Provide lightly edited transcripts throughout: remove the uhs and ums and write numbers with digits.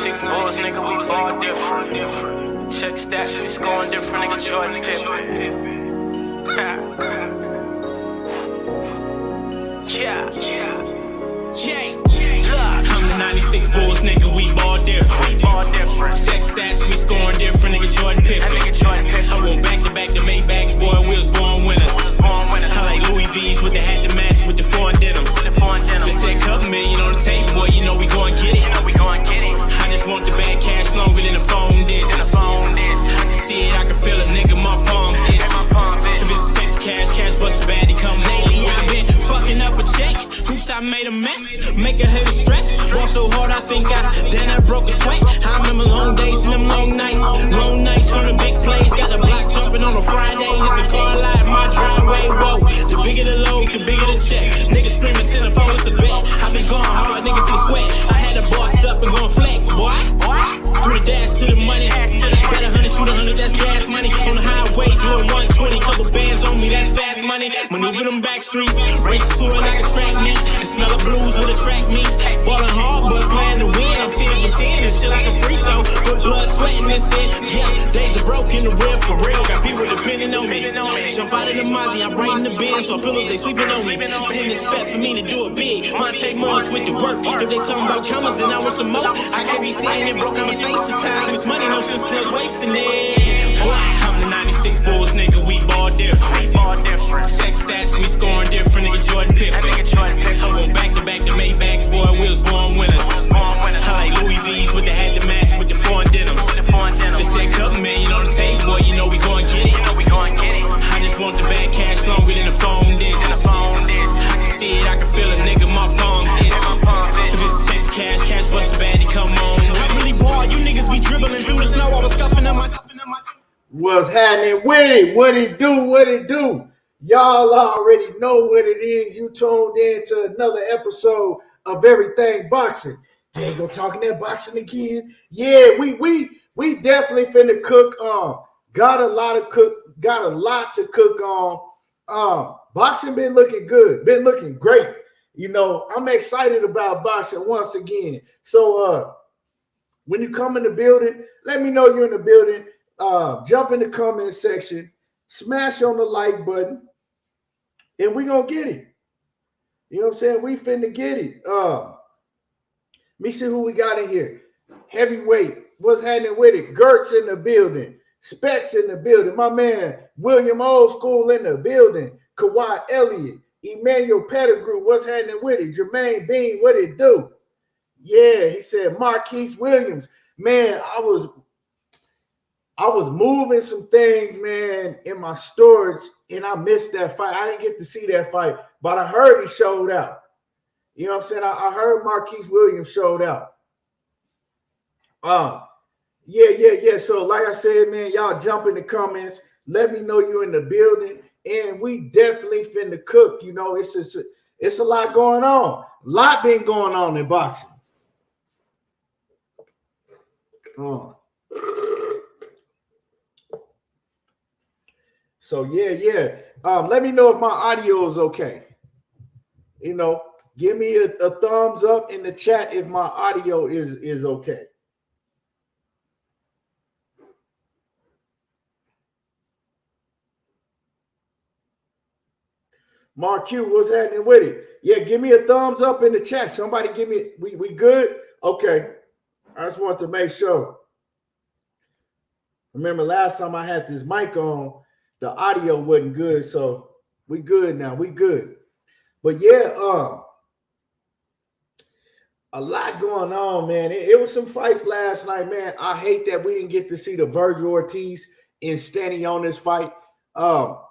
96 Bulls, nigga, we ball different. Check stats, we scoring different, nigga, Jordan Pippen. I'm the 96 Bulls, nigga, we ball different. Check stats, we scoring different, nigga, Jordan Pippen. I went back-to-back the Maybachs, boy, we was born winners. I like Louis V's with the hat to match with the foreign denims. Let's take a couple million on the table, boy, you know we gon' get it. I just want the bad cash longer than the phone did. I can see it, I can feel it, nigga, my palms itch. If it's a check to cash bust the baddie, come lately. I've been fucking up a check. Oops, I made a mess. Make a hit of stress. Ball so hard, I think I broke a sweat. I remember long days and them long nights. Long nights from the big plays. Got the block jumping on a Friday. It's a car lot in my driveway. Whoa, the bigger the load, the bigger the check. Niggas screaming to the phone, it's a bet. I been going hard, niggas in sweat. I had to boss up and gon' flex, boy. Put a dash to the money. Bet 100, shoot 100, that's gas money. On the highway, doing 120. Couple bands on me, that's fast money. Maneuver them back streets. Race to it like a track meet. And smell of blues with a track meet. Ballin' hard, but playing to win. I'm 10 for 10 and shit like a free throw. With blood, sweat in this head. Yeah, days are broken, the real for real. Got people depending on me. Jump out of the Mozzie, I'm right in the bin. So pillows, they sleeping on me. Didn't expect for me to do it big. Monte Morris with the work. If they talking about commas, then I want some more. I can't be sitting in broke conversations. Time is money, no sense in us wasting it. Boy, I'm the 96 Bulls, nigga, we ball different. Check stats, we scoring different, nigga, Jordan Pippen. I went back-to-back the Maybachs, boy, we was born winners. I like Louis V's with the hat to match with the foreign denims. Let's take a couple million on the table, boy, you know we gon' get it. I just want the bad cash longer than the phone did. I can see it, I can feel it, nigga, my palms itch. If it's a check to cash bust the baddie, come on. I really ball, you niggas be dribbling through the snow, I was cuffing up my. What's happening with it? What it do? Y'all already know what it is. You tuned in to another episode of Everything Boxing. Dago talking that boxing again. Yeah, we definitely finna cook. Got a lot to cook on. Boxing been looking good, been looking great. You know, I'm excited about boxing once again. So when you come in the building, let me know you're in the building. Jump in the comment section, smash on the like button, and we gonna get it. You know what I'm saying? We finna get it. Let me see who we got in here. Heavyweight, what's happening with it? Gertz in the building, Specs in the building, my man William Old School in the building, Kawhi Elliott, Emmanuel Pettigrew, what's happening with it? Jermaine Bean, what it do? Yeah, he said Marquise Williams. Man, I was moving some things, man, in my storage, and I missed that fight. I didn't get to see that fight, but I heard he showed out. You know what I'm saying? I heard Marquise Williams showed out. Yeah. So like I said, man, y'all jump in the comments. Let me know you're in the building, and we definitely finna cook. You know, it's a lot going on. A lot been going on in boxing. So yeah. Let me know if my audio is okay. You know, give me a thumbs up in the chat if my audio is okay. Mark Q, what's happening with it? Yeah, give me a thumbs up in the chat. Somebody give me, we good? Okay. I just want to make sure. Remember last time I had this mic on, the audio wasn't good, so we good now. We good. But yeah, a lot going on, man. It was some fights last night, man. I hate that we didn't get to see the Virgil Ortiz and standing on this fight.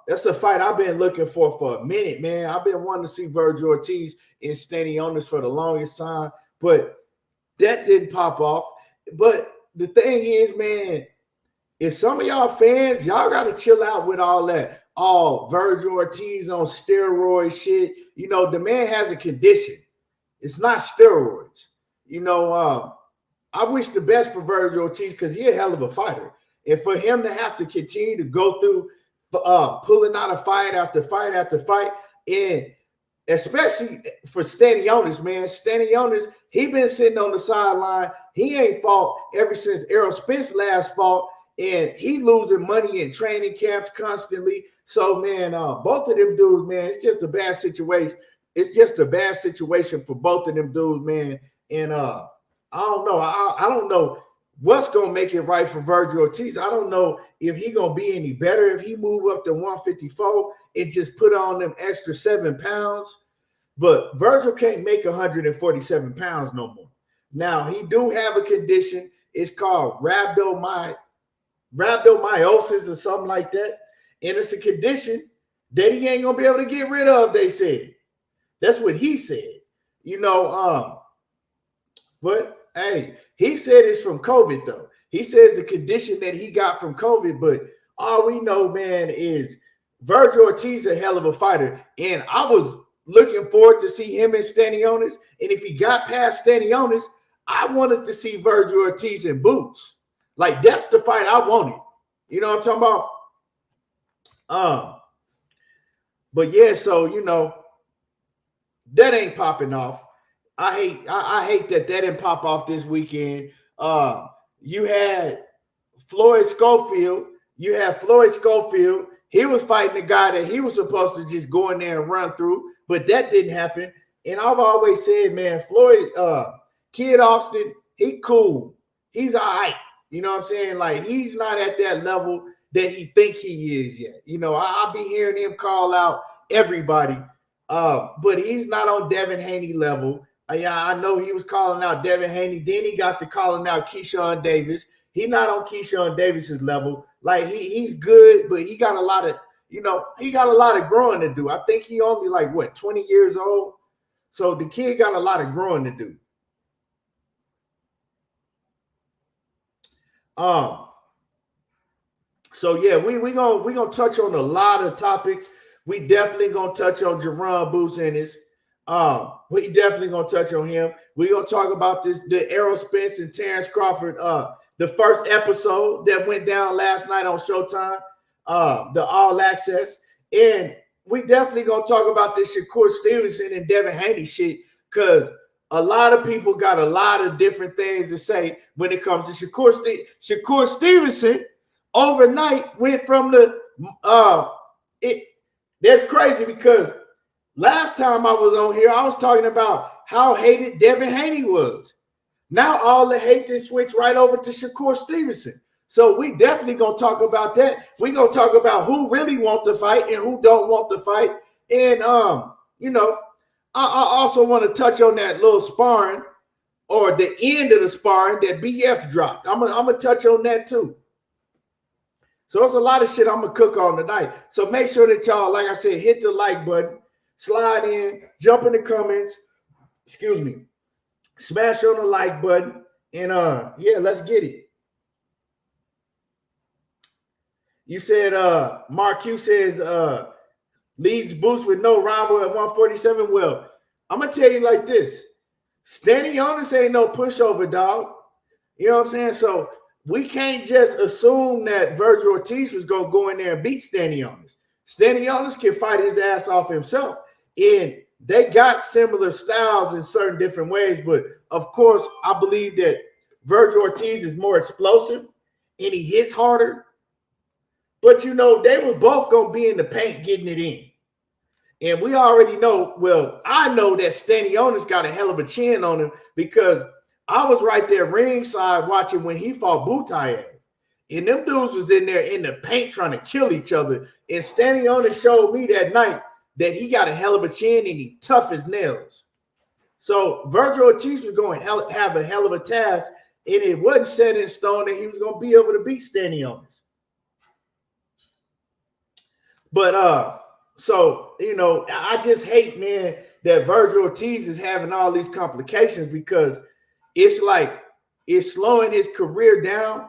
That's a fight I've been looking for a minute, man. I've been wanting to see Virgil Ortiz and standing on this for the longest time, but that didn't pop off. But the thing is, man, if some of y'all fans, y'all got to chill out with all that. All Virgil Ortiz on steroid shit. You know, the man has a condition. It's not steroids. You know, I wish the best for Virgil Ortiz because he's a hell of a fighter. And for him to have to continue to go through pulling out a fight after fight after fight, and especially for Stanionis, man. Stanionis, he been sitting on the sideline. He ain't fought ever since Errol Spence last fought, and he losing money in training camps constantly. So, man, both of them dudes, man, it's just a bad situation. It's just a bad situation for both of them dudes, man. And I don't know. I don't know what's going to make it right for Virgil Ortiz. I don't know if he going to be any better if he move up to 154 and just put on them extra 7 pounds. But Virgil can't make 147 pounds no more. Now, he do have a condition. It's called rhabdomyosis or something like that. And it's a condition that he ain't going to be able to get rid of, they said. That's what he said. You know, but hey, he said it's from COVID, though. He says the condition that he got from COVID, but all we know, man, is Virgil Ortiz a hell of a fighter. And I was looking forward to see him and Stanionis. And if he got past Stanionis, I wanted to see Virgil Ortiz in boots. Like, that's the fight I wanted. You know what I'm talking about? But yeah, so, you know, that ain't popping off. I hate that didn't pop off this weekend. You had Floyd Schofield. He was fighting the guy that he was supposed to just go in there and run through, but that didn't happen. And I've always said, man, Floyd, Kid Austin, he cool. He's all right. You know what I'm saying? Like, he's not at that level that he think he is yet. You know, I'll be hearing him call out everybody, but he's not on Devin Haney level. Yeah, I know he was calling out Devin Haney. Then he got to calling out Keyshawn Davis. He's not on Keyshawn Davis's level. Like, he's good, but he got a lot of, you know, he got a lot of growing to do. I think he only like, 20 years old? So the kid got a lot of growing to do. So yeah, we gonna touch on a lot of topics. We definitely gonna touch on Jaron Ennis. We definitely gonna touch on him. We're gonna talk about the Errol Spence and Terrence Crawford, the first episode that went down last night on Showtime, the All Access. And we definitely gonna talk about this Shakur Stevenson and Devin Haney shit, because a lot of people got a lot of different things to say when it comes to Shakur Stevenson. Overnight went from that's crazy, because last time I was on here, I was talking about how hated Devin Haney was. Now all the hate just switched right over to Shakur Stevenson. So we definitely gonna talk about that. We gonna talk about who really want to fight and who don't want to fight. And you know, I also want to touch on that little sparring, or the end of the sparring that BF dropped. I'm gonna touch on that too. So it's a lot of shit I'm gonna cook on tonight. So make sure that y'all, like I said, hit the like button, slide in, jump in the comments, smash on the like button, and yeah, let's get it. You said Mark Q says leads boost with no rival at 147. Well, I'm gonna tell you like this: Stanionis ain't no pushover, dog. You know what I'm saying? So we can't just assume that Virgil Ortiz was gonna go in there and beat Stanionis. Stanionis can fight his ass off himself, and they got similar styles in certain different ways. But of course, I believe that Virgil Ortiz is more explosive and he hits harder. But you know, they were both gonna be in the paint getting it in. And we already know, well, I know that Stanionis got a hell of a chin on him, because I was right there ringside watching when he fought Butayev. And them dudes was in there in the paint trying to kill each other. And Stanionis showed me that night that he got a hell of a chin and he tough as nails. So Virgil Ortiz was going to have a hell of a task, and it wasn't set in stone that he was going to be able to beat Stanionis. But so, you know, I just hate, man, that Virgil Ortiz is having all these complications, because it's like it's slowing his career down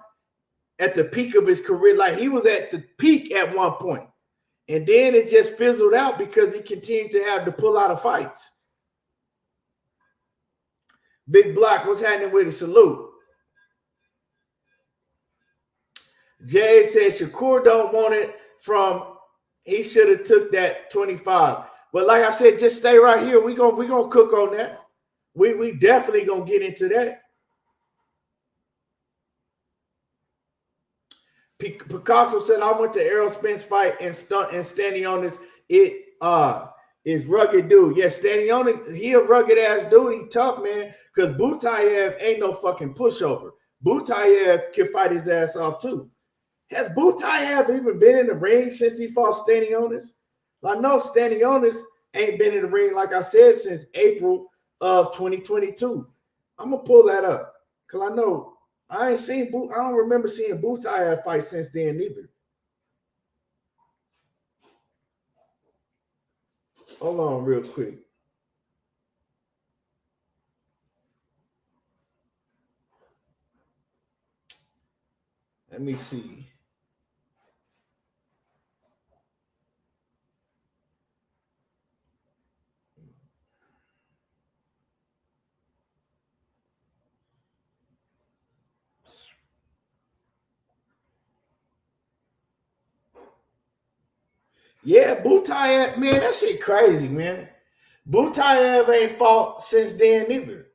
at the peak of his career. Like, he was at the peak at one point, and then it just fizzled out because he continued to have to pull out of fights. Big Block, what's happening with it? Salute. Jay says Shakur don't want it from. He should have took that 25. But like I said, just stay right here. We gonna cook on that. We definitely gonna get into that. Picasso said, I went to Errol Spence fight and standing on this. It is rugged dude. Yeah, standing on it, he a rugged ass dude. He tough, man. Because Butayev ain't no fucking pushover. Butayev can fight his ass off too. Has Butayev even been in the ring since he fought Standing Honest? I know Standing Honest ain't been in the ring, like I said, since April of 2022. I'm gonna pull that up because I know I don't remember seeing Butayev fight since then either. Hold on real quick. Let me see. Yeah, Butayev, man, that shit crazy, man. Butayev ain't fought since then either.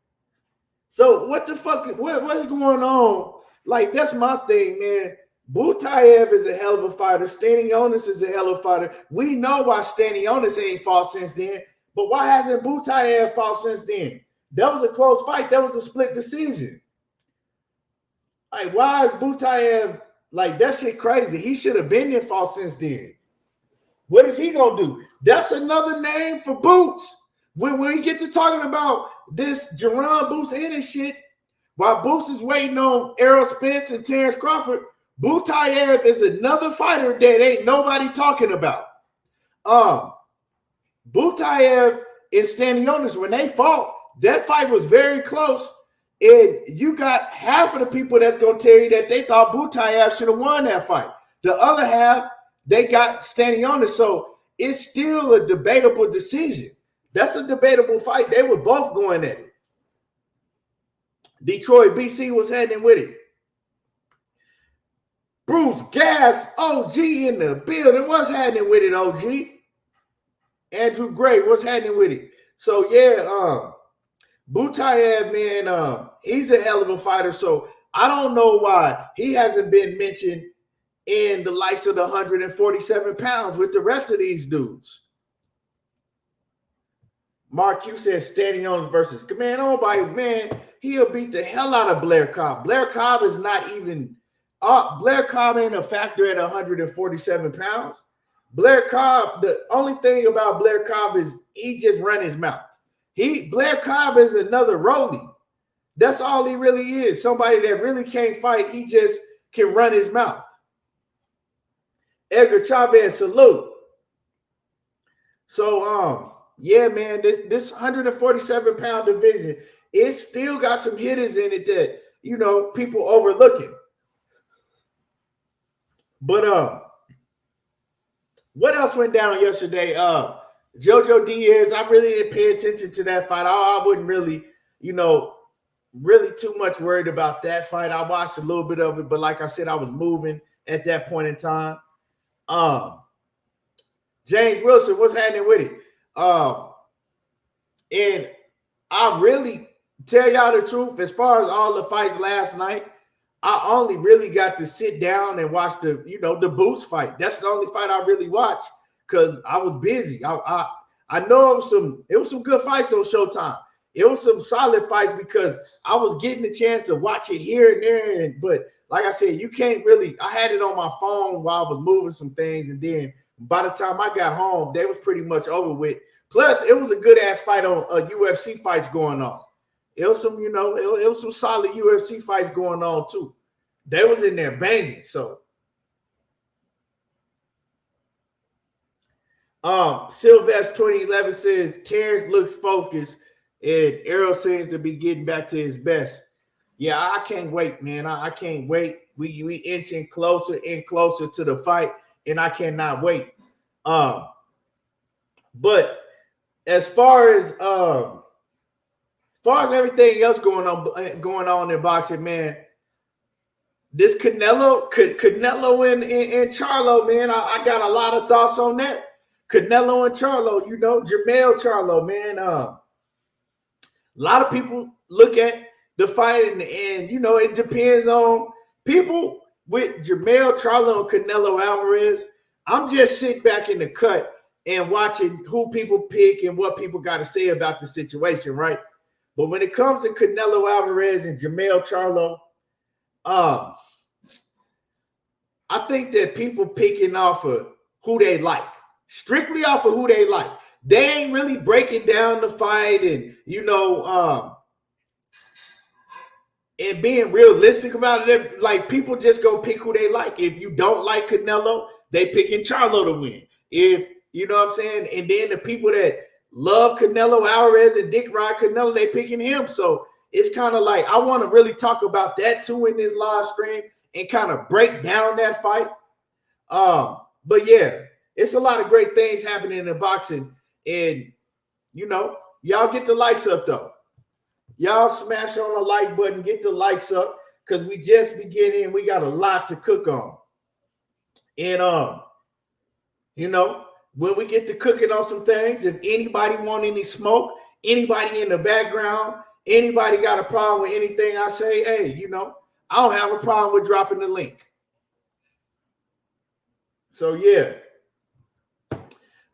So what the fuck? What's going on? Like, that's my thing, man. Butayev is a hell of a fighter. Standing Honest is a hell of a fighter. We know why Standing Honest ain't fought since then, but why hasn't Butayev fought since then? That was a close fight. That was a split decision. Like, why is Butayev like that shit crazy? He should have been in fought since then. What is he gonna do? That's another name for Boots. When we get to talking about this Jaron Ennis shit, while Boots is waiting on Errol Spence and Terrence Crawford, Butayev is another fighter that ain't nobody talking about. Butayev and Standing Honest, when they fought, that fight was very close. And you got half of the people that's gonna tell you that they thought Butayev should have won that fight. The other half, they got Standing Honest. So it's still a debatable decision. That's a debatable fight. They were both going at it. Detroit, BC was heading with it. Bruce Gas, OG in the building. What's happening with it, OG? Andrew Gray, what's happening with it? So, yeah, Butayev, man, he's a hell of a fighter. So I don't know why he hasn't been mentioned in the likes of the 147 pounds with the rest of these dudes. Mark Q says Standing Honest versus man, nobody, man, he'll beat the hell out of Blair Cobb. Blair Cobb is not even Blair Cobb ain't a factor at 147 pounds. Blair Cobb, the only thing about Blair Cobb is he just run his mouth. Blair Cobb is another Rolly. That's all he really is. Somebody that really can't fight. He just can run his mouth. Edgar Chavez, salute. So, yeah, man, this 147 pound division, it still got some hitters in it that, you know, people overlooking. But what else went down yesterday? Jojo Diaz, I really didn't pay attention to that fight. I wasn't really, you know, really too much worried about that fight. I watched a little bit of it, but like I said, I was moving at that point in time. James Wilson, what's happening with it? And I really tell y'all the truth, as far as all the fights last night, I only really got to sit down and watch the Boots fight. That's the only fight I really watched because I was busy. I know it was some good fights on Showtime. It was some solid fights because I was getting the chance to watch it here and there. But like I said, you can't really. I had it on my phone while I was moving some things, and then by the time I got home, they was pretty much over with. Plus, it was a good ass fight on UFC fights going on. It was some, it was some solid UFC fights going on too. They was in there banging. So, Sylvester 2011 says Terrence looks focused and Errol seems to be getting back to his best. Yeah, I can't wait, man. I can't wait. We inching closer and closer to the fight, and I cannot wait. But as far as everything else going on in boxing, man, this Canelo and Charlo, man, I got a lot of thoughts on that. Canelo and Charlo, Jermell Charlo, man. A lot of people look at the fight and it depends on people with Jermell Charlo and Canelo Alvarez. I'm just sitting back in the cut and watching who people pick and what people got to say about the situation, right? But when it comes to Canelo Alvarez and Jermell Charlo, I think that people picking off of who they like, strictly off of who they like. They ain't really breaking down the fight and, and being realistic about it. Like, people just go pick who they like. If you don't like Canelo, they picking Charlo to win. If, you know what I'm saying? And then the people that love Canelo Alvarez and Dick Ride Canelo, they picking him. So it's kind of like, I want to really talk about that too in this live stream and kind of break down that fight. But yeah, it's a lot of great things happening in the boxing. And, y'all get the likes up though. Y'all smash on the like button, get the likes up, because we just beginning. We got a lot to cook on. And, when we get to cooking on some things, if anybody want any smoke, anybody in the background, anybody got a problem with anything I say, hey, I don't have a problem with dropping the link. So, yeah.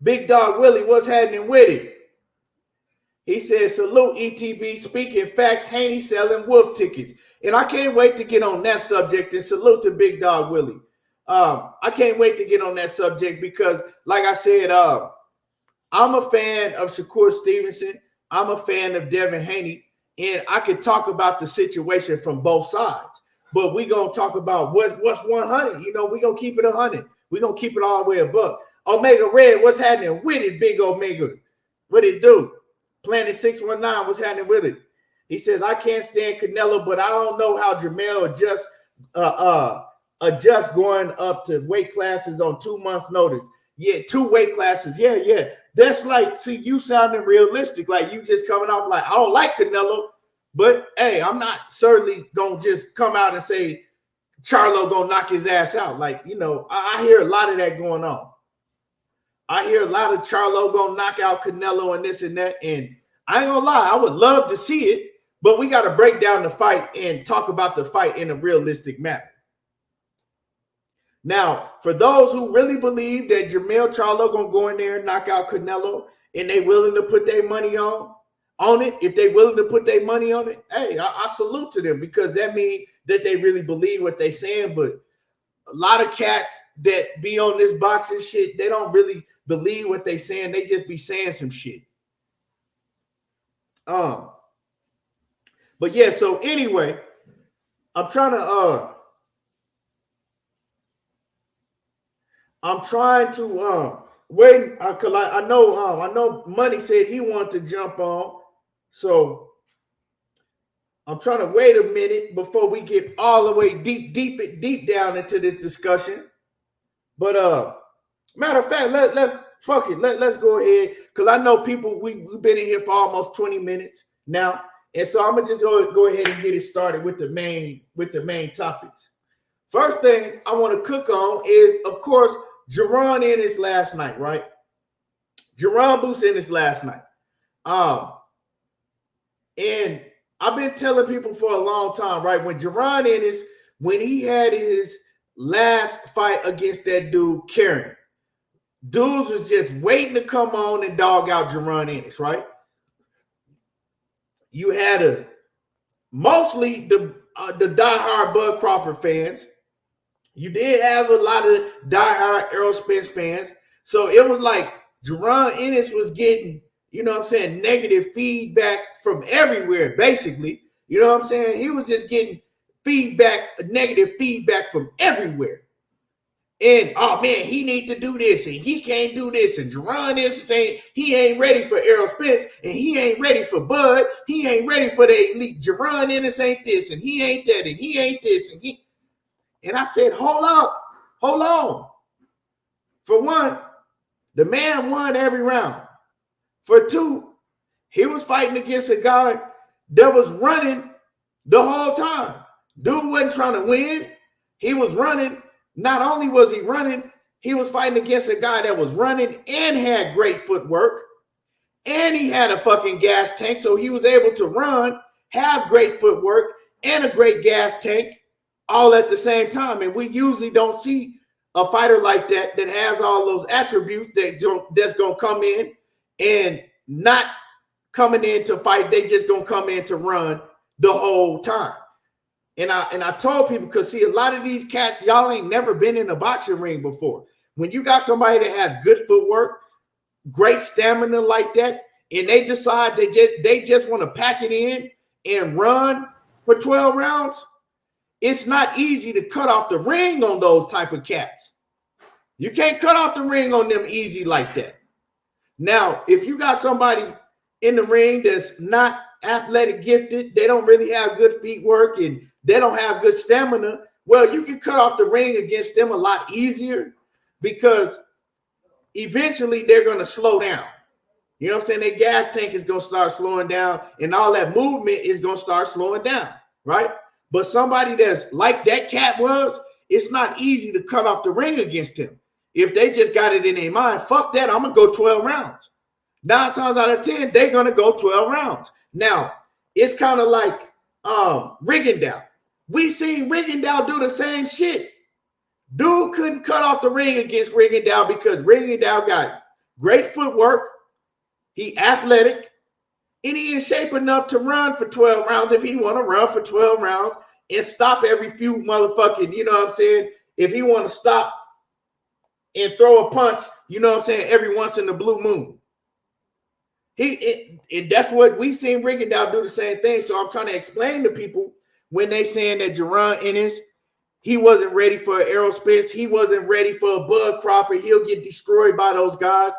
Big Dog Willie, what's happening with it? He says, salute ETB, speaking facts, Haney selling wolf tickets. And I can't wait to get on that subject, and salute to Big Dog Willie. I can't wait to get on that subject because, like I said, I'm a fan of Shakur Stevenson. I'm a fan of Devin Haney. And I could talk about the situation from both sides. But we're going to talk about what's 100. We're going to keep it 100. We're going to keep it all the way above. Omega Red, what's happening with it, Big Omega? What it do? Planet 619, what's happening with it? He says, I can't stand Canelo, but I don't know how Jermell adjust going up to weight classes on 2 months' notice. Yeah, 2 weight classes. Yeah. That's like, see, you sounding realistic. Like, you just coming off like, I don't like Canelo, but hey, I'm not certainly going to just come out and say Charlo going to knock his ass out. Like, I hear a lot of that going on. I hear a lot of Charlo going to knock out Canelo and this and that. And I ain't going to lie, I would love to see it, but we got to break down the fight and talk about the fight in a realistic manner. Now, for those who really believe that Jermell Charlo going to go in there and knock out Canelo and they willing to put their money on it, if they willing to put their money on it, hey, I salute to them, because that means that they really believe what they saying. But a lot of cats that be on this boxing shit, they don't really believe what they saying. They just be saying some shit. But yeah, so anyway, I'm trying to wait, because I know Money said he wanted to jump on, so I'm trying to wait a minute before we get all the way deep down into this discussion. But matter of fact, let's go ahead, because I know people, we've been in here for almost 20 minutes now, and so I'm gonna just go ahead and get it started with the main topics. First thing I want to cook on is, of course, Jaron Ennis last night, right? Jaron Ennis last night. And I've been telling people for a long time, right? When Jaron Ennis, when he had his last fight against that dude, Karen, dudes was just waiting to come on and dog out Jaron Ennis, right? You had mostly the diehard Bud Crawford fans. You did have a lot of diehard Errol Spence fans. So it was like Jaron Ennis was getting, negative feedback from everywhere, basically. You know what I'm saying? He was just getting negative feedback from everywhere. And, oh, man, he needs to do this, and he can't do this. And Jaron Ennis is saying he ain't ready for Errol Spence, and he ain't ready for Bud. He ain't ready for the elite. Jaron Ennis ain't this, and he ain't that, and he ain't this, and he... And I said, hold on. For one, the man won every round. For two, he was fighting against a guy that was running the whole time. Dude wasn't trying to win. He was running. Not only was he running, he was fighting against a guy that was running and had great footwork, and he had a fucking gas tank, so he was able to run, have great footwork, and a great gas tank all at the same time. And we usually don't see a fighter like that has all those attributes that's going to come in and not coming in to fight. They just going to come in to run the whole time. And I told people, because see, a lot of these cats, y'all ain't never been in a boxing ring before. When you got somebody that has good footwork, great stamina like that, and they decide they just want to pack it in and run for 12 rounds, it's not easy to cut off the ring on those type of cats. You can't cut off the ring on them easy like that. Now, if you got somebody in the ring that's not athletic gifted, they don't really have good feet work, and they don't have good stamina, well, you can cut off the ring against them a lot easier, because eventually they're going to slow down. You know what I'm saying? Their gas tank is going to start slowing down, and all that movement is going to start slowing down, right? But somebody that's like that cat was, it's not easy to cut off the ring against him. If they just got it in their mind, fuck that, I'm going to go 12 rounds. 9 times out of 10, they're going to go 12 rounds. Now, it's kind of like Rigondeaux. We seen Rigondeaux do the same shit. Dude couldn't cut off the ring against Rigondeaux because Rigondeaux got great footwork, he athletic, and he in shape enough to run for 12 rounds if he want to run for 12 rounds and stop every few motherfucking, you know what I'm saying? If he want to stop and throw a punch, you know what I'm saying, every once in the blue moon. And that's what we seen Rigondeaux do the same thing. So I'm trying to explain to people when they saying that Jaron Ennis, he wasn't ready for Errol Spence, he wasn't ready for a Bud Crawford, he'll get destroyed by those guys.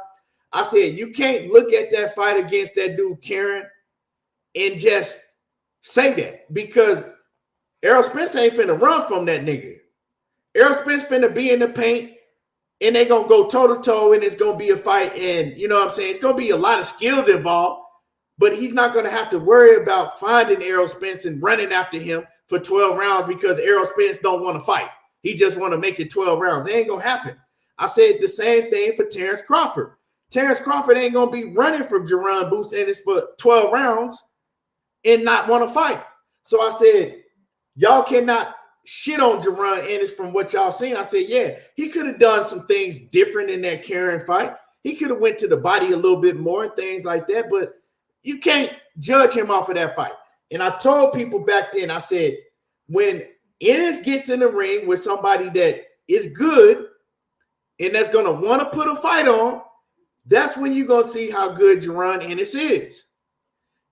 I said, you can't look at that fight against that dude, Karen, and just say that, because Errol Spence ain't finna run from that nigga. Errol Spence finna be in the paint, and they gonna go toe-to-toe, and it's gonna be a fight, and you know what I'm saying? It's gonna be a lot of skill involved, but he's not gonna have to worry about finding Errol Spence and running after him for 12 rounds because Errol Spence don't want to fight. He just want to make it 12 rounds. It ain't gonna happen. I said the same thing for Terrence Crawford. Terrence Crawford ain't gonna be running from Jaron Ennis for 12 rounds and not want to fight. So I said, y'all cannot shit on Jaron Ennis from what y'all seen. I said, yeah, he could have done some things different in that Karen fight. He could have went to the body a little bit more and things like that, but you can't judge him off of that fight. And I told people back then, I said, when Ennis gets in the ring with somebody that is good and that's going to want to put a fight on, that's when you're going to see how good Jaron Ennis is.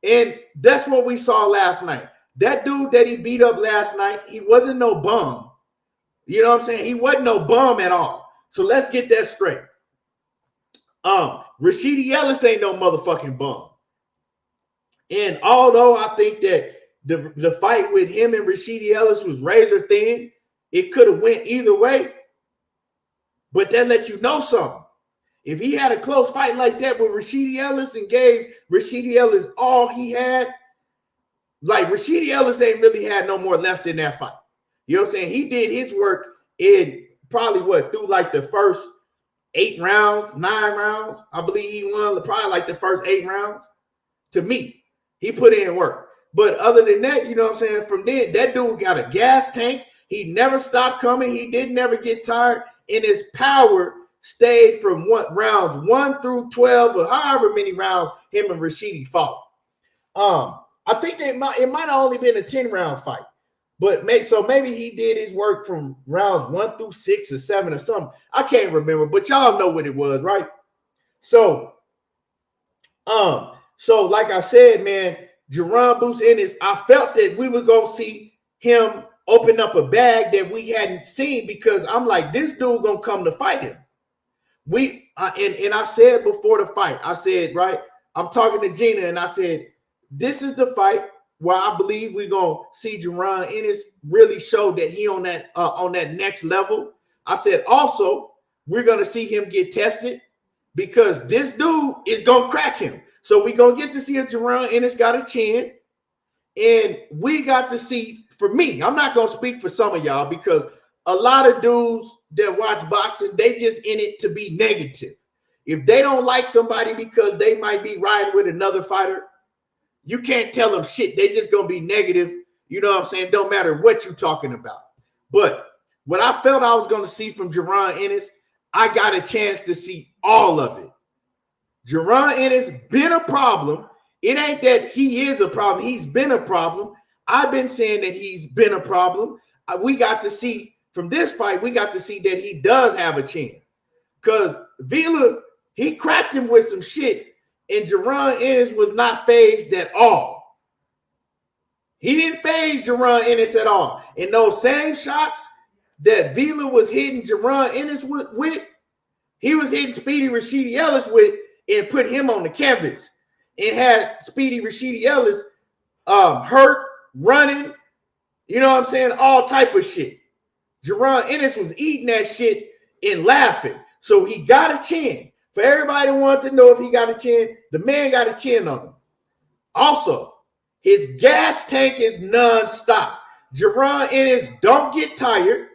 And that's what we saw last night. That dude that he beat up last night, he wasn't no bum. You know what I'm saying? He wasn't no bum at all. So let's get that straight. Rashidi Ellis ain't no motherfucking bum. And although I think that the fight with him and Rashidi Ellis was razor thin, it could have went either way. But that let you know something. If he had a close fight like that with Rashidi Ellis and gave Rashidi Ellis all he had, like Rashidi Ellis ain't really had no more left in that fight. You know what I'm saying? He did his work in probably through like the first 8 rounds, 9 rounds. I believe he won probably like the first 8 rounds. To me, he put in work. But other than that, you know what I'm saying? From then, that dude got a gas tank. He never stopped coming. He didn't never get tired. And his power stayed from rounds 1 through 12 or however many rounds him and Rashidi fought. I think it might have only been a 10-round fight. But maybe he did his work from rounds 1 through 6 or 7 or something. I can't remember, but y'all know what it was, right? So like I said, man, Jaron Ennis, I felt that we were going to see him open up a bag that we hadn't seen, because I'm like, this dude going to come to fight him. And I said before the fight, I said, right, I'm talking to Gina, and I said, this is the fight where I believe we're going to see Jaron Ennis really show that he on that next level. I said, also, we're going to see him get tested, because this dude is going to crack him. So we're going to get to see if Jaron Ennis got a chin. And we got to see, for me, I'm not going to speak for some of y'all, because a lot of dudes that watch boxing, they just in it to be negative. If they don't like somebody because they might be riding with another fighter, you can't tell them shit. They just gonna be negative. You know what I'm saying? Don't matter what you're talking about. But what I felt I was gonna see from Jaron Ennis, I got a chance to see all of it. Jaron Ennis been a problem. It ain't that he is a problem. He's been a problem. I've been saying that he's been a problem. We got to see from this fight, we got to see that he does have a chance. Because Villa, he cracked him with some shit, and Jaron Ennis was not fazed at all. He didn't faze Jaron Ennis at all. And those same shots that Villa was hitting Jaron Ennis with, he was hitting Speedy Rashidi Ellis with and put him on the canvas. It had Speedy Rashidi Ellis hurt, running, you know what I'm saying? All type of shit. Jaron Ennis was eating that shit and laughing. So he got a chin. For everybody who wanted to know if he got a chin, the man got a chin on him. Also, his gas tank is non-stop. Jaron Ennis don't get tired,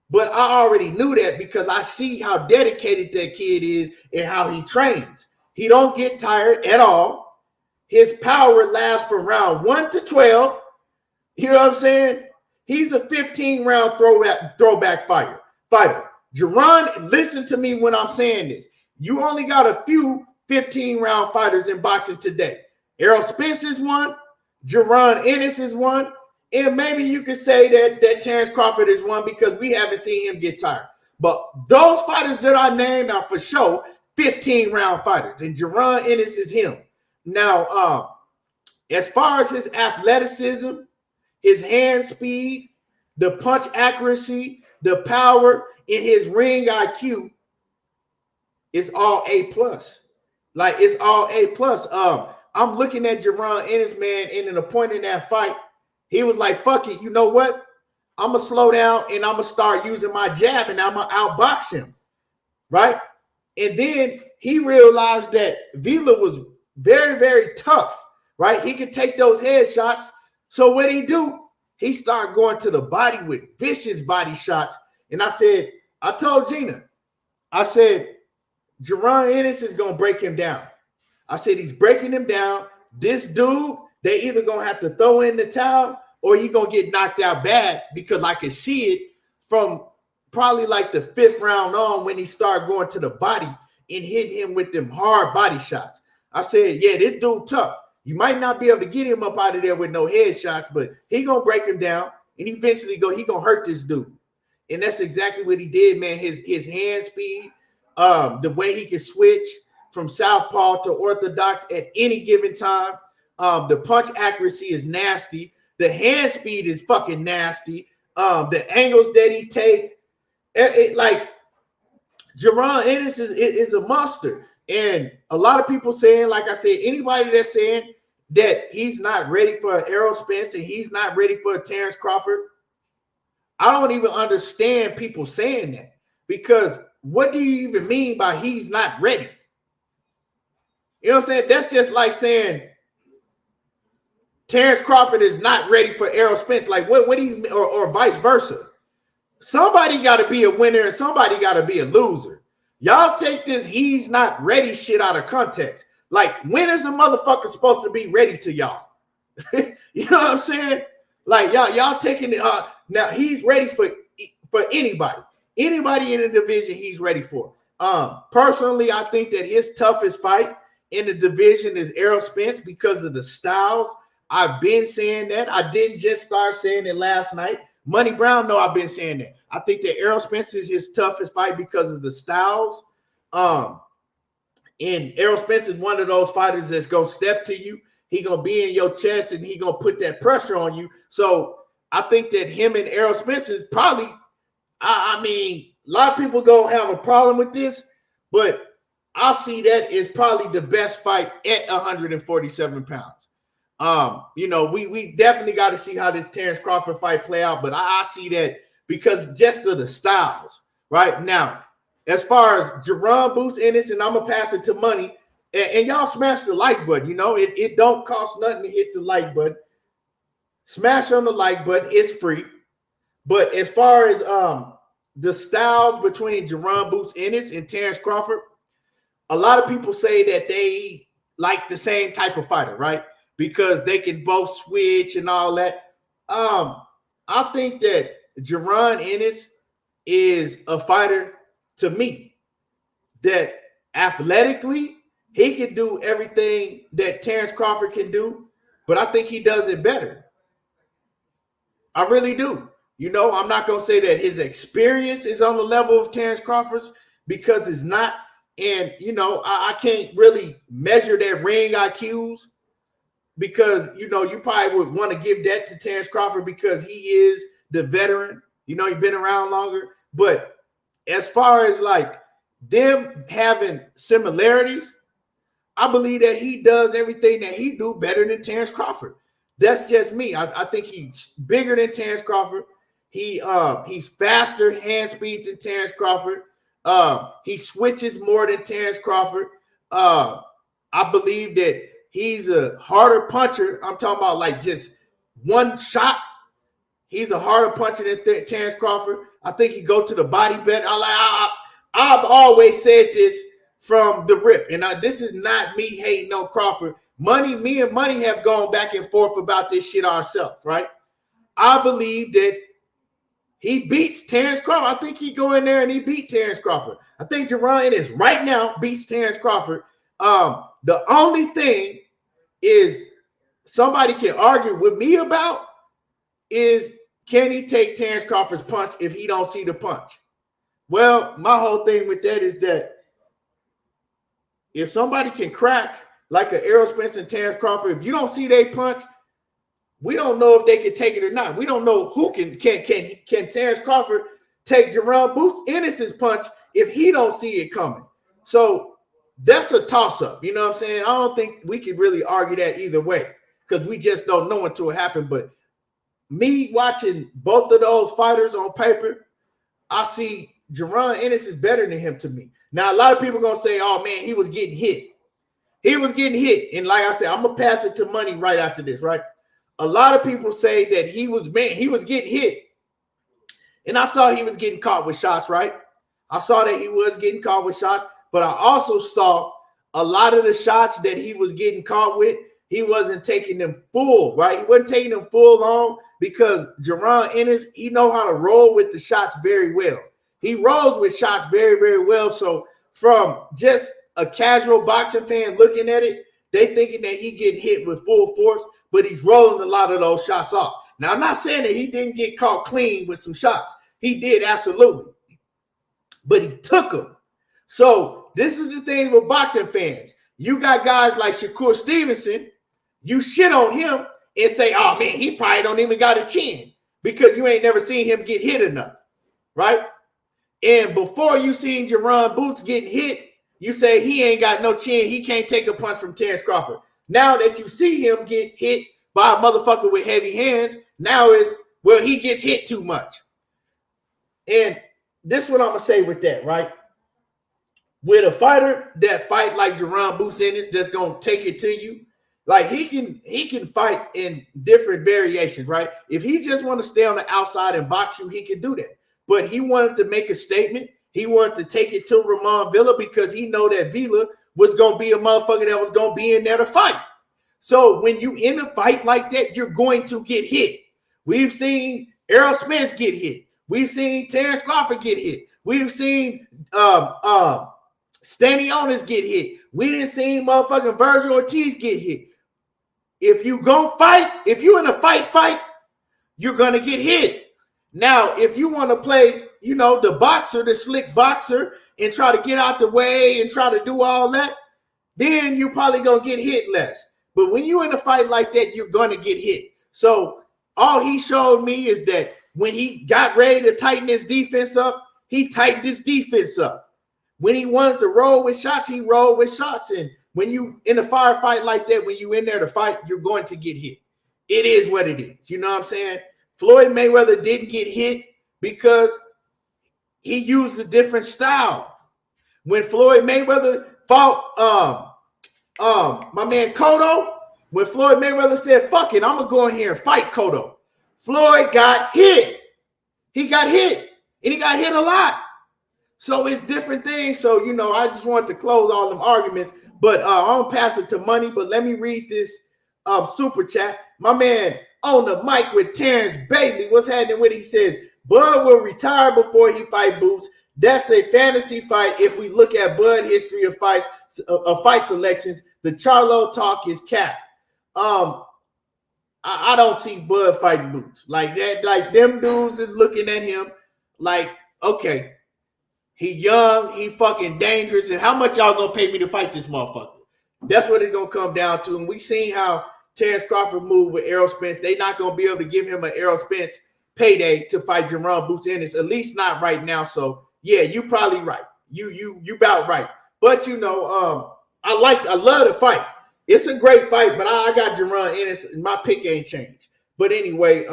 but I already knew that because I see how dedicated that kid is and how he trains. He don't get tired at all. His power lasts from round 1 to 12. You know what I'm saying? He's a 15-round throwback fighter. Jaron, listen to me when I'm saying this. You only got a few 15-round fighters in boxing today. Errol Spence is one. Jaron Ennis is one. And maybe you could say that Terrence Crawford is one because we haven't seen him get tired. But those fighters that I named are for sure 15-round fighters. And Jaron Ennis is him. Now, as far as his athleticism, his hand speed, the punch accuracy, the power in his ring IQ, it's all A+. Like, it's all A+. I'm looking at Jaron Ennis, man, and in a point in that fight, he was like, fuck it, you know what? I'm going to slow down and I'm going to start using my jab and I'm going to outbox him, right? And then he realized that Villa was very, very tough, right? He could take those headshots. So what he do? He started going to the body with vicious body shots. And I told Gina, I said, Jaron Ennis is going to break him down. I said, he's breaking him down. This dude, they either going to have to throw in the towel or he going to get knocked out bad because I can see it from probably like the 5th round on when he started going to the body and hitting him with them hard body shots. I said, yeah, this dude tough. You might not be able to get him up out of there with no headshots, but he going to break him down and eventually he going to hurt this dude. And that's exactly what he did, man. His hand speed, the way he can switch from southpaw to orthodox at any given time. The punch accuracy is nasty. The hand speed is fucking nasty. The angles that he take, like Jaron Ennis is a monster. And a lot of people saying, like I said, anybody that's saying that he's not ready for an Errol Spence and he's not ready for a Terrence Crawford, I don't even understand people saying that, because what do you even mean by he's not ready? You know what I'm saying? That's just like saying Terrence Crawford is not ready for Errol Spence. Like, what do you, or vice versa? Somebody got to be a winner and somebody got to be a loser. Y'all take this he's not ready shit out of context. Like, when is a motherfucker supposed to be ready to y'all? You know what I'm saying? Like, y'all taking it. Now he's ready for anybody. Anybody in the division he's ready for. Personally, I think that his toughest fight in the division is Errol Spence because of the styles. I've been saying that. I didn't just start saying it last night. Money Brown, no, I've been saying that. I think that Errol Spence is his toughest fight because of the styles. And Errol Spence is one of those fighters that's going to step to you. He going to be in your chest and he going to put that pressure on you. So I think that him and Errol Spence is probably, I mean, a lot of people going to have a problem with this, but I see that as probably the best fight at 147 pounds. You know, we definitely got to see how this Terrence Crawford fight play out, but I see that because just of the styles. Right now, as far as Jaron Boots Ennis, and I'm gonna pass it to Money, and y'all smash the like button. You know, it don't cost nothing to hit the like button. Smash on the like button, it's free. But as far as the styles between Jaron Ennis and Terrence Crawford, a lot of people say that they like the same type of fighter, right? Because they can both switch and all that. I think that Jaron Ennis is a fighter, to me, that athletically he can do everything that Terrence Crawford can do, but I think he does it better. I really do. You know, I'm not going to say that his experience is on the level of Terrence Crawford's, because it's not. And, you know, I can't really measure their ring IQs, because, you know, you probably would want to give that to Terrence Crawford because he is the veteran. You know, he's been around longer. But as far as like them having similarities, I believe that he does everything that he do better than Terrence Crawford. That's just me. I think he's bigger than Terrence Crawford. He's faster hand speed than Terrence Crawford. He switches more than Terrence Crawford. I believe that he's a harder puncher. I'm talking about like just one shot. He's a harder puncher than Terrence Crawford. I think he go to the body better. I've always said this from the rip, and this is not me hating on Crawford. Me and Money have gone back and forth about this shit ourselves, right? I believe that he beats Terrence Crawford. I think he go in there and he beat Terrence Crawford. I think Jaron Ennis right now beats Terrence Crawford. The only thing is somebody can argue with me about is, can he take Terrence Crawford's punch if he don't see the punch? Well, my whole thing with that is that if somebody can crack like an Errol Spence and Terrence Crawford, if you don't see they punch, we don't know if they can take it or not. We don't know who can Terrence Crawford take Jaron Ennis's punch if he don't see it coming. So that's a toss-up. You know what I'm saying? I don't think we could really argue that either way, because we just don't know until it happened. But me watching both of those fighters on paper, I see Jaron Ennis is better than him to me. Now, a lot of people are going to say, oh, man, he was getting hit. He was getting hit. And like I said, I'm going to pass it to Money right after this, right? A lot of people say that he was getting hit. And I saw he was getting caught with shots, right? I saw that he was getting caught with shots. But I also saw a lot of the shots that he was getting caught with, he wasn't taking them full, right? He wasn't taking them full on, because Jaron Ennis, he know how to roll with the shots very well. He rolls with shots very, very well. So from just a casual boxing fan looking at it, they thinking that he getting hit with full force, but he's rolling a lot of those shots off. Now, I'm not saying that he didn't get caught clean with some shots. He did, absolutely. But he took them. So this is the thing with boxing fans. You got guys like Shakur Stevenson, you shit on him and say, oh, man, he probably don't even got a chin, because you ain't never seen him get hit enough, right? And before you seen Jaron Boots getting hit, you say he ain't got no chin, he can't take a punch from Terrence Crawford. Now that you see him get hit by a motherfucker with heavy hands, now is, well, he gets hit too much. And this is what I'm going to say with that, right? With a fighter that fight like Jaron Ennis that's going to take it to you, like he can fight in different variations, right? If he just want to stay on the outside and box you, he can do that. But he wanted to make a statement. He wanted to take it to Roiman Villa, because he know that Villa was going to be a motherfucker that was going to be in there to fight. So when you in a fight like that, you're going to get hit. We've seen Errol Spence get hit. We've seen Terrence Crawford get hit. We've seen Stanionis get hit. We didn't see motherfucking Virgil Ortiz get hit. If you go fight, if you in a fight, you're going to get hit. Now, if you want to play, you know, the boxer, the slick boxer, and try to get out the way and try to do all that, then you're probably going to get hit less. But when you're in a fight like that, you're going to get hit. So all he showed me is that when he got ready to tighten his defense up, he tightened his defense up. When he wanted to roll with shots, he rolled with shots. And when you in a firefight like that, when you in there to fight, you're going to get hit. It is what it is. You know what I'm saying? Floyd Mayweather didn't get hit because he used a different style. When Floyd Mayweather fought my man Cotto, when Floyd Mayweather said, fuck it, I'm going to go in here and fight Cotto, Floyd got hit. He got hit. and he got hit a lot. So it's different things. So, I just wanted to close all them arguments. But I'm going to pass it to Money. But let me read this super chat. My man on the mic with Terrence Bailey. What's happening with? He says, Bud will retire before he fight Boots. That's a fantasy fight. If we look at Bud history of fights, fight selections, the Charlo talk is capped. I don't see Bud fighting Boots like that. Like them dudes is looking at him like, okay, he young, he fucking dangerous, and how much y'all gonna pay me to fight this motherfucker? That's what it's gonna come down to. And we seen how Terrence Crawford moved with Errol Spence. They not gonna be able to give him an Errol Spence payday to fight Jaron Boots Ennis, at least not right now. So yeah, you probably right. You about right. But I love the fight. It's a great fight, but I got Jaron Ennis. My pick ain't changed. But anyway,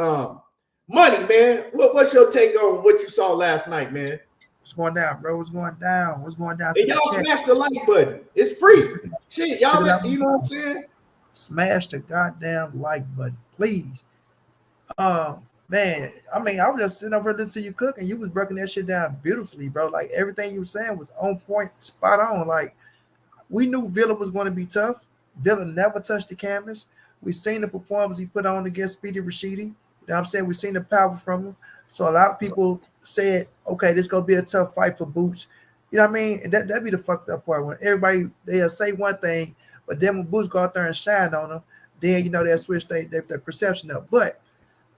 Money, man, what's your take on what you saw last night, man? What's going down, bro? What's going down? What's going down? And y'all smash the like button. It's free. Shit, y'all, you know what I'm saying? Smash the goddamn like button, please. Man, I mean, I was just sitting over listening to you cook, and you was breaking that shit down beautifully, bro. Like everything you were saying was on point, spot on. Like we knew Villa was going to be tough. Villa never touched the canvas. We seen the performance he put on against Speedy Rashidi. You know what I'm saying? We seen the power from him. So a lot of people said, okay, this gonna be a tough fight for Boots. You know what I mean? And that'd be the fucked up part when everybody they'll say one thing, but then when Boots go out there and shine on them, then they'll switch their perception up. But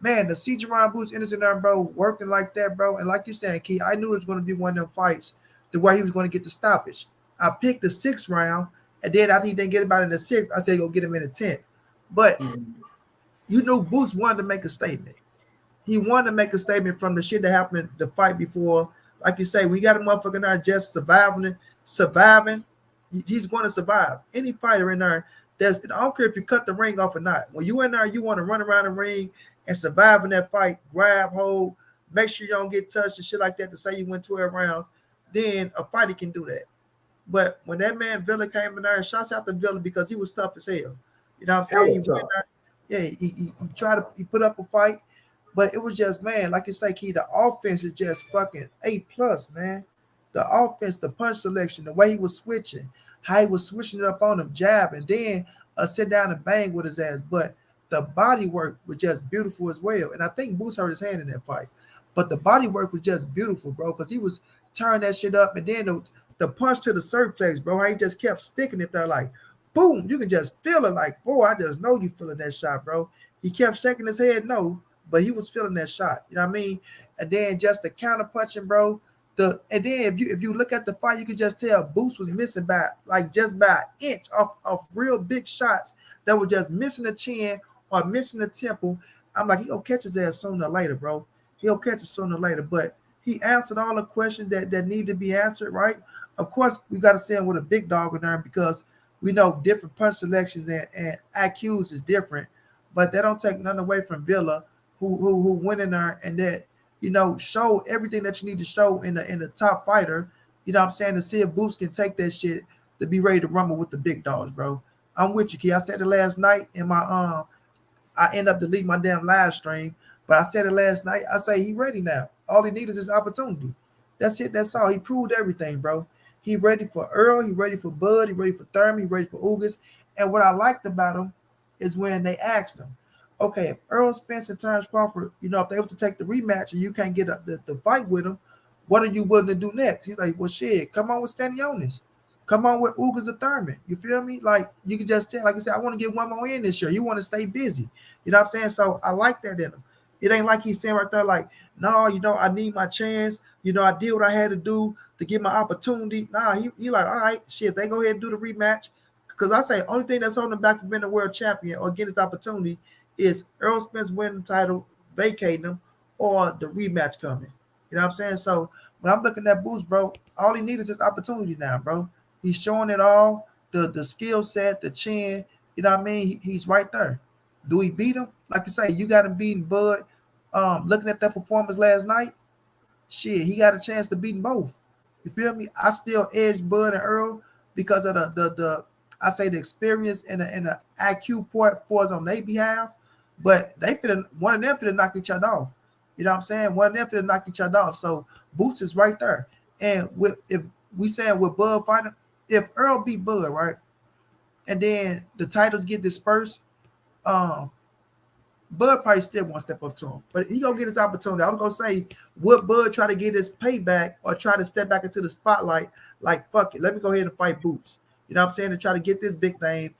man, to see Jaron Boots innocent there, bro, working like that, bro, and like you said, Key, I knew it was gonna be one of them fights the way he was gonna get the stoppage. I picked the 6th round, and then after he didn't get about in the 6th, I said go get him in the 10th. But you knew Boots wanted to make a statement. He wanted to make a statement from the shit that happened the fight before. Like you say, we got a motherfucker there just surviving. He's going to survive. Any fighter in there, I don't care if you cut the ring off or not. When you in there, you want to run around the ring and survive in that fight, grab hold, make sure you don't get touched and shit like that to say you went 12 rounds, then a fighter can do that. But when that man Villa came in there, and shouts out to Villa because he was tough as hell. You know what I'm saying? He put up a fight. But it was just, man, like you say, Key, the offense is just fucking A+, man. The offense, the punch selection, the way he was switching, how he was switching it up on him, jab, and then sit down and bang with his ass. But the body work was just beautiful as well. And I think Boots hurt his hand in that fight. But the body work was just beautiful, bro, because he was turning that shit up. And then the punch to the surplex, bro, how he just kept sticking it there like, boom, you can just feel it like, boy, I just know you feeling that shot, bro. He kept shaking his head, no. But he was feeling that shot, you know what I mean? And then just the counter punching, bro. And then if you look at the fight, you can just tell Boots was missing just by an inch off real big shots that were just missing the chin or missing the temple. I'm like, he'll catch his ass sooner or later, bro. He'll catch it sooner or later. But he answered all the questions that need to be answered, right? Of course, we got to say him with a big dog in there because we know different punch selections and IQs is different. But that don't take nothing away from Villa, who went in there and that, show everything that you need to show in the top fighter, you know what I'm saying, to see if Boots can take that shit to be ready to rumble with the big dogs, bro. I'm with you, Key. I said it last night in my I end up deleting my damn live stream, but I said it last night. I say he ready now. All he needs is his opportunity. That's it. That's all. He proved everything, bro. He ready for Earl. He ready for Bud. He ready for Thurman. He ready for Ugas. And what I liked about him is when they asked him, okay, if Earl Spence and Terrence Crawford, if they were to take the rematch and you can't get the fight with them, what are you willing to do next? He's like, well, shit, come on with Stanionis. Come on with Ugas or Thurman. You feel me? Like, you can just tell, like I said, I want to get one more in this year. You want to stay busy. You know what I'm saying? So I like that in him. It ain't like he's saying right there, like, no, I need my chance. I did what I had to do to get my opportunity. Nah, he like, all right, shit, they go ahead and do the rematch. Because I say, only thing that's holding him back from being a world champion or getting his opportunity is Earl Spence winning the title, vacating him, or the rematch coming. You know what I'm saying? So when I'm looking at Boots, bro, all he needs is his opportunity now, bro. He's showing it all, the skill set, the chin. You know what I mean? He's right there. Do we beat him? Like you say, you got him beating Bud. Looking at that performance last night, shit, he got a chance to beat them both. You feel me? I still edge Bud and Earl because of the I say the experience and the IQ part for us on their behalf. But one of them finna knock each other off. You know what I'm saying? One of them to knock each other off. So Boots is right there. And if we saying with Bud fighting, if Earl beat Bud, right, and then the titles get dispersed, Bud probably still won't step up to him, but he gonna get his opportunity. I was gonna say, would Bud try to get his payback or try to step back into the spotlight? Like, fuck it, let me go ahead and fight Boots. You know what I'm saying? To try to get this big name,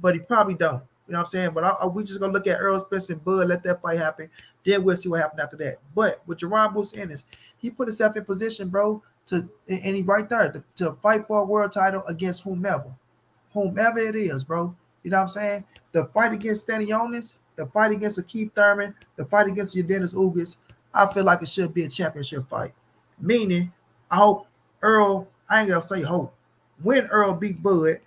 but he probably don't. You know what I'm saying? But we just gonna look at Earl Spence and Bud, let that fight happen. Then we'll see what happens after that. But with Jaron Boots Ennis, he put himself in position, bro, and he right there to fight for a world title against whomever it is, bro. You know what I'm saying? The fight against Stanionis, the fight against a Keith Thurman, the fight against your Dennis Ugas, I feel like it should be a championship fight. Meaning, I hope Earl, I ain't gonna say hope, when Earl beat Bud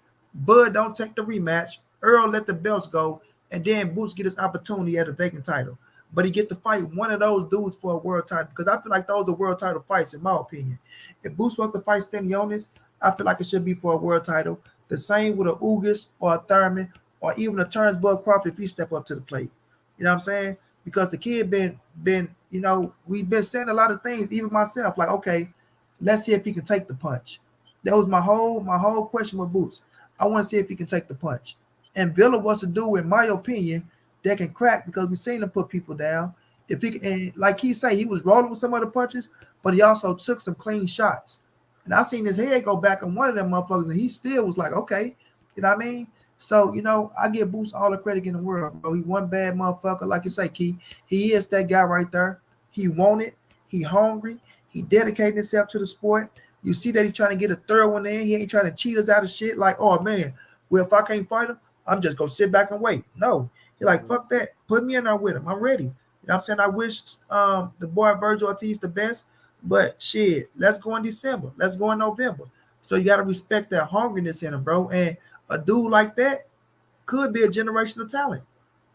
don't take the rematch, Earl let the belts go, and then Boots get his opportunity at a vacant title. But he get to fight one of those dudes for a world title, because I feel like those are world title fights, in my opinion. If Boots wants to fight Stanionis, I feel like it should be for a world title. The same with a Ugas or a Thurman or even a Terrence Bud Crawford if he step up to the plate. You know what I'm saying? Because the kid been you know, we've been saying a lot of things, even myself, like, okay, let's see if he can take the punch. That was my whole question with Boots. I want to see if he can take the punch. And Villa wants to do, in my opinion, that can crack, because we've seen him put people down. If he and like he say, he was rolling with some of the punches, but he also took some clean shots. And I seen his head go back on one of them motherfuckers, and he still was like, okay, you know what I mean? So, you know, I give Boots all the credit in the world, bro. He one bad motherfucker, like you say, Key. He is that guy right there. He want it. He hungry. He dedicated himself to the sport. You see that he's trying to get a third one in. He ain't trying to cheat us out of shit like, oh, man, well, if I can't fight him, I'm just going to sit back and wait. No. He's like, fuck that. Put me in there with him. I'm ready. You know what I'm saying? I wish the boy Virgil Ortiz the best, but shit, let's go in December. Let's go in November. So you got to respect that hungriness in him, bro. And a dude like that could be a generational talent.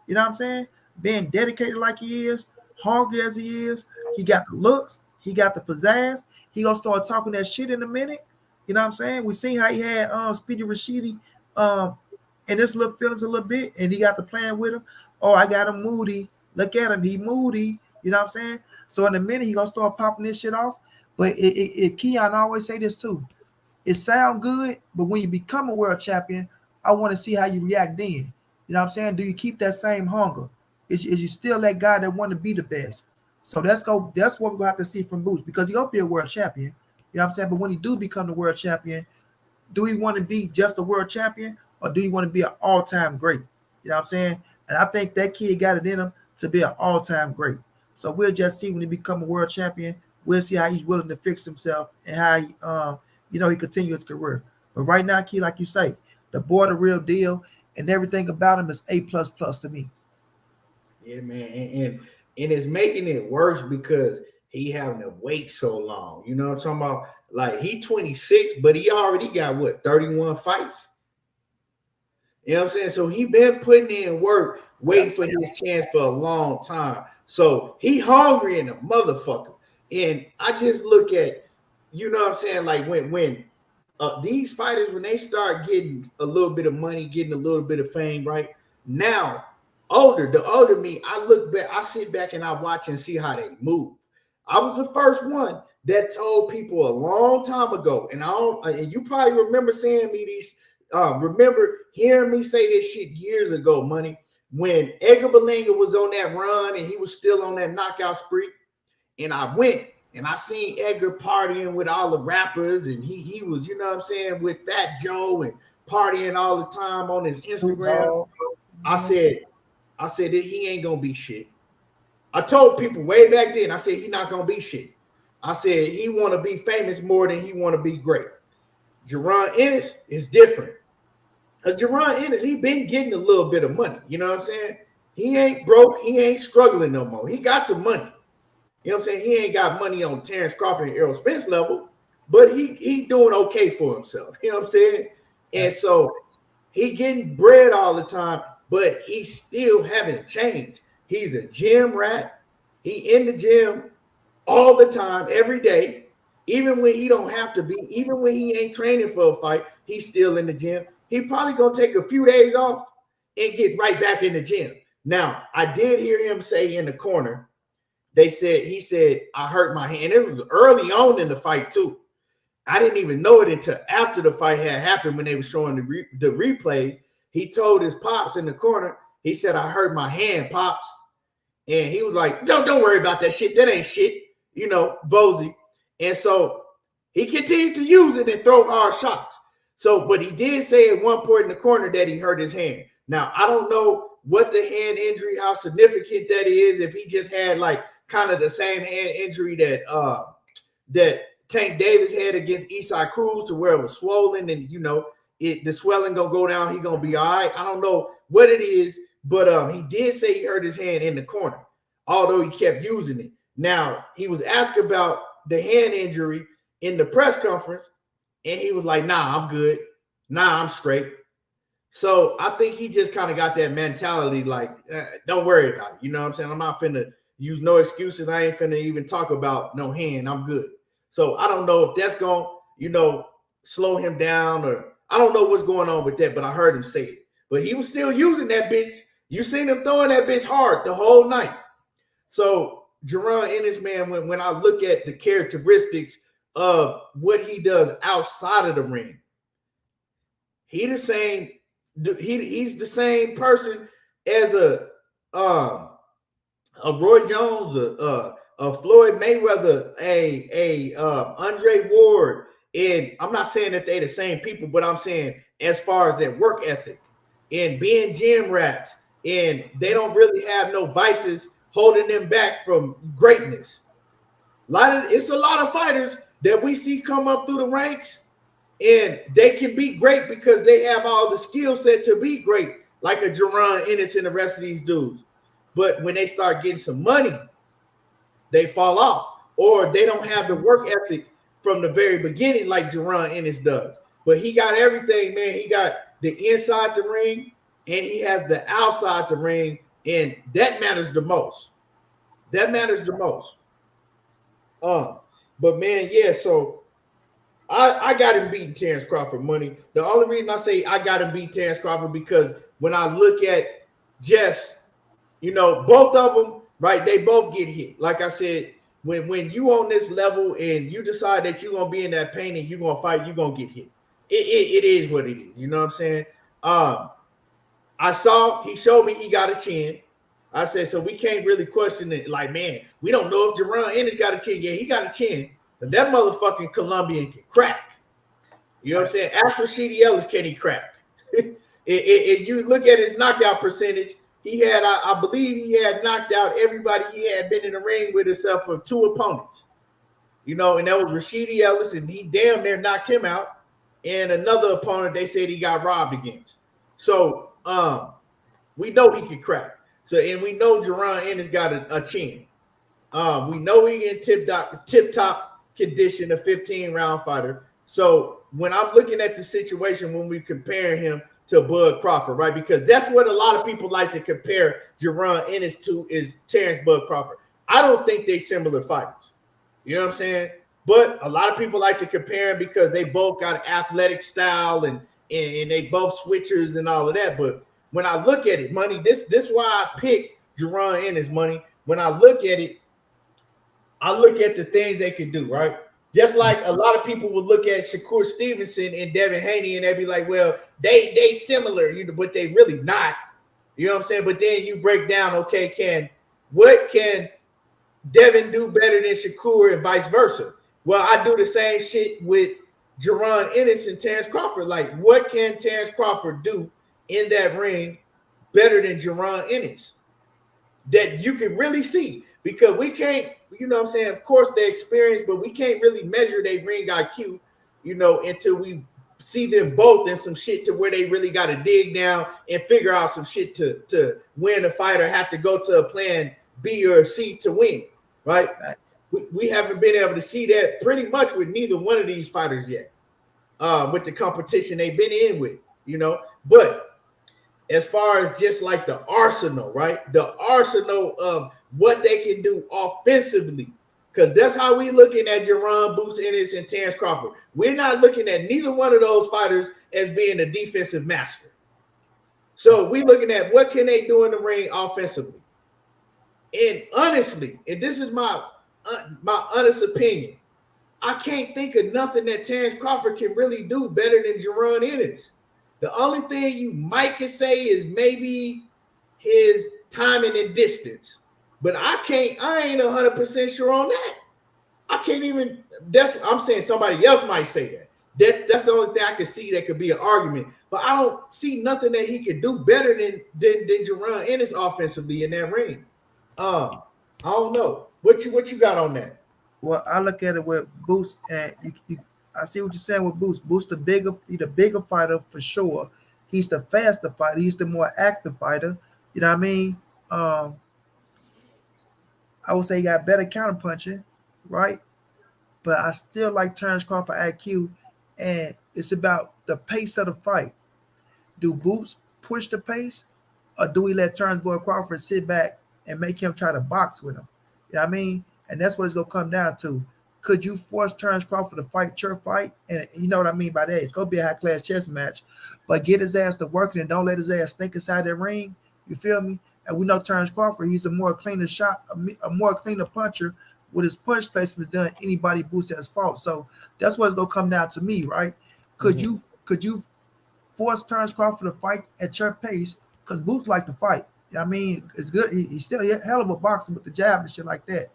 You know what I'm saying? Being dedicated like he is, hungry as he is, he got the looks, he got the pizzazz. He gonna start talking that shit in a minute. You know what I'm saying? We seen how he had Speedy Rashidi and this little feelings a little bit, and he got the plan with him. Oh, I got him moody. Look at him, he moody. You know what I'm saying? So in a minute, he gonna start popping this shit off. But Keon always say this too. It sound good, but when you become a world champion, I want to see how you react then. You know what I'm saying? Do you keep that same hunger? Is you still that guy that want to be the best? So that's what we're gonna have to see from Boots, because he'll be a world champion. You know what I'm saying? But when he do become the world champion, do he want to be just a world champion, or do you want to be an all-time great? You know what I'm saying? And I think that kid got it in him to be an all-time great. So we'll just see when he become a world champion. We'll see how he's willing to fix himself and how he continues his career. But right now, kid, like you say, the boy the real deal, and everything about him is A++ to me. Yeah, man, and it's making it worse because he having to wait so long. You know what I'm talking about? Like, he 26, but he already got 31 fights. You know what I'm saying? So he been putting in work, waiting for his chance for a long time. So he hungry in a motherfucker. And I just look at, you know what I'm saying? Like when these fighters, when they start getting a little bit of money, getting a little bit of fame, right now, the older me, I look back, I sit back and I watch and see how they move. I was the first one that told people a long time ago, and you probably remember saying me these, remember hearing me say this shit years ago, money, when Edgar Berlanga was on that run and he was still on that knockout spree, and I went and I seen Edgar partying with all the rappers, and he was, you know what I'm saying, with Fat Joe and partying all the time on his Instagram. I said that he ain't gonna be shit. I told people way back then, I said he not gonna be shit. I said he want to be famous more than he want to be great. Jaron Ennis is different. Because Jaron Ennis, he been getting a little bit of money. You know what I'm saying? He ain't broke. He ain't struggling no more. He got some money. You know what I'm saying? He ain't got money on Terrence Crawford and Errol Spence level, but he doing okay for himself. You know what I'm saying? And so he getting bread all the time, but he still haven't changed. He's a gym rat. He in the gym all the time, every day. Even when he don't have to be, even when he ain't training for a fight, he's still in the gym. He probably gonna take a few days off and get right back in the gym. Now, I did hear him say in the corner he said, I hurt my hand. It was early on in the fight too. I didn't even know it until after the fight had happened when they were showing the replays. He told his pops in the corner, he said, I hurt my hand, pops. And he was like, don't worry about that shit. That ain't shit, Bozy. And so he continued to use it and throw hard shots. So, but he did say at one point in the corner that he hurt his hand. Now, I don't know what the hand injury, how significant that is, if he just had like kind of the same hand injury that Tank Davis had against Isai Cruz, to where it was swollen and, the swelling gonna go down. He gonna be all right. I don't know what it is, but he did say he hurt his hand in the corner, although he kept using it. Now, he was asked about the hand injury in the press conference, and he was like, nah, I'm good. Nah, I'm straight. So I think he just kind of got that mentality like, don't worry about it. You know what I'm saying? I'm not finna use no excuses. I ain't finna even talk about no hand. I'm good. So I don't know if that's going to, slow him down, or I don't know what's going on with that, but I heard him say it. But he was still using that bitch. You seen him throwing that bitch hard the whole night. So Jaron Ennis, man, when I look at the characteristics of what he does outside of the ring, he's the same person as a Roy Jones, a Floyd Mayweather, a Andre Ward. And I'm not saying that they're the same people, but I'm saying as far as their work ethic and being gym rats, and they don't really have no vices holding them back from greatness. It's a lot of fighters that we see come up through the ranks, and they can be great because they have all the skill set to be great, like a Jaron Ennis and the rest of these dudes. But when they start getting some money, they fall off, or they don't have the work ethic from the very beginning like Jaron Ennis does. But he got everything, man. He got the inside the ring, and he has the outside the ring, and that matters the most. That matters the most. But man, yeah, so I got him beating Terrence Crawford money. The only reason I say I got him beat Terrence Crawford because when I look at just, both of them, right, they both get hit. Like I said, when you on this level and you decide that you're going to be in that pain and you're going to fight, you're going to get hit. It is what it is. You know what I'm saying? He showed me he got a chin. I said, so we can't really question it. Like, man, we don't know if Jaron Ennis got a chin. Yeah, he got a chin. But that motherfucking Colombian can crack. You know what I'm saying? Ask Rashidi Ellis, can he crack? If you look at his knockout percentage, he had, I believe he had knocked out everybody he had been in the ring with except for 2 opponents. And that was Rashidi Ellis, and he damn near knocked him out. And another opponent they said he got robbed against. So we know he can crack. So, and we know Jaron Ennis got a chin. We know he in tip-top condition, a 15-round fighter. So when I'm looking at the situation when we compare him to Bud Crawford, right? Because that's what a lot of people like to compare Jaron Ennis to is Terrence Bud Crawford. I don't think they're similar fighters. You know what I'm saying? But a lot of people like to compare them because they both got athletic style and they both switchers and all of that. But when I look at it, money, this is why I pick Jaron Ennis, money. When I look at it, I look at the things they can do, right? Just like a lot of people would look at Shakur Stevenson and Devin Haney and they'd be like, well, they similar, but they really not. You know what I'm saying? But then you break down, okay, what can Devin do better than Shakur and vice versa? Well, I do the same shit with Jaron Ennis and Terrence Crawford. Like, what can Terrence Crawford do in that ring better than Jaron Ennis that you can really see? Because we can't, you know what I'm saying? Of course, they experience, but we can't really measure their ring IQ, until we see them both in some shit to where they really got to dig down and figure out some shit to win a fight or have to go to a plan B or C to win, right? We haven't been able to see that pretty much with neither one of these fighters yet, with the competition they've been in with, But as far as just like the arsenal, right? The arsenal of what they can do offensively, because that's how we looking at Jaron Boots Ennis and Terrence Crawford. We're not looking at neither one of those fighters as being a defensive master. So we looking at what can they do in the ring offensively. And honestly, and this is my honest opinion, I can't think of nothing that Terrence Crawford can really do better than Jaron Ennis. The only thing you might can say is maybe his timing and distance, but I ain't 100% sure on that. I can't even. I'm saying somebody else might say that. That's the only thing I can see that could be an argument. But I don't see nothing that he could do better than Jaron Ennis offensively in that ring. I don't know. What you got on that? Well, I look at it with Boost, and I see what you're saying with Boost. Boost he's the bigger fighter for sure. He's the faster fighter. He's the more active fighter. You know what I mean? I would say he got better counter punching, right? But I still like Terrence Crawford IQ, and it's about the pace of the fight. Do Boots push the pace, or do we let Terrence Boy Crawford sit back and make him try to box with him? You know what I mean? And that's what it's going to come down to. Could you force Terrence Crawford to fight your fight? And you know what I mean by that. It's going to be a high-class chess match, but get his ass to working and don't let his ass stink inside that ring. You feel me? And we know Terrence Crawford, he's a more cleaner shot, a more cleaner puncher with his punch placement than anybody Boots has fought. So that's what it's going to come down to me, right? Could you force Terrence Crawford to fight at your pace? Because Boots like to fight. You know what I mean? It's good. He's still a hell of a boxer with the jab and shit like that.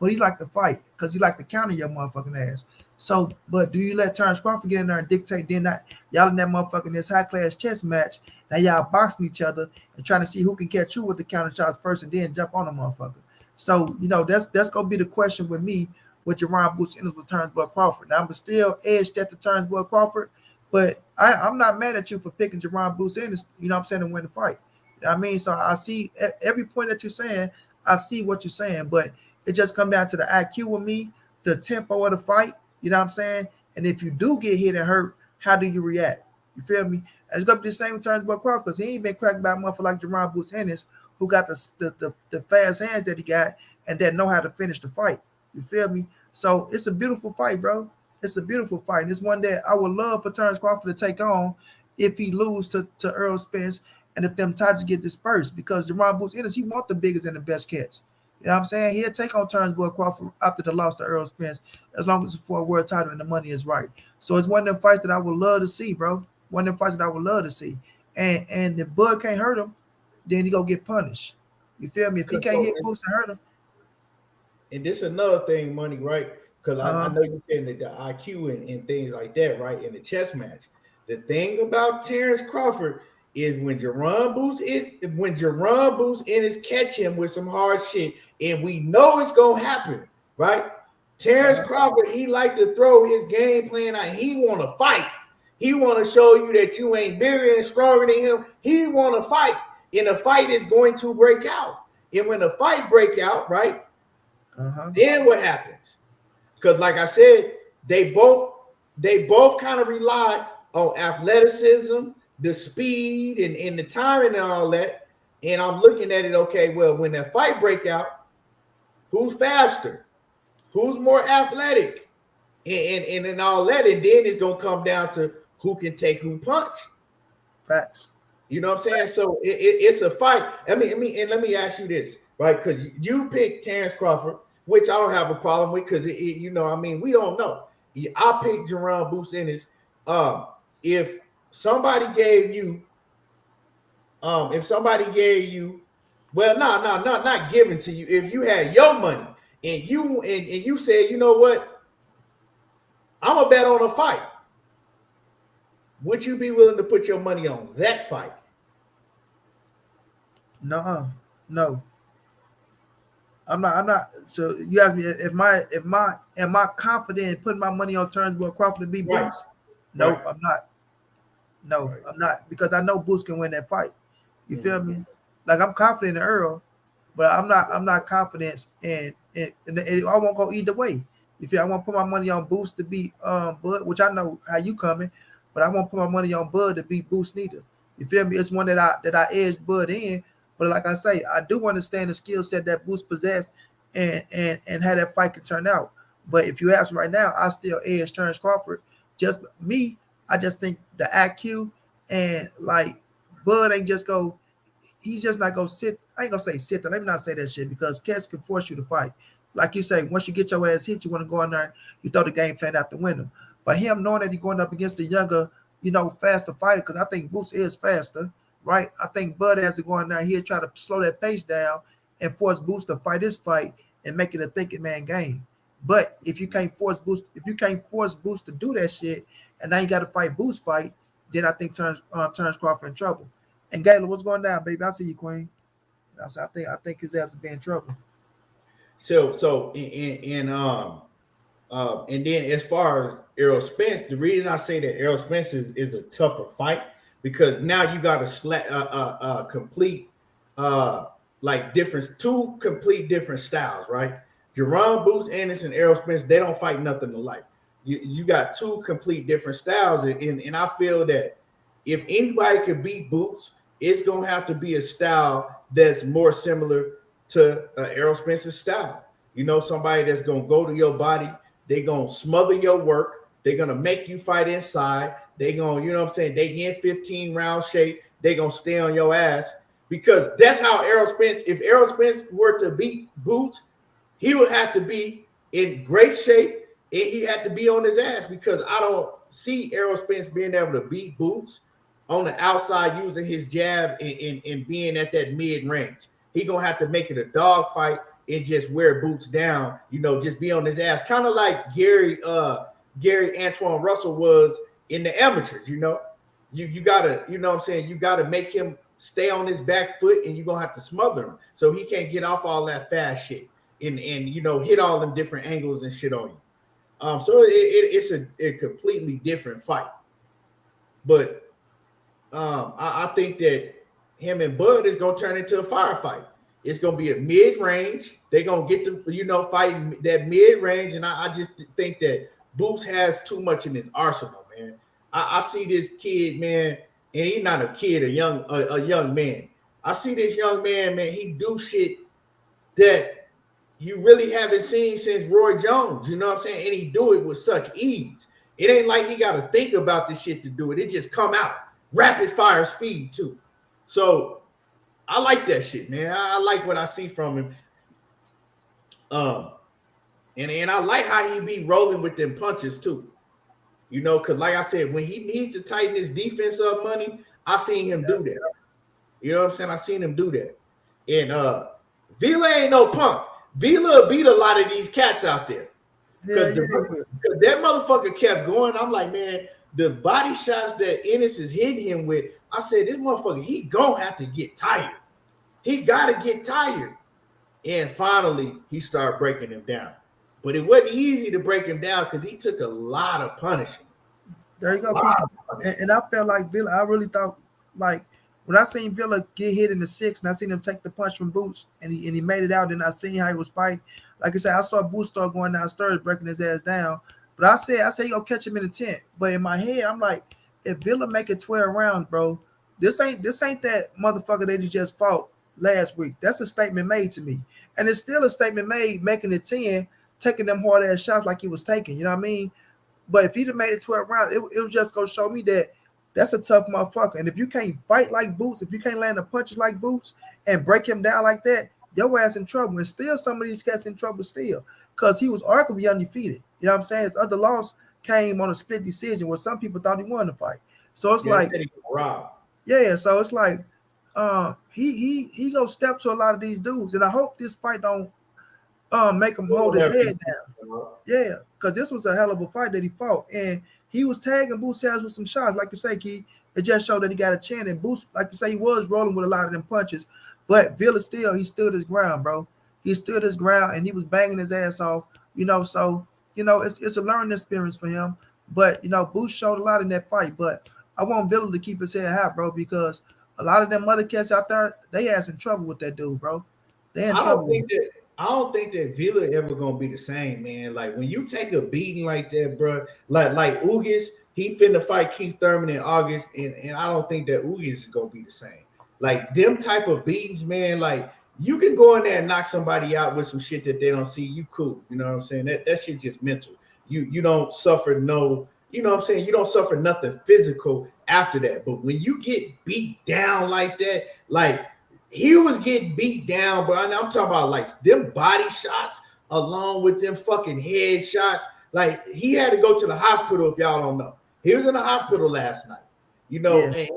But he like to fight because he like to counter your motherfucking ass. So, but do you let Terrence Crawford get in there and dictate? Then that y'all in that motherfucking this high class chess match. Now y'all boxing each other and trying to see who can catch you with the counter shots first, and then jump on the motherfucker. So that's gonna be the question with me with Jaron Boots Ennis with Terrence Boy Crawford. Now I'm still edged at the Terrence Boy Crawford, but I'm not mad at you for picking Jaron Boots Ennis. You know what I'm saying, to win the fight. You know what I mean? So I see every point that you're saying. I see what you're saying, but it just comes down to the IQ with me, the tempo of the fight. You know what I'm saying? And if you do get hit and hurt, how do you react? You feel me? And it's gonna be the same with Terrence Boy Crawford because he ain't been cracked by a motherfucker like Jaron Boots Ennis, who got the fast hands that he got and that know how to finish the fight. You feel me? So it's a beautiful fight, bro. It's a beautiful fight. And it's one that I would love for Terrence Crawford to take on if he lose to Earl Spence and if them titles get dispersed, because Jaron Boots Ennis, he want the biggest and the best cats. You know what I'm saying? He'll take on Terrence Boy Crawford after the loss to Earl Spence, as long as it's for a world title and the money is right. So it's one of them fights that I would love to see, bro. One of them fights that I would love to see. And if Bud can't hurt him, then he gonna get punished. You feel me? If he can't hit Boots and hurt him. And this is another thing, Money, right? Because I know you're saying that the IQ and things like that, right? In the chess match. The thing about Terrence Crawford is when Jaron Boots Ennis catch him with some hard shit, and we know it's gonna happen, right? Terrence Crawford, he like to throw his game plan out. He want to fight. He want to show you that you ain't bigger and stronger than him. He want to fight, and the fight is going to break out. And when the fight break out, right? Then what happens? Because like I said, they both kind of rely on athleticism, the speed, and the timing and all that. And I'm looking at it, okay, well, when that fight break out, who's faster? Who's more athletic? And all that. And then it's going to come down to who can take who punch. Facts. You know what I'm saying? So it's a fight. Let me ask you this, right? Because you picked Terrence Crawford, which I don't have a problem with, because we don't know. I picked Jaron Boots Ennis. If somebody gave you, not given to you, if you had your money and you said, you know what, I'm gonna bet on a fight, would you be willing to put your money on that fight? No. I'm not. So you asked me, am I confident in putting my money on Terrence Boy Crawford to beat Boots? No, right. I'm not. No, right. I'm not, because I know Boots can win that fight. You feel me? Like, I'm confident in Earl, but I'm not confident in I won't go either way. You feel? I won't put my money on Boots to beat Bud, which I know how you coming, but I won't put my money on Bud to beat Boots neither. You feel me? It's one that I edged Bud in. But like I say, I do understand the skill set that Boots possessed and how that fight could turn out. But if you ask me right now, I still edge Terrence Crawford. Just me, I just think the IQ and like Bud ain't just go. He's just not gonna sit I ain't gonna say sit there. Let me not say that shit because cats can force you to fight. Like you say, once you get your ass hit, you want to go in there, you throw the game plan out the window. But him knowing that he's going up against a younger, faster fighter, because I think Boots is faster, right? I think Bud has to go in there, he'll try to slow that pace down and force Boots to fight his fight and make it a thinking man game. But if you can't force Boots to do that shit, and now you got to fight Boots fight, then I think turns Crawford in trouble. And Gayla, what's going down, baby? I see you, Queen. I think his ass will be in trouble. So and then as far as Errol Spence, the reason I say that Errol Spence is a tougher fight because now you got a complete two complete different styles, right? Jaron Boots Ennis and Errol Spence, they don't fight nothing alike. You got two complete different styles, and I feel that if anybody could beat Boots, it's gonna have to be a style that's more similar to Errol Spence's style. Somebody that's gonna go to your body, they gonna smother your work, they're gonna make you fight inside, they gonna, they in 15 round shape, they gonna stay on your ass because that's how Errol Spence. If Errol Spence were to beat Boots, he would have to be in great shape. He had to be on his ass because I don't see Errol Spence being able to beat Boots on the outside using his jab and being at that mid range. He gonna have to make it a dog fight and just wear Boots down, just be on his ass, kind of like Gary Antoine Russell was in the amateurs. You gotta, you gotta make him stay on his back foot, and you're gonna have to smother him so he can't get off all that fast shit and hit all them different angles and shit on you. So it's a completely different fight. But I think that him and Bud is going to turn into a firefight. It's going to be a mid-range. They're going to get to, fighting that mid-range. And I just think that Boots has too much in his arsenal, man. I see this kid, man, and he's not a kid, a young man. I see this young man, man, he do shit that you really haven't seen since Roy Jones, you know what I'm saying? And he do it with such ease. It ain't like he got to think about this shit to do it. It just come out. Rapid fire speed, too. So, I like that shit, man. I like what I see from him. And I like how he be rolling with them punches, too. Because like I said, when he needs to tighten his defense up, money, I seen him do that. You know what I'm saying? I seen him do that. And Villa ain't no punk. Villa beat a lot of these cats out there. Because that motherfucker kept going. I'm like, man, the body shots that Ennis is hitting him with, I said, this motherfucker, he gonna have to get tired. He gotta get tired. And finally, he started breaking him down. But it wasn't easy to break him down because he took a lot of punishment. There you go, and I felt like Villa, I really thought, like, when I seen Villa get hit in the 6th and I seen him take the punch from Boots and he made it out, and I seen how he was fighting. Like I said, I saw Boots start going downstairs, breaking his ass down. But I said he gonna catch him in the 10th. But in my head, I'm like, if Villa make it 12 rounds, bro, this ain't that motherfucker that he just fought last week. That's a statement made to me. And it's still a statement made making it 10, taking them hard ass shots like he was taking. You know what I mean? But if he'd have made it 12 rounds, it was just gonna show me that that's a tough motherfucker. And if you can't fight like Boots, if you can't land the punches like Boots and break him down like that, your ass in trouble. And still some of these cats in trouble still. Because he was arguably undefeated. You know what I'm saying? His other loss came on a split decision where some people thought he won the fight. So it's like, yeah, so it's like he gonna step to a lot of these dudes. And I hope this fight don't make him hold his head down. Yeah, because this was a hell of a fight that he fought. And he was tagging Boots' ass with some shots. Like you say, Key, it just showed that he got a chin. And Boots, like you say, he was rolling with a lot of them punches. But Villa he stood his ground, bro. He stood his ground, and he was banging his ass off, So, it's a learning experience for him. But, Boots showed a lot in that fight. But I want Villa to keep his head high, bro, because a lot of them other cats out there, they ass in trouble with that dude, bro. They in trouble. I don't think that Villa ever gonna be the same, man. Like when you take a beating like that, bro, like Ugas, he finna fight Keith Thurman in August, and I don't think that Ugas is gonna be the same. Like them type of beatings, man, like you can go in there and knock somebody out with some shit that they don't see, you cool. You know what I'm saying? That shit just mental. You don't suffer no, you know what I'm saying? You don't suffer nothing physical after that. But when you get beat down like that, like he was getting beat down, but I'm talking about like them body shots along with them fucking head shots. Like he had to go to the hospital. If y'all don't know, he was in the hospital last night. You know, Yeah. and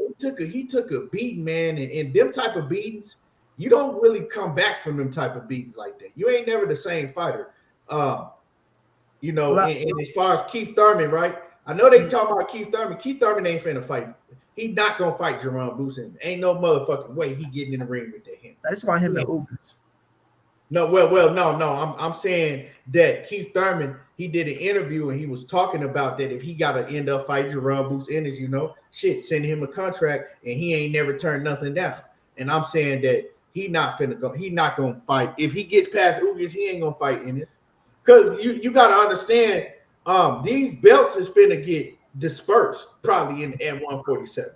he took a beating, man, and them type of beatings, you don't really come back from them type of beatings like that. You ain't never the same fighter. You know, Well, and as far as Keith Thurman, right? I know they talk about Keith Thurman. Keith Thurman ain't finna fight. He not gonna fight Jaron Ennis. Ain't no motherfucking way he getting in the ring with that him. That's about him and Ugas. No, well, no. I'm saying that Keith Thurman, he did an interview and he was talking about that if he got to end up fighting Jaron Ennis, you know, shit, send him a contract and he ain't never turned nothing down. And I'm saying that he not gonna fight. If he gets past Ugas, he ain't gonna fight Ennis. Because you got to understand, these belts is finna get dispersed probably at 147.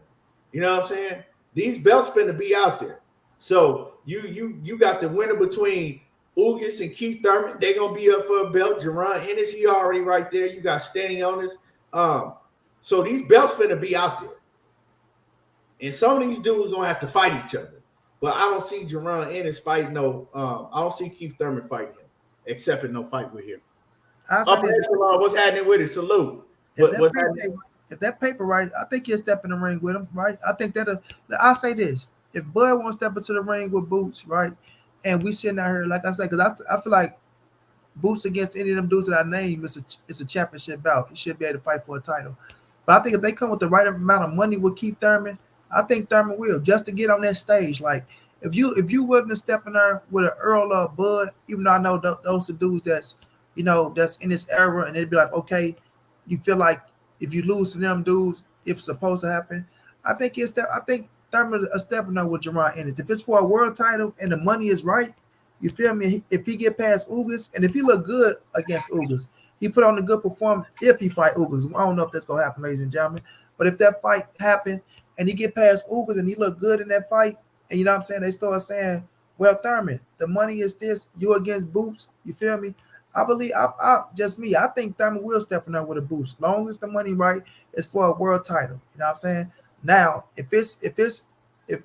You know what I'm saying? These belts finna be out there. So you got the winner between Ugas and Keith Thurman. They're gonna be up for a belt. Jaron Ennis, he already right there. You got standing on this. So these belts finna be out there. And some of these dudes gonna have to fight each other. But I don't see Jaron Ennis fighting I don't see Keith Thurman fighting him. Except in no fight with him. What's happening with it? Salute. If that paper right, I think he'll step in the ring with him, right? I think I'll say this. If Bud won't step into the ring with Boots, right? And we sitting out here, like I said, because I feel like Boots against any of them dudes that I name, it's a championship bout. He should be able to fight for a title. But I think if they come with the right amount of money with Keith Thurman, I think Thurman will, just to get on that stage. Like, if you wasn't to step in there with an Earl or Bud, even though I know those are dudes that's in this era, and they'd be like, okay, you feel like if you lose to them dudes, if it's supposed to happen, I think Thurman is stepping there with Jaron Ennis. If it's for a world title and the money is right, you feel me? If he get past Ugas, and if he look good against Ugas, he put on a good performance. If he fight Ugas, I don't know if that's gonna happen, ladies and gentlemen, but if that fight happen and he get past Ugas and he look good in that fight. And you know what I'm saying? They start saying, well, Thurman, the money is this, you against Boots. You feel me? I believe, I think Thurman will step in there with a Boost. As long as the money right, it's for a world title. You know what I'm saying? Now, if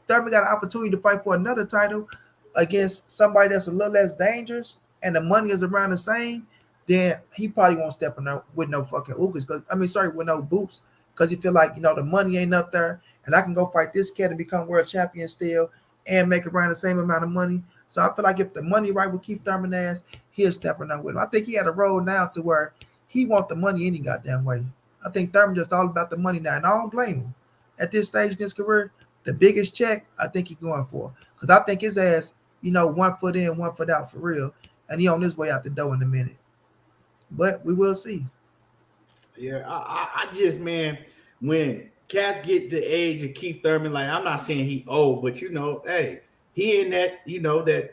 Thurman got an opportunity to fight for another title against somebody that's a little less dangerous and the money is around the same, then he probably won't step in there with no fucking Ugas. With no Boots. Because he feel like, the money ain't up there. And I can go fight this kid and become world champion still and make around the same amount of money. So I feel like if the money right with Keith Thurman ass, he'll step in there with him. I think he had a road now to where he want the money any goddamn way. I think Thurman just all about the money now. And I don't blame him. At this stage in his career, the biggest check I think he's going for. Because I think his ass, 1 foot in, 1 foot out for real. And he on his way out the door in a minute. But we will see. Yeah, I just, man, when cats get the age of Keith Thurman, like, I'm not saying he old, but hey, he in that, that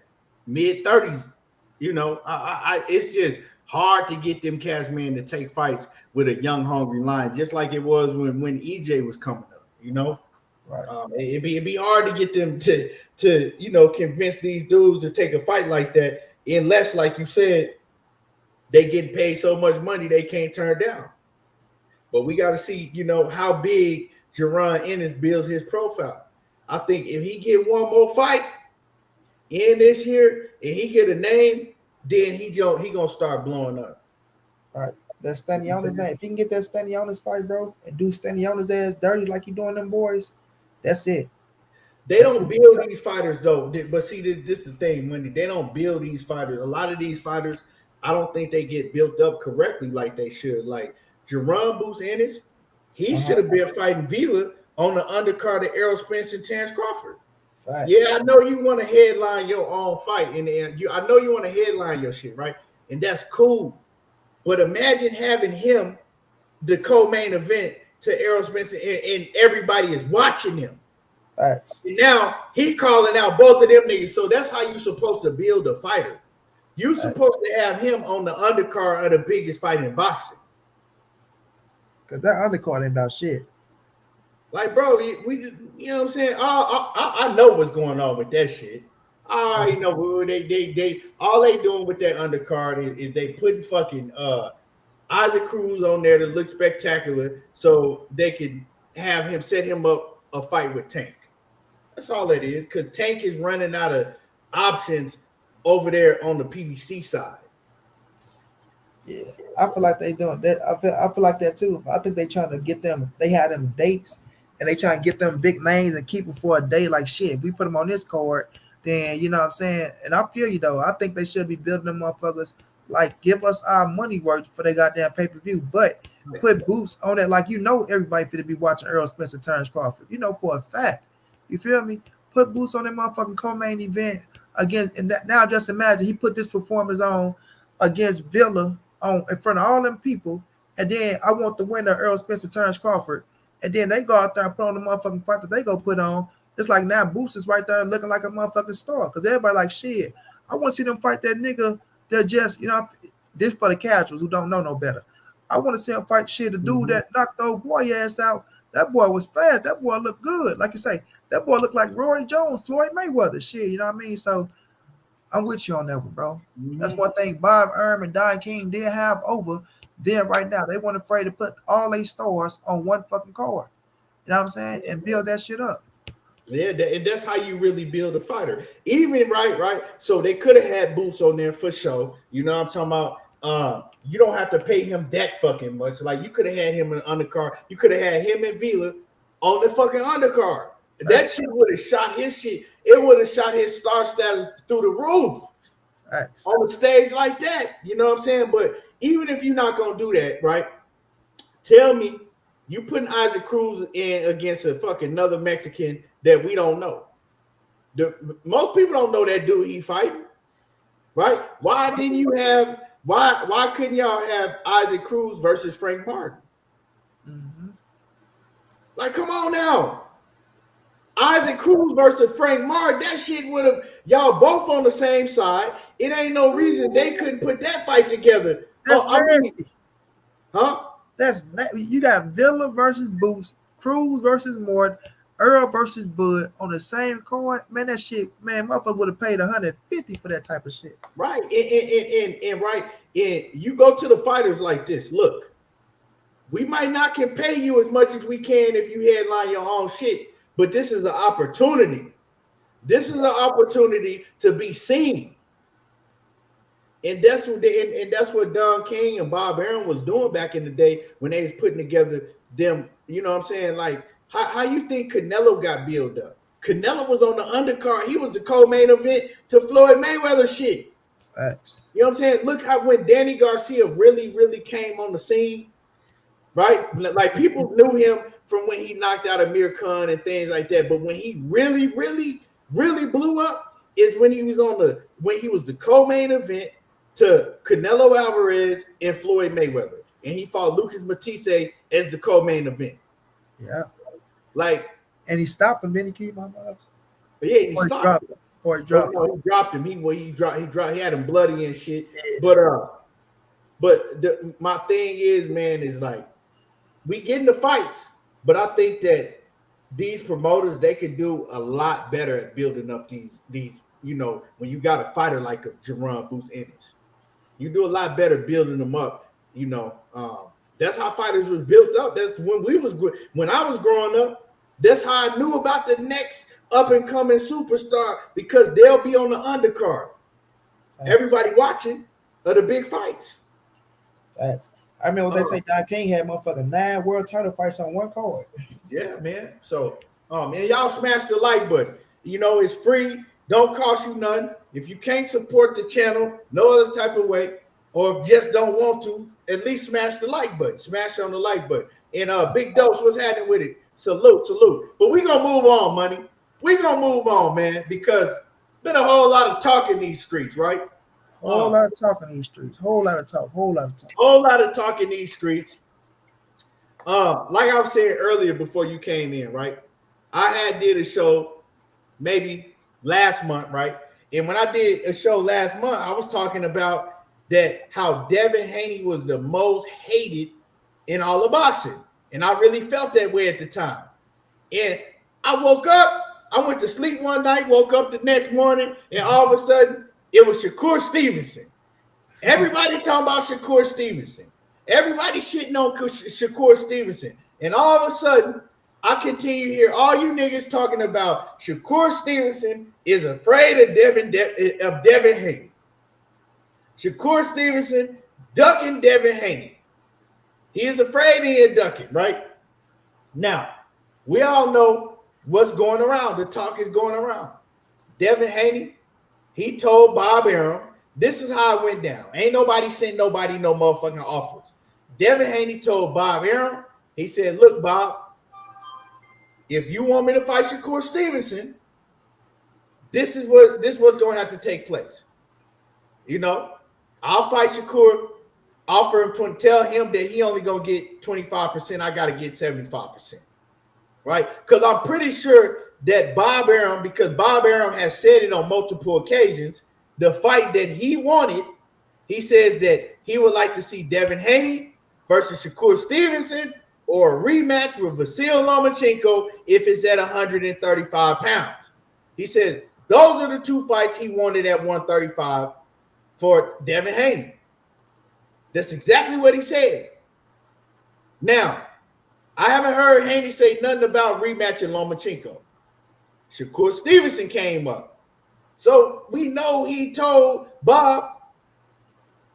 mid-30s, it's just hard to get them cats, man, to take fights with a young, hungry lion, just like it was when EJ was coming up, Right. It'd be hard to get them to convince these dudes to take a fight like that, unless, like you said, they get paid so much money they can't turn down. But we got to see, how big Jaron Ennis builds his profile. I think if he get one more fight in this year and he get a name, then he gonna start blowing up. All right, that's Stanionis name. If he can get that Stanionis fight, bro, and do Stanionis ass dirty like he doing them boys, that's it. They don't build these fighters though. But see, this is the thing, Wendy. They don't build these fighters. A lot of these fighters, I don't think they get built up correctly like they should. Like Jaron Ennis, he should have been fighting Villa on the undercard of Errol Spence and Terence Crawford. Facts. Yeah, I know you want to headline your own fight, and I know you want to headline your shit, right? And that's cool. But imagine having him the co-main event to Errol Spence, and everybody is watching him. Facts. And now he calling out both of them niggas. So that's how you supposed to build a fighter. You supposed to have him on the undercard of the biggest fight in boxing. Cause that undercard ain't about shit. Like, bro, we you know what I'm saying? I know what's going on with that shit. I already know who they all they doing with that undercard is they putting fucking Isaac Cruz on there to look spectacular so they could have him set him up a fight with Tank. That's all it is. Because Tank is running out of options over there on the PBC side. Yeah, I feel like they doing that. I feel like that too. I think they trying to get them. They had them dates, and they trying to get them big names and keep them for a day. Like shit, if we put them on this card, then you know what I'm saying. And I feel you though. I think they should be building them motherfuckers. Like give us our money worth for their goddamn pay per view, but put boots on it. Like everybody finna be watching Earl Spencer Terrence Crawford. For a fact. You feel me? Put boots on that motherfucking co-main event again. And now just imagine he put this performance on against Villa in front of all them people, and then I want the winner Earl Spencer Terrence Crawford, and then they go out there and put on the motherfucking fight that they go put on. It's like now Boots is right there looking like a motherfucking star because everybody like shit. I want to see them fight that nigga that just this for the casuals who don't know no better. I want to see him fight shit the dude that knocked the old boy ass out. That boy was fast. That boy looked good. Like you say, that boy looked like Roy Jones, Floyd Mayweather. Shit, you know what I mean? So I'm with you on that one, bro. That's one thing Bob Erm and Don King did have over them right now. They weren't afraid to put all their stars on one fucking card. You know what I'm saying? And build that shit up. Yeah, and that's how you really build a fighter. Even right. So they could have had Boots on there for sure. You know what I'm talking about? You don't have to pay him that fucking much. Like you could have had him in the undercard. You could have had him and Villa on the fucking undercard. That shit would have shot his shit. It would have shot his star status through the roof on the stage like that. You know what I'm saying? But even if you're not gonna do that, right? Tell me, you putting Isaac Cruz in against a fucking another Mexican that we don't know. Most people don't know that dude he fighting, right? Why didn't you have? Why couldn't y'all have Isaac Cruz versus Frank Martin? Like, come on now. Isaac Cruz versus Frank Martin, that shit would have, y'all both on the same side. It ain't no reason they couldn't put that fight together. That's nasty. Huh? You got Villa versus Boots, Cruz versus Morton, Earl versus Bud on the same card. Man, that shit, man, motherfucker would have paid $150 for that type of shit. Right. And you go to the fighters like this. Look, we might not can pay you as much as we can if you headline your own shit. But this is an opportunity. This is an opportunity to be seen. And that's what Don King and Bob Arum was doing back in the day when they was putting together them, you know what I'm saying? Like, how you think Canelo got built up? Canelo was on the undercard. He was the co-main event to Floyd Mayweather shit. Facts. You know what I'm saying? Look how when Danny Garcia really came on the scene, right? Like people knew him from when he knocked out Amir Khan and things like that. But when he really blew up is when he was the co-main event to Canelo Alvarez and Floyd Mayweather. And he fought Lucas Matisse as the co-main event. Yeah. Like, and he stopped him, didn't he keep my mouth? Yeah, he stopped him. Or he dropped him. He dropped him. He had him bloody and shit. Yeah. But my thing is, man, is like we get in the fights. But I think that these promoters, they could do a lot better at building up these, when you got a fighter like a Jaron Ennis. You do a lot better building them up, That's how fighters was built up. That's when I was growing up, that's how I knew about the next up-and-coming superstar because they'll be on the undercard. Everybody watching the big fights. Facts. I remember they say Don King had motherfucking 9 world title fights on one card. Yeah, man. So, man, y'all smash the like button. It's free. Don't cost you nothing. If you can't support the channel, no other type of way, or if just don't want to, at least smash the like button. Smash on the like button. And Big Dose, what's happening with it? Salute. But we're going to move on, money. We're going to move on, man, because been a whole lot of talk in these streets, right? Whole lot of talk in these streets. Whole lot of talk in these streets. Like I was saying earlier before you came in, right? I did a show maybe last month, right? And when I did a show last month, I was talking about that how Devin Haney was the most hated in all of boxing. And I really felt that way at the time. And I woke up, I went to sleep one night, woke up the next morning, and all of a sudden, it was Shakur Stevenson. Everybody talking about Shakur Stevenson. Everybody shitting on Shakur Stevenson. And all of a sudden, I continue to hear all you niggas talking about Shakur Stevenson is afraid of Devin Haney. Shakur Stevenson ducking Devin Haney. He is afraid and he's ducking, right? Now, we all know what's going around. The talk is going around. Devin Haney, he told Bob Arum, this is how it went down. Ain't nobody sent nobody no motherfucking offers. Devin Haney told Bob Arum, he said, look, Bob, if you want me to fight Shakur Stevenson, this is what's going to have to take place. You know, I'll fight Shakur, offer him tell him that he only going to get 25%. I got to get 75%. Right? Because I'm pretty sure that Bob Arum, because Bob Arum has said it on multiple occasions, the fight that he wanted, he says that he would like to see Devin Haney versus Shakur Stevenson or a rematch with Vasyl Lomachenko if it's at 135 pounds. He says those are the two fights he wanted at 135 for Devin Haney. That's exactly what he said. Now, I haven't heard Haney say nothing about rematching Lomachenko. Shakur Stevenson came up. So we know he told Bob,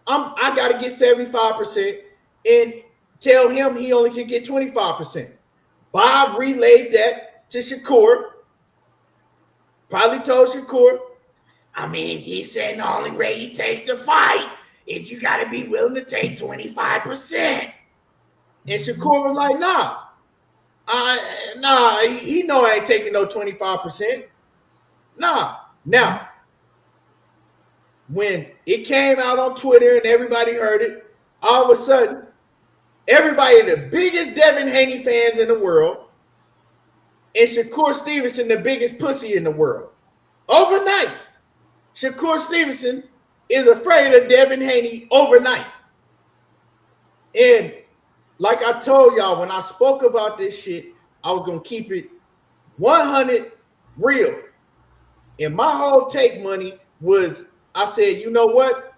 I got to get 75% and tell him he only can get 25%. Bob relayed that to Shakur. Probably told Shakur, I mean, he said the only way he takes the fight is you got to be willing to take 25%. And Shakur was like, nah, he know I ain't taking no 25%. Nah. Now, when it came out on Twitter and everybody heard it, all of a sudden, everybody, the biggest Devin Haney fans in the world, and Shakur Stevenson, the biggest pussy in the world. Overnight, Shakur Stevenson is afraid of Devin Haney overnight. And like I told y'all, when I spoke about this shit, I was going to keep it 100 real. And my whole take money was, I said, you know what?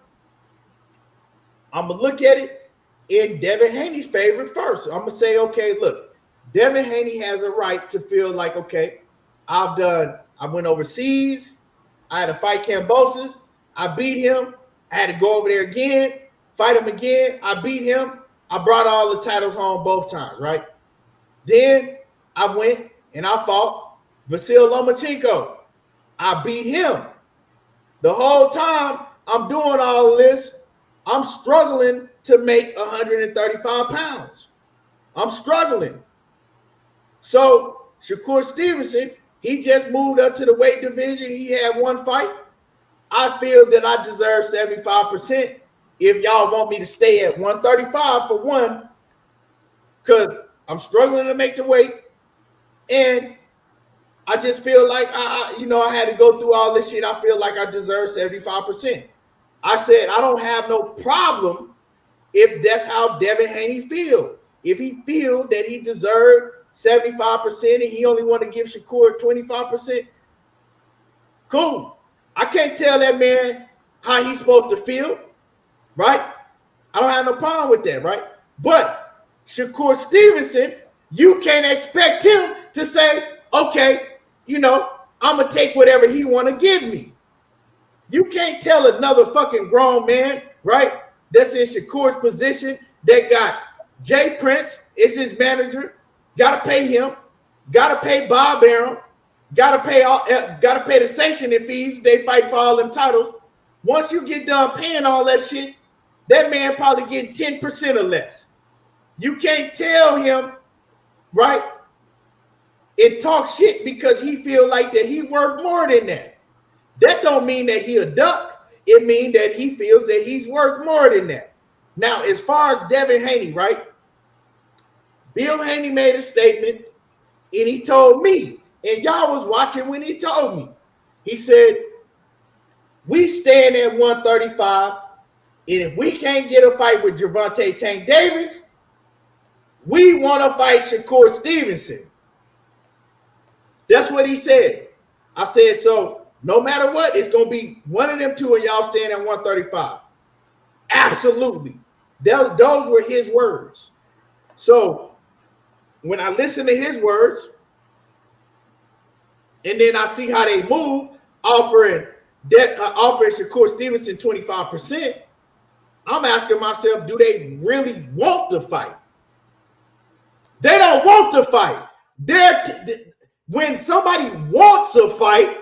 I'm going to look at it in Devin Haney's favor first. I'm going to say, okay, look, Devin Haney has a right to feel like, okay, I went overseas. I had to fight Kambosos. I beat him. I had to go over there again, fight him again. I beat him. I brought all the titles home both times, right? Then I went and I fought Vasyl Lomachenko. I beat him. The whole time I'm doing all of this, I'm struggling to make 135 pounds. I'm struggling. So Shakur Stevenson, he just moved up to the weight division. He had one fight. I feel that I deserve 75% if y'all want me to stay at 135 for one, because I'm struggling to make the weight. And I just feel like I had to go through all this shit. I feel like I deserve 75%. I said I don't have no problem if that's how Devin Haney feel. If he feel that he deserved 75% and he only want to give Shakur 25%, cool. I can't tell that man how he's supposed to feel, right? I don't have no problem with that, right? But Shakur Stevenson, you can't expect him to say, okay, I'm going to take whatever he want to give me. You can't tell another fucking grown man, right, that's in Shakur's position, that got Jay Prince is his manager, got to pay him, got to pay Bob Arum, got to pay the sanctioning fees. They fight for all them titles. Once you get done paying all that shit, that man probably getting 10% or less. You can't tell him, right, and talk shit because he feel like that he worth more than that. That don't mean that he a duck. It means that he feels that he's worth more than that. Now, as far as Devin Haney, right? Bill Haney made a statement and he told me, and y'all was watching when he told me. He said, we stand at 135, and if we can't get a fight with Gervonta Tank Davis, we want to fight Shakur Stevenson. That's what he said. I said, so no matter what, it's going to be one of them two and y'all stand at 135. Absolutely. Those were his words. So when I listen to his words, and then I see how they move, offering Shakur Stevenson 25%, I'm asking myself, do they really want to fight? They don't want to fight. When somebody wants to fight,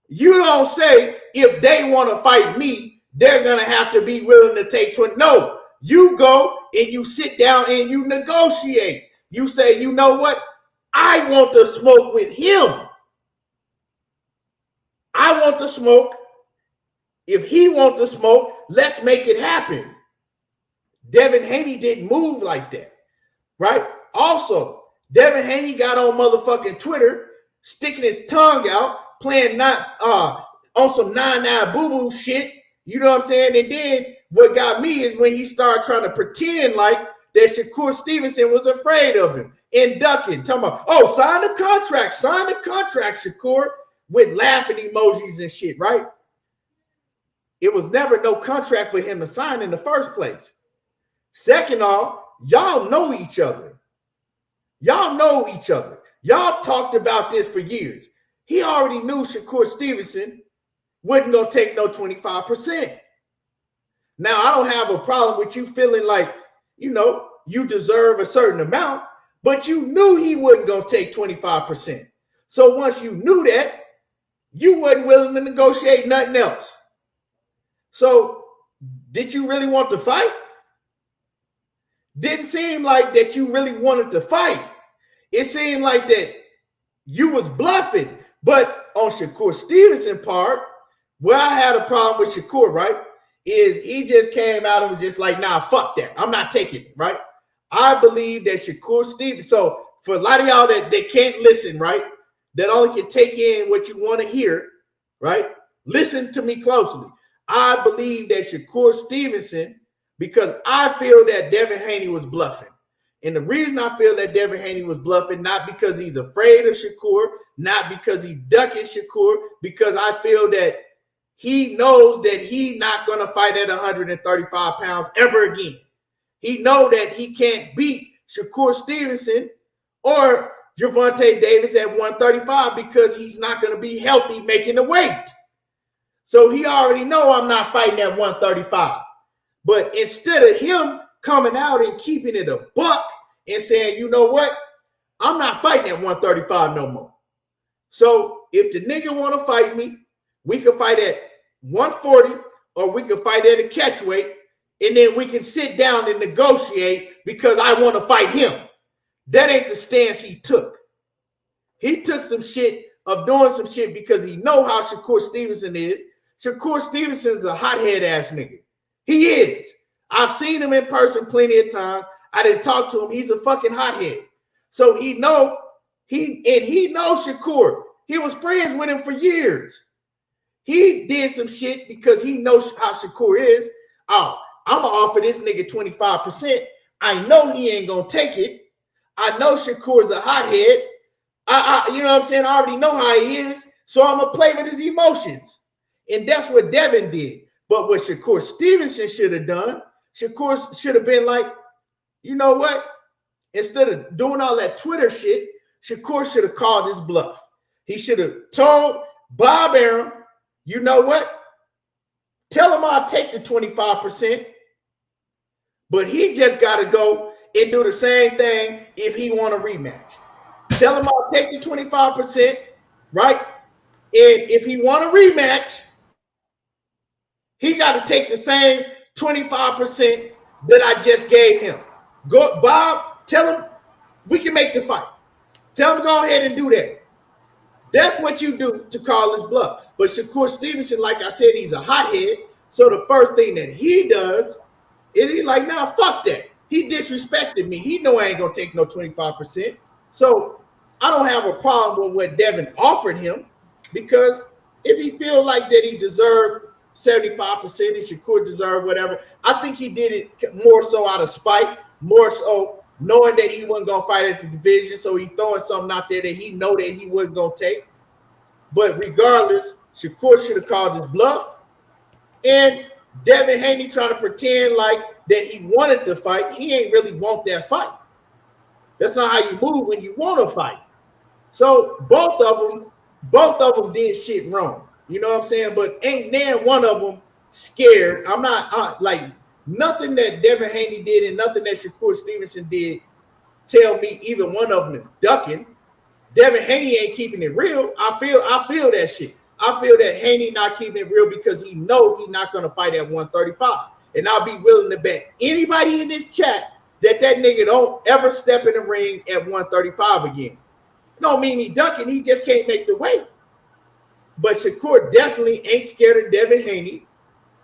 you don't say, if they want to fight me, they're going to have to be willing to take 20. No, you go and you sit down and you negotiate. You say, you know what? I want to smoke with him. I want to smoke. If he wants to smoke, let's make it happen. Devin Haney didn't move like that, right? Also, Devin Haney got on motherfucking Twitter, sticking his tongue out, playing on some 9-9 boo-boo shit. You know what I'm saying? And then what got me is when he started trying to pretend like that Shakur Stevenson was afraid of him and ducking, talking about, oh, sign the contract, Shakur, with laughing emojis and shit, right? It was never no contract for him to sign in the first place. Second off, y'all know each other. Y'all know each other. Y'all have talked about this for years. He already knew Shakur Stevenson wasn't going to take no 25%. Now, I don't have a problem with you feeling like, you know, you deserve a certain amount, but you knew he wasn't going to take 25%. So once you knew that, you wasn't willing to negotiate nothing else. So did you really want to fight? Didn't seem like that you really wanted to fight. It seemed like that you was bluffing. But on Shakur Stevenson's part, where I had a problem with Shakur, right, is he just came out and was just like, nah, fuck that. I'm not taking it, right? I believe that Shakur Stevenson, so for a lot of y'all that can't listen, right, that only can take in what you want to hear, right, listen to me closely. I believe that Shakur Stevenson, because I feel that Devin Haney was bluffing. And the reason I feel that Devin Haney was bluffing, not because he's afraid of Shakur, not because he's ducking Shakur, because I feel that he knows that he's not going to fight at 135 pounds ever again. He knows that he can't beat Shakur Stevenson or Gervonta Davis at 135 because he's not going to be healthy making the weight. So he already know I'm not fighting at 135. But instead of him coming out and keeping it a buck and saying, you know what, I'm not fighting at 135 no more. So if the nigga want to fight me, we can fight at 140 or we can fight at a catch weight, and then we can sit down and negotiate because I want to fight him. That ain't the stance he took. He took some shit of doing some shit because he know how Shakur Stevenson is. Shakur Stevenson is a hothead ass nigga. He is. I've seen him in person plenty of times. I didn't talk to him. He's a fucking hothead. So he knows Shakur. He was friends with him for years. He did some shit because he knows how Shakur is. Oh, I'm going to offer this nigga 25%. I know he ain't going to take it. I know Shakur's a hothead. You know what I'm saying? I already know how he is. So I'm going to play with his emotions. And that's what Devin did. But what Shakur Stevenson should have done, Shakur should have been like, you know what? Instead of doing all that Twitter shit, Shakur should have called his bluff. He should have told Bob Arum, you know what? Tell him I'll take the 25%. But he just got to go and do the same thing if he want a rematch. Tell him I'll take the 25%, right? And if he want a rematch, he got to take the same 25% that I just gave him. Go, Bob, tell him we can make the fight. Tell him to go ahead and do that. That's what you do to call his bluff. But Shakur Stevenson, like I said, he's a hothead. So the first thing that he does is he's like, nah, fuck that. He disrespected me. He know I ain't going to take no 25%. So I don't have a problem with what Devin offered him because if he feel like that he deserved 75%, and Shakur deserved whatever, I think he did it more so out of spite, more so knowing that he wasn't going to fight at the division, so he throwing something out there that he know that he wasn't going to take. But regardless, Shakur should have called his bluff. And Devin Haney trying to pretend like that he wanted to fight. He ain't really want that fight. That's not how you move when you want to fight. So both of them did shit wrong. You know what I'm saying? But ain't nan one of them scared. I'm not like nothing that Devin Haney did and nothing that Shakur Stevenson did tell me either one of them is ducking. Devin Haney ain't keeping it real. I feel that shit. I feel that Haney not keeping it real because he know he's not gonna fight at 135. And I'll be willing to bet anybody in this chat that nigga don't ever step in the ring at 135 again. Don't mean he ducking, he just can't make the weight. But Shakur definitely ain't scared of Devin Haney.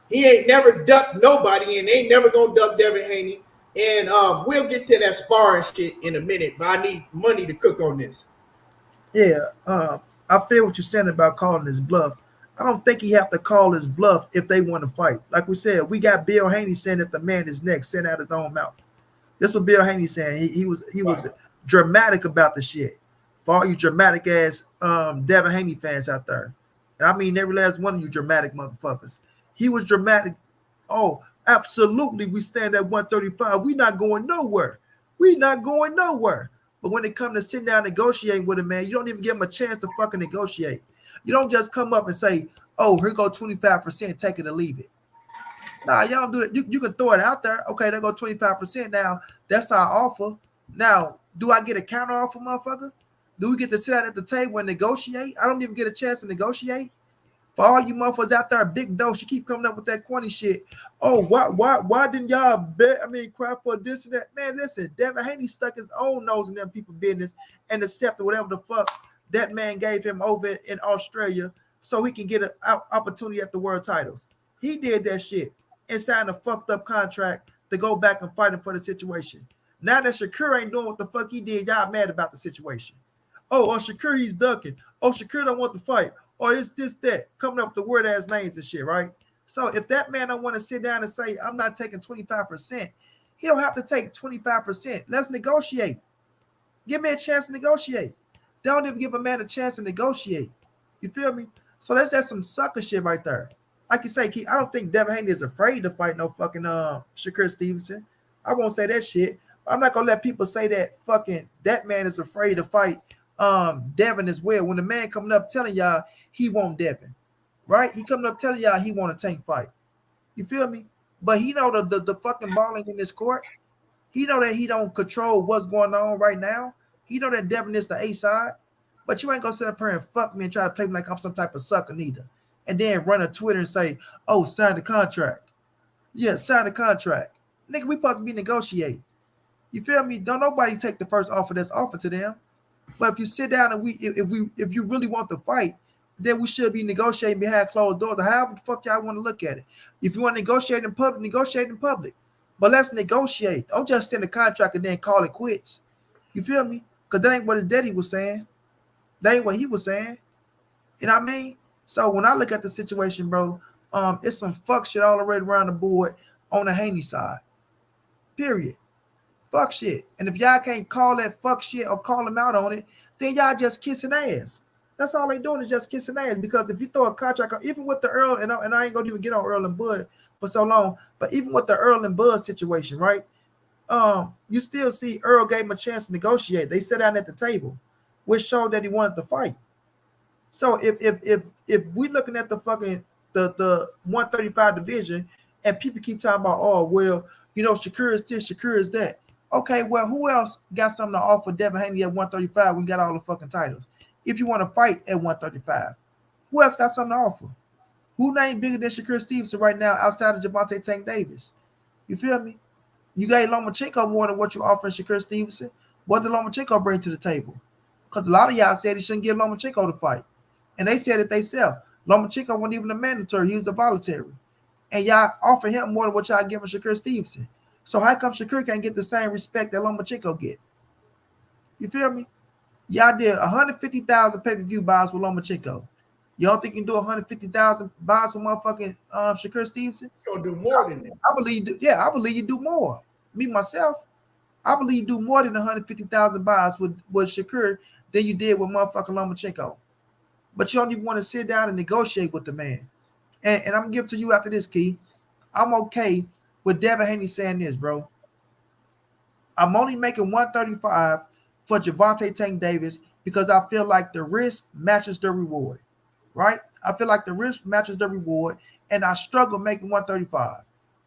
He ain't never ducked nobody and ain't never gonna duck Devin Haney. And we'll get to that sparring shit in a minute, but I need money to cook on this. Yeah, I feel what you're saying about calling his bluff. I don't think he have to call his bluff if they want to fight. Like we said, we got Bill Haney saying that the man is next, sent out his own mouth. This is what Bill Haney saying. He was dramatic about the shit. For all you dramatic ass Devin Haney fans out there. And I mean every last one of you dramatic motherfuckers. He was dramatic. Oh, absolutely. We stand at 135. We not going nowhere. We not going nowhere. But when it comes to sitting down negotiating with a man, you don't even give him a chance to fucking negotiate. You don't just come up and say, oh, here go 25%, take it or leave it. Nah, y'all don't do it. You can throw it out there. Okay, there go 25%. Now, that's our offer. Now, do I get a counter offer, motherfucker? Do we get to sit down at the table and negotiate? I don't even get a chance to negotiate. For all you motherfuckers out there, big dose, you keep coming up with that corny shit. Oh, why didn't y'all bet? I mean, cry for this and that. Man, listen, Devin Haney stuck his own nose in them people's business and accepted whatever the fuck that man gave him over in Australia so he can get an opportunity at the world titles. He did that shit and signed a fucked up contract to go back and fight him for the situation. Now that Shakur ain't doing what the fuck he did, y'all mad about the situation. Oh, Shakur, he's ducking. Oh, Shakur don't want to fight. Or it's this, that, coming up with the word ass names and shit, right? So if that man don't want to sit down and say, I'm not taking 25%, he don't have to take 25%. Let's negotiate. Give me a chance to negotiate. They don't even give a man a chance to negotiate. You feel me? So that's just some sucker shit right there. Like you say, Keith, I don't think Devin Haney is afraid to fight no fucking Shakur Stevenson. I won't say that shit. I'm not gonna let people say that fucking that man is afraid to fight Devin as well. When the man coming up telling y'all he want Devin, right? He coming up telling y'all he want a tank fight. You feel me? But he know the fucking balling in this court. He know that he don't control what's going on right now. He know that Devin is the A side. But you ain't gonna sit up here and fuck me and try to play me like I'm some type of sucker neither. And then run a Twitter and say, oh, sign the contract. Yeah, sign the contract. Nigga, we supposed to be negotiating. You feel me? Don't nobody take the first offer that's offered to them. But if you sit down and if you really want to fight, then we should be negotiating behind closed doors or however the fuck y'all want to look at it. If you want to negotiate in public, negotiate in public. But let's negotiate. Don't just send a contract and then call it quits. You feel me? Because that ain't what his daddy was saying. That ain't what he was saying. You know what I mean? So when I look at the situation, bro, it's some fuck shit all the way around the board on the Haney side. Period. Fuck shit. And if y'all can't call that fuck shit or call them out on it, then y'all just kissing ass. That's all they doing is just kissing ass. Because if you throw a contract, even with the Earl, and I ain't gonna even get on Earl and Bud for so long, but even with the Earl and Bud situation, right? You still see Earl gave him a chance to negotiate. They sat down at the table, which showed that he wanted to fight. So if we looking at the fucking the 135 division and people keep talking about, oh well, you know, Shakur is this, Shakur is that. Okay, well, who else got something to offer Devin Haney at 135? We got all the fucking titles. If you want to fight at 135, who else got something to offer? Who named bigger than Shakur Stevenson right now outside of Javante Tank Davis? You feel me? You gave Lomachenko more than what you offering Shakur Stevenson. What did Lomachenko bring to the table? Because a lot of y'all said he shouldn't give Lomachenko to fight. And they said it themselves. Lomachenko wasn't even a mandatory. He was a voluntary. And y'all offer him more than what y'all giving Shakur Stevenson. So how come Shakur can't get the same respect that Lomachenko get? You feel me? Y'all did 150,000 pay-per-view buys with Lomachenko. You don't think you can do 150,000 buys with motherfucking Shakur Stevenson? You're gonna do more than that. I believe you do more. Me, myself, I believe you do more than 150,000 buys with Shakur than you did with motherfucking Lomachenko. But you don't even want to sit down and negotiate with the man. And I'm going to give to you after this, Key. I'm okay with Devin Haney saying this, bro. I'm only making 135 for Gervonta Tank Davis because I feel like the risk matches the reward, right? I feel like the risk matches the reward, and I struggle making 135.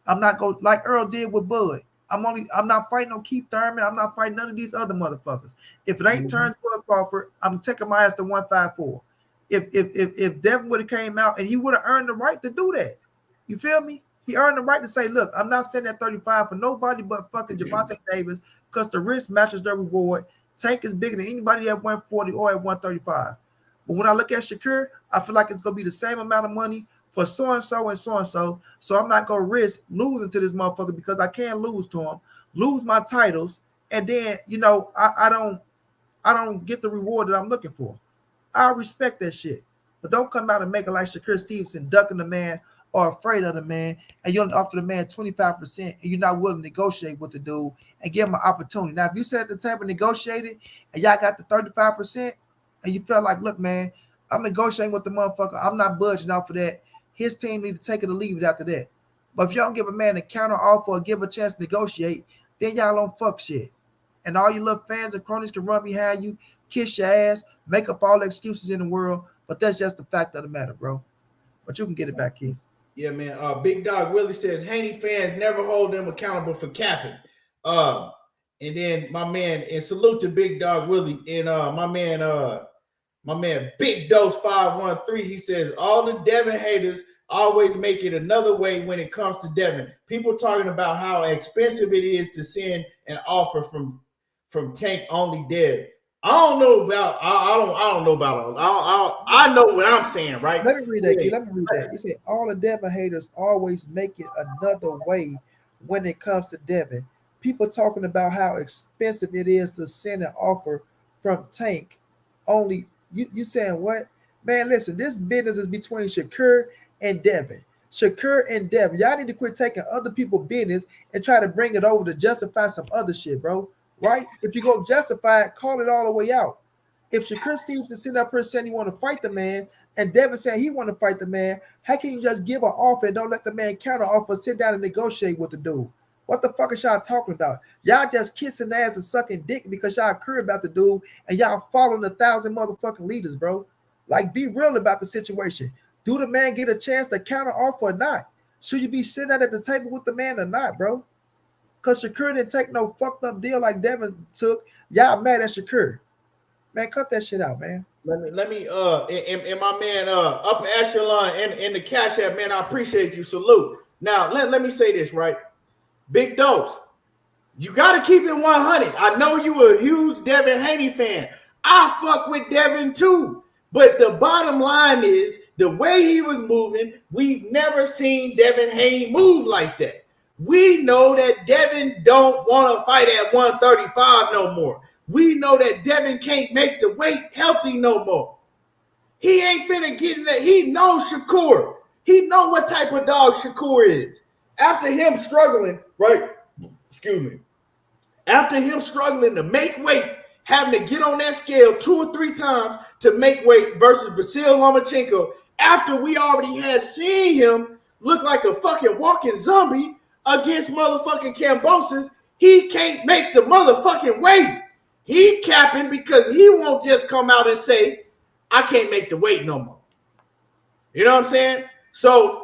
I'm not going like Earl did with Bud. I'm not fighting no Keith Thurman. I'm not fighting none of these other motherfuckers. If it ain't Terrence Bud Crawford, I'm taking my ass to 154. If Devin would have came out and he would have earned the right to do that, you feel me? He earned the right to say, look, I'm not sending at 35 for nobody but fucking Gervonta Davis because the risk matches the reward. Tank is bigger than anybody at 140 or at 135. But when I look at Shakur, I feel like it's going to be the same amount of money for so-and-so and so-and-so. So I'm not going to risk losing to this motherfucker because I can't lose to him, lose my titles, and then, I don't get the reward that I'm looking for. I respect that shit. But don't come out and make it like Shakur Stevenson ducking the man or afraid of the man, and you only offer the man 25%, and you're not willing to negotiate with the dude and give him an opportunity. Now, if you sat at the table negotiated and y'all got the 35%, and you felt like, look, man, I'm negotiating with the motherfucker, I'm not budging out for that. His team need to take it or leave it after that. But if y'all don't give a man a counter offer or give a chance to negotiate, then y'all don't fuck shit. And all your little fans and cronies can run behind you, kiss your ass, make up all the excuses in the world, but that's just the fact of the matter, bro. But you can get it back here. Yeah, man. Big Dog Willie says Haney fans never hold them accountable for capping. And then my man, and salute to Big Dog Willie and my man Big Dose 513. He says all the Devin haters always make it another way when it comes to Devin. People talking about how expensive it is to send an offer from Tank only Dev. I don't know about. I don't know about. I know what I'm saying, right? Let me read that. Let me read that. He said all the Devin haters always make it another way when it comes to Devin. People talking about how expensive it is to send an offer from Tank only. You saying what? Man, listen. This business is between Shakur and Devin. Shakur and Devin. Y'all need to quit taking other people's business and try to bring it over to justify some other shit, bro. Right? If you go justify it, call it all the way out. If Shakur Stevenson sitting up here saying he want to fight the man, and Devin saying he want to fight the man, how can you just give an offer and don't let the man counter offer, sit down and negotiate with the dude? What the fuck is y'all talking about? Y'all just kissing ass and sucking dick because y'all care about the dude and y'all following 1,000 motherfucking leaders, bro. Like, be real about the situation. Do the man get a chance to counter offer or not? Should you be sitting at the table with the man or not, bro? Because Shakur didn't take no fucked up deal like Devin took. Y'all mad at Shakur. Man, cut that shit out, man. Let me and my man upper echelon and the Cash App, man, I appreciate you. Salute. Now, let me say this, right? Big Dose, you got to keep it 100. I know you a huge Devin Haney fan. I fuck with Devin too. But the bottom line is the way he was moving, we've never seen Devin Haney move like that. We know that Devin don't want to fight at 135 no more. We know that Devin can't make the weight healthy no more. He ain't finna get in that. He knows Shakur. He know what type of dog Shakur is. After him struggling, right? Excuse me. After him struggling to make weight, having to get on that scale 2 or 3 times to make weight versus Vasil Lomachenko, after we already had seen him look like a fucking walking zombie against motherfucking Cambosis, he can't make the motherfucking weight. He capping because he won't just come out and say, I can't make the weight no more. You know what I'm saying? So,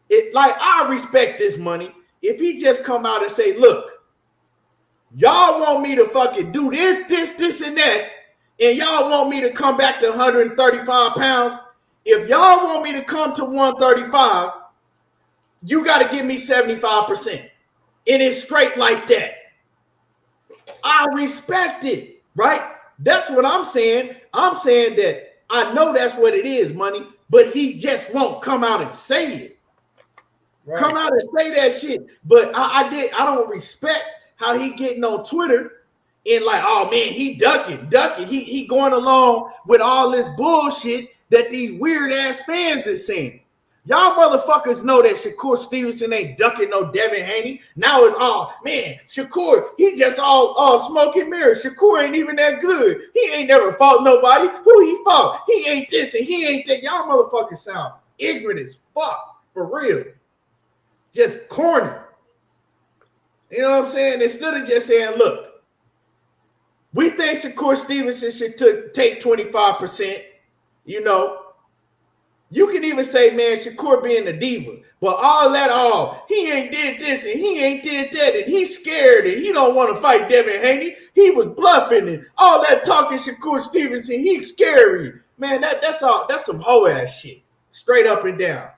I respect this money. If he just come out and say, look, y'all want me to fucking do this, and that, and y'all want me to come back to 135 pounds. If y'all want me to come to 135, you got to give me 75%. And it's straight like that. I respect it, right? That's what I'm saying. I'm saying that I know that's what it is, money, but he just won't come out and say it. Right. Come out and say that shit. But I don't respect how he getting on Twitter and like, oh man, he ducking. He going along with all this bullshit that these weird ass fans is saying. Y'all motherfuckers know that Shakur Stevenson ain't ducking no Devin Haney. Now it's all, man, Shakur, he just all smoke and mirrors. Shakur ain't even that good. He ain't never fought nobody. Who he fought? He ain't this and he ain't that. Y'all motherfuckers sound ignorant as fuck, for real. Just corny. You know what I'm saying? Instead of just saying, look, we think Shakur Stevenson should take 25%, you know. You can even say, man, Shakur being a diva, but he ain't did this and he ain't did that and he's scared and he don't want to fight Devin Haney. He was bluffing and all that talking Shakur Stevenson, he's scary. Man, that's some hoe ass shit. Straight up and down.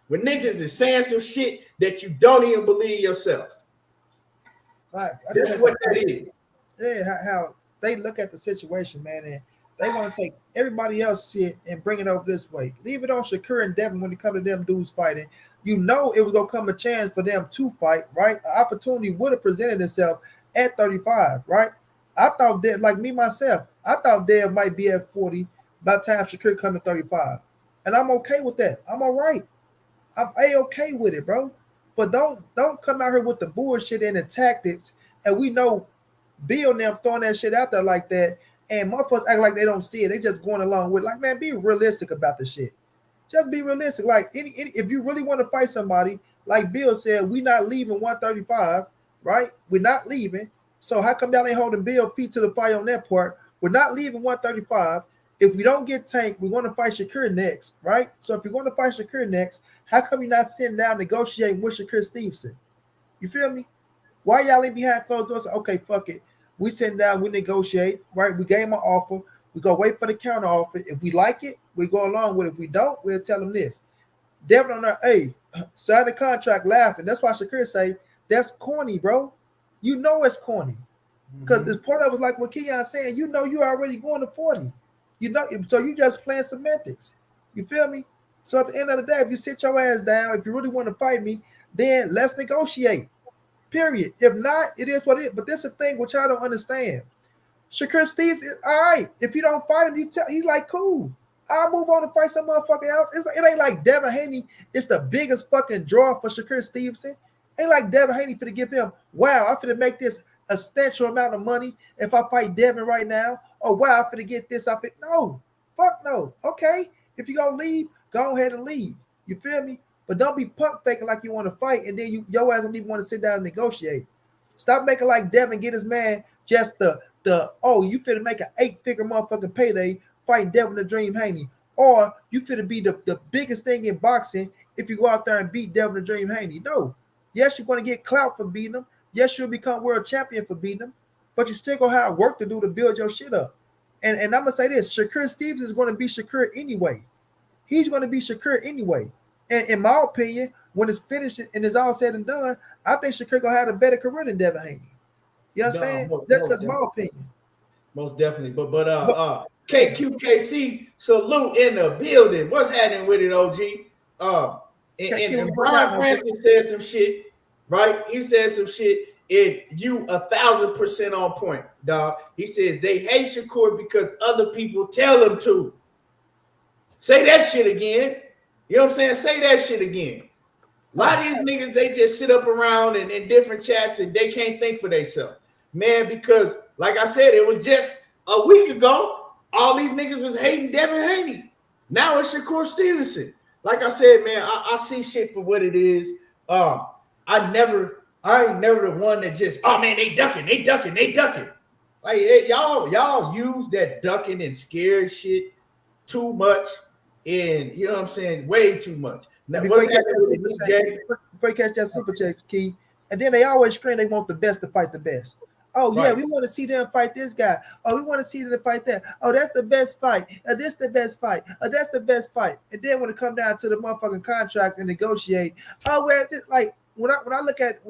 When niggas is saying some shit that you don't even believe yourself. Right. That's what that is. Yeah, how they look at the situation, man, and they want to take everybody else shit and bring it over this way. Leave it on Shakur and Devin when it comes to them dudes fighting. You know it was going to come a chance for them to fight, right? An opportunity would have presented itself at 35, right? I thought that, like me, myself, I thought Dev might be at 40 by the time Shakur come to 35. And I'm okay with that. I'm all right. I'm A-okay with it, bro. But don't come out here with the bullshit and the tactics. And we know Bill and them throwing that shit out there like that. And motherfuckers act like they don't see it. They just going along with it. Like, man, be realistic about the shit. Just be realistic. Like, if you really want to fight somebody, like Bill said, we not leaving 135, right? We're not leaving. So how come y'all ain't holding Bill feet to the fire on that part? We're not leaving 135. If we don't get Tank, we want to fight Shakur next, right? So if you're going to fight Shakur next, how come you're not sitting down negotiating with Shakur Stevenson? You feel me? Why y'all ain't behind closed doors? Okay, fuck it. We sit down, we negotiate, right? We gave him an offer. We go wait for the counter offer. If we like it, we go along with it. If we don't, we'll tell him this. Devin on there, hey, sign the contract laughing. That's why Shakur say, that's corny, bro. You know it's corny. Because this part of it was like what Keon saying, you know you're already going to 40. You know, so you just playing semantics. You feel me? So at the end of the day, if you sit your ass down, if you really want to fight me, then let's negotiate. Period. If not, it is what it is. But this is the thing which I don't understand. Shakur Stevenson is all right. If you don't fight him, he's like, cool. I'll move on and fight some motherfucker else. It ain't like Devin Haney. It's the biggest fucking draw for Shakur Stevenson. Ain't like Devin Haney finna give him, wow, I'm finna make this a substantial amount of money if I fight Devin right now. Oh, wow, I'm finna get this. No. Fuck no. Okay. If you gonna leave, go ahead and leave. You feel me? But don't be pump faking like you want to fight, and then your ass don't even want to sit down and negotiate. Stop making like Devin get his man just you finna make an 8-figure motherfucking payday fighting Devin the Dream Haney. Or you finna be the biggest thing in boxing if you go out there and beat Devin the Dream Haney. No. Yes, you're going to get clout for beating him. Yes, you'll become world champion for beating him. But you still going to have work to do to build your shit up. And I'm going to say this. Shakur Stevenson is going to be Shakur anyway. He's going to be Shakur anyway. And in my opinion, when it's finished and it's all said and done, I think Shakur going to have a better career than Devin Haney. You understand? That's just my opinion. Most definitely. But KQKC salute in the building. What's happening with it, OG? And Brian Francis said some shit, right? He said some shit, and you 1,000% on point, dog. He says they hate Shakur because other people tell them to. Say that shit again. You know what I'm saying? Say that shit again. A lot of these niggas, they just sit up around and in different chats and they can't think for themselves. Man, because like I said, it was just a week ago, all these niggas was hating Devin Haney. Now it's Shakur Stevenson. Like I said, man, I see shit for what it is. I ain't never the one that just, oh man, they ducking. Like hey, y'all use that ducking and scared shit too much, and you know what I'm saying, way too much. Now, before you catch that super check, Key, and then they always scream they want the best to fight the best. Oh, yeah, right. We want to see them fight this guy. Oh, we want to see them fight that. Oh, that's the best fight. This the best fight. That's the best fight. And then when it come down to the motherfucking contract and negotiate, oh, where is it? Like, when I look at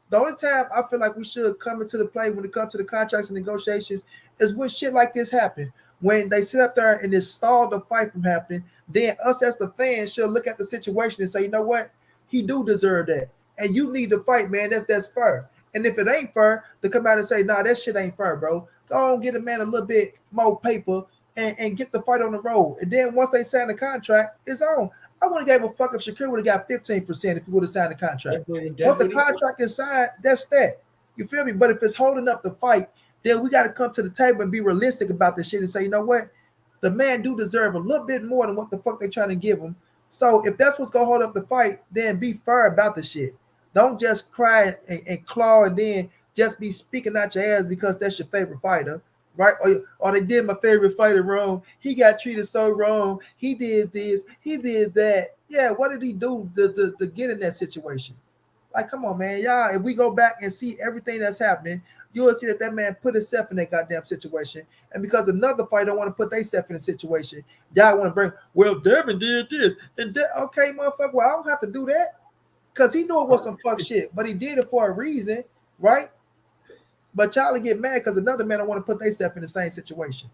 the only time I feel like we should come into the play when it comes to the contracts and negotiations is when shit like this happen. When they sit up there and it stalled the fight from happening, then us as the fans should look at the situation and say, you know what? He do deserve that. And you need to fight, man. That's fair. And if it ain't fair, to come out and say, nah, that shit ain't fair, bro. Go on, get a man a little bit more paper and get the fight on the road. And then once they sign the contract, it's on. I wouldn't give a fuck if Shakur would have got 15% if he would have signed the contract. Once the contract is signed, that's that. You feel me? But if it's holding up the fight, then we got to come to the table and be realistic about this shit and say, you know what? The man do deserve a little bit more than what the fuck they trying to give him. So if that's what's going to hold up the fight, then be fair about the shit. Don't just cry and claw and then just be speaking out your ass because that's your favorite fighter, right? Or they did my favorite fighter wrong. He got treated so wrong. He did this. He did that. Yeah, what did he do to get in that situation? Like, come on, man. Y'all, if we go back and see everything that's happening, you will see that man put himself in that goddamn situation. And because another fighter don't want to put themselves in a situation, y'all want to bring, well, Devin did this. And okay, motherfucker, well, I don't have to do that. Because he knew it was some fuck shit, but he did it for a reason, right? But y'all get mad because another man don't want to put themselves in the same situation.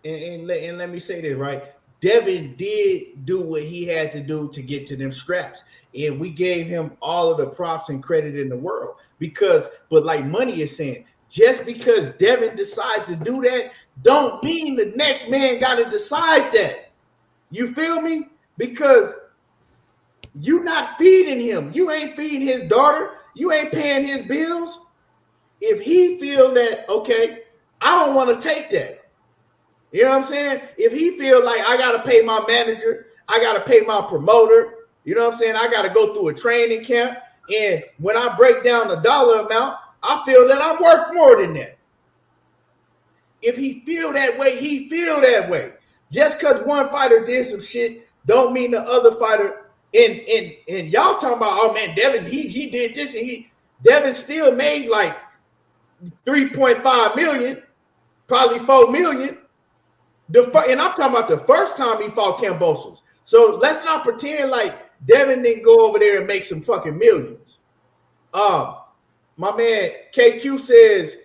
And let me say this, right? Devin did do what he had to do to get to them scraps. And we gave him all of the props and credit in the world. But like Money is saying, just because Devin decided to do that, don't mean the next man got to decide that. You feel me? Because you not feeding him. You ain't feeding his daughter. You ain't paying his bills. If he feel that, okay, I don't want to take that. You know what I'm saying? If he feel like I got to pay my manager, I got to pay my promoter, you know what I'm saying? I got to go through a training camp. And when I break down the dollar amount, I feel that I'm worth more than that. If he feel that way, he feel that way. Just because one fighter did some shit don't mean the other fighter. And y'all talking about, oh man, Devin, he did this, and Devin still made like 3.5 million, probably 4 million. And I'm talking about the first time he fought Kambosos. So let's not pretend like Devin didn't go over there and make some fucking millions. My man KQ says,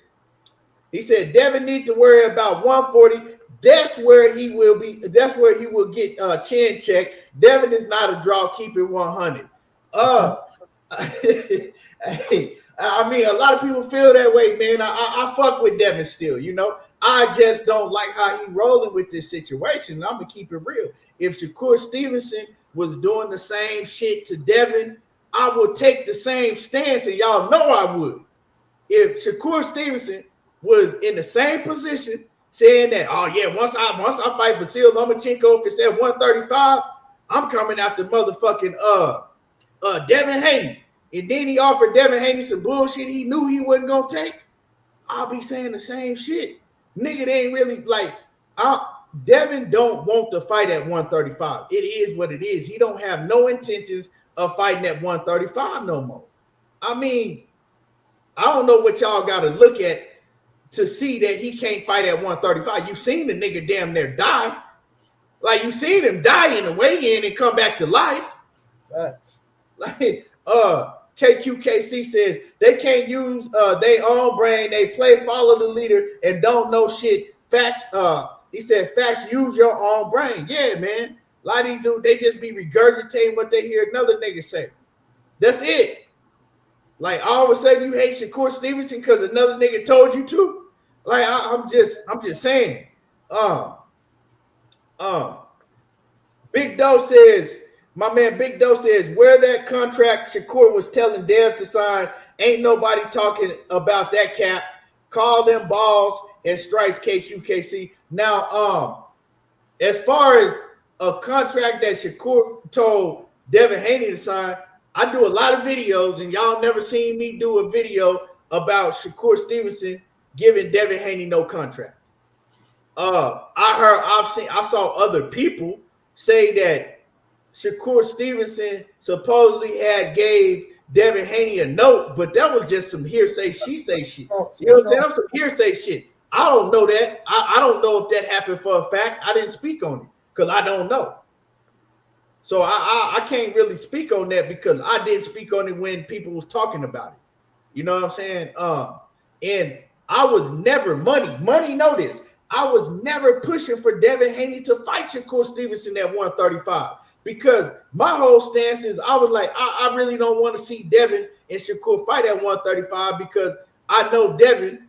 he said Devin need to worry about 140. That's where he will be. That's where he will get chin check. Devin is not a draw. Keep it 100. I mean, a lot of people feel that way, man. I fuck with Devin still, you know. I just don't like how he rolling with this situation. And I'm gonna keep it real. If Shakur Stevenson was doing the same shit to Devin, I would take the same stance, and y'all know I would. If Shakur Stevenson was in the same position, saying that, oh yeah, once I fight Vasil Lomachenko, if it's at 135, I'm coming after motherfucking Devin Haney. And then he offered Devin Haney some bullshit he knew he wasn't gonna take. I'll be saying the same shit. Nigga, they ain't really like Devin don't want to fight at 135. It is what it is. He don't have no intentions of fighting at 135 no more. I mean, I don't know what y'all gotta look at to see that he can't fight at 135. You've seen the nigga damn near die. Like, you seen him die in the weigh-in and come back to life. Facts. Like, KQKC says they can't use their own brain. They follow the leader, and don't know shit. Facts. He said, facts, use your own brain. Yeah, man. A lot of these dudes, they just be regurgitating what they hear another nigga say. That's it. Like, all of a sudden you hate Shakur Stevenson because another nigga told you to. Like, I'm just saying. Big Doe says, my man Big Doe says, where that contract Shakur was telling Dev to sign, ain't nobody talking about that cap. Call them balls and strikes, KQKC. Now, as far as a contract that Shakur told Devin Haney to sign, I do a lot of videos, and y'all never seen me do a video about Shakur Stevenson giving Devin Haney no contract. I saw other people say that Shakur Stevenson supposedly had gave Devin Haney a note, but that was just some hearsay, she say shit. You know what I'm saying? That's some hearsay shit. I don't know that. I don't know if that happened for a fact. I didn't speak on it because I don't know. So I can't really speak on that because I didn't speak on it when people was talking about it. You know what I'm saying? And I was never money know this. I was never pushing for Devin Haney to fight Shakur Stevenson at 135 because my whole stance is I was like, I really don't want to see Devin and Shakur fight at 135 because I know Devin,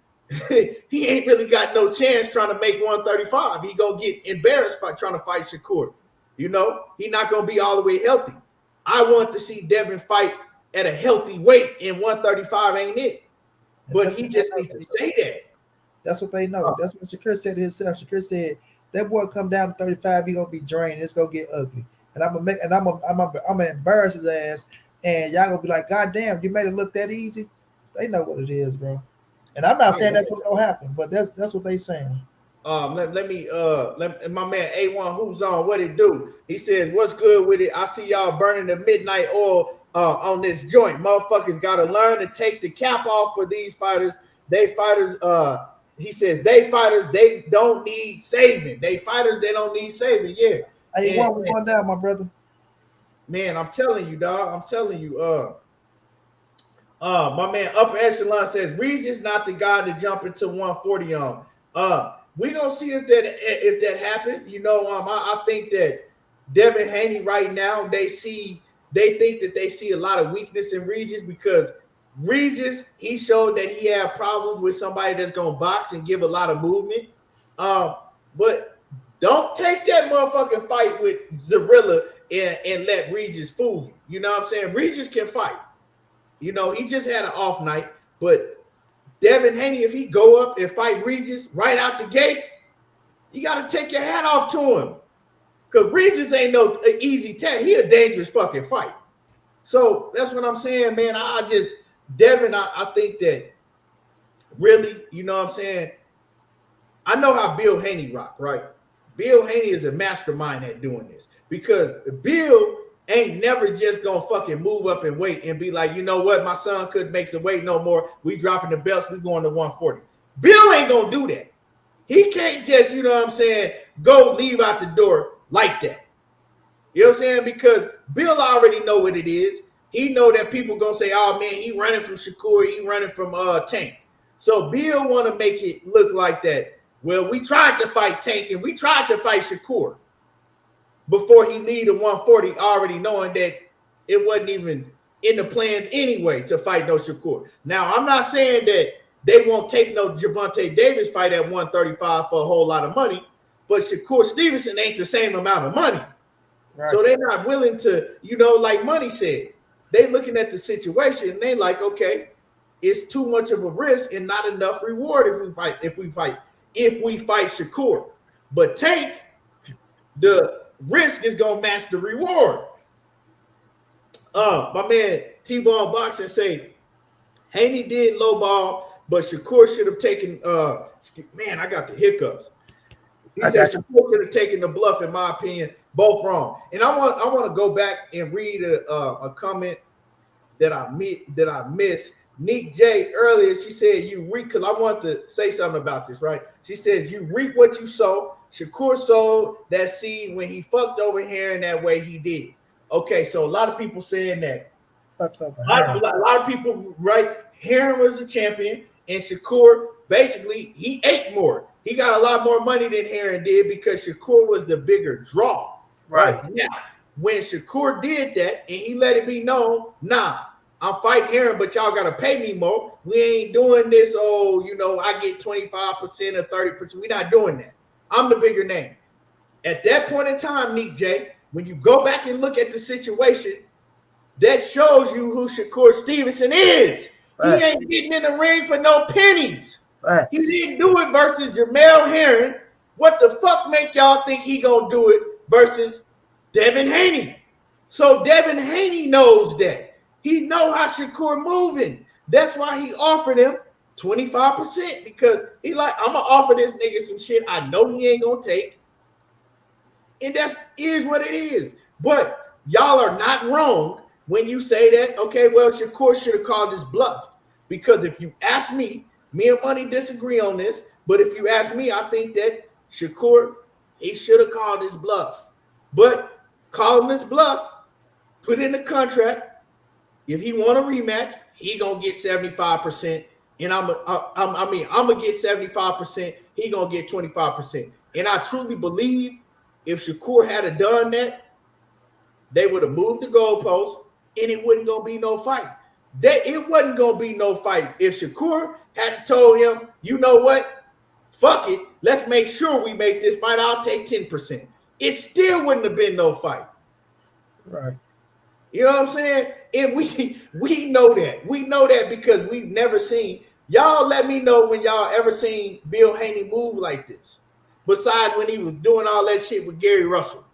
he ain't really got no chance trying to make 135. He gonna get embarrassed by trying to fight Shakur. You know, he not gonna be all the way healthy. I want to see Devin fight at a healthy weight, and 135 ain't it. But he just needs to say that. That's what they know. That's what Shakur said to himself. Shakur said that boy come down to 35, he gonna be drained. It's gonna get ugly, and I'm gonna embarrass his ass and y'all gonna be like, God damn, you made it look that easy. They know what it is, bro. And I'm not saying that's what's gonna happen, but that's what they saying. Let my man A1 who's on what it do. He says, what's good with it? I see y'all burning the midnight oil on this joint. Motherfuckers gotta learn to take the cap off for these fighters. He says they fighters, they don't need saving. They fighters, they don't need saving. Yeah. Hey, what we going down, my brother? Man, I'm telling you, dog. I'm telling you, my man Upper Echelon says Regis not the guy to jump into 140 on. We gonna see if that happened. You know, I think that Devin Haney right now, they think that they see a lot of weakness in Regis because Regis, he showed that he had problems with somebody that's gonna box and give a lot of movement. But don't take that motherfucking fight with Zarilla and let Regis fool you. You know what I'm saying? Regis can fight. You know, he just had an off night, but Devin Haney, if he go up and fight Regis right out the gate, you got to take your hat off to him. Because Regis ain't no easy test. He a dangerous fucking fight. So that's what I'm saying, man. I think that really, you know what I'm saying? I know how Bill Haney rock, right? Bill Haney is a mastermind at doing this because Bill ain't never just gonna fucking move up and wait and be like, you know what, my son couldn't make the weight no more. We dropping the belts, we going to 140. Bill ain't gonna do that. He can't just, you know what I'm saying, go leave out the door like that. You know what I'm saying? Because Bill already know what it is. He know that people gonna say, oh man, he running from Shakur, he running from Tank. So Bill wanna make it look like that. Well, we tried to fight Tank and we tried to fight Shakur before he lead to 140, already knowing that it wasn't even in the plans anyway to fight no Shakur. Now, I'm not saying that they won't take no Gervonta Davis fight at 135 for a whole lot of money, but Shakur Stevenson ain't the same amount of money. Right. So they're not willing to, you know, like Money said, they looking at the situation and they like, okay, it's too much of a risk and not enough reward if we fight Shakur. But Tank, the risk is gonna match the reward. My man T-Ball Boxing say Haney did lowball, but Shakur should have taken. Man, I got the hiccups. He said Shakur should have taken the bluff. In my opinion, both wrong. And I want to go back and read a comment that I missed. Nick J earlier, she said you reap, because I want to say something about this, right? She says you reap what you sow. Shakur sowed that seed when he fucked over Heron that way he did. Okay, so a lot of people saying that. A lot of people, right? Heron was the champion, and Shakur, basically, he ate more. He got a lot more money than Heron did because Shakur was the bigger draw. Right. Now, when Shakur did that, and he let it be known, nah, I'm fighting Heron, but y'all got to pay me more. We ain't doing this, I get 25% or 30%. We're not doing that. I'm the bigger name. At that point in time, Nick J, when you go back and look at the situation, that shows you who Shakur Stevenson is. Right. He ain't getting in the ring for no pennies. Right. He didn't do it versus Jamel Heron. What the fuck make y'all think he gonna do it versus Devin Haney? So Devin Haney knows that. He know how Shakur moving. That's why he offered him 25% because he like, I'm gonna offer this nigga some shit I know he ain't gonna take. And that is what it is. But y'all are not wrong when you say that, okay, well, Shakur should have called this bluff. Because if you ask me and Money disagree on this, but if you ask me, I think that Shakur, he should have called this bluff. But calling this bluff, put in the contract, if he want a rematch, he gonna get 75%. And I'm gonna get 75%. He gonna get 25%. And I truly believe if Shakur had done that, they would have moved the goalpost, and it wasn't gonna be no fight. It wasn't gonna be no fight if Shakur had told him, you know what, fuck it, let's make sure we make this fight. I'll take 10%. It still wouldn't have been no fight. Right. You know what I'm saying? And we know that. We know that because we've never seen. Y'all let me know when y'all ever seen Bill Haney move like this. Besides when he was doing all that shit with Gary Russell.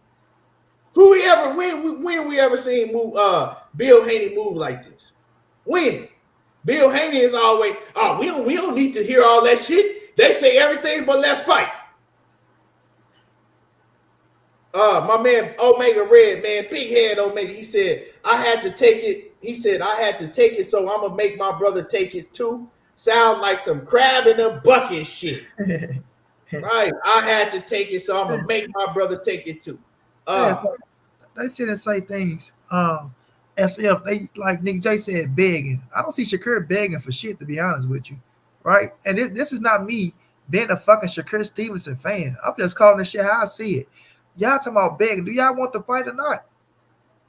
When we ever seen Bill Haney move like this? When? Bill Haney is always, we don't need to hear all that shit. They say everything, but let's fight. My man Omega Red, man, big head Omega. He said, I had to take it. He said, I had to take it, so I'm gonna make my brother take it too. Sounds like some crab in a bucket shit. Right. I had to take it, so I'm gonna make my brother take it too. They shouldn't say things as if they, like Nick J said, begging. I don't see Shakur begging for shit, to be honest with you. Right? And this is not me being a fucking Shakur Stevenson fan. I'm just calling this shit how I see it. Y'all talking about begging. Do y'all want the fight or not?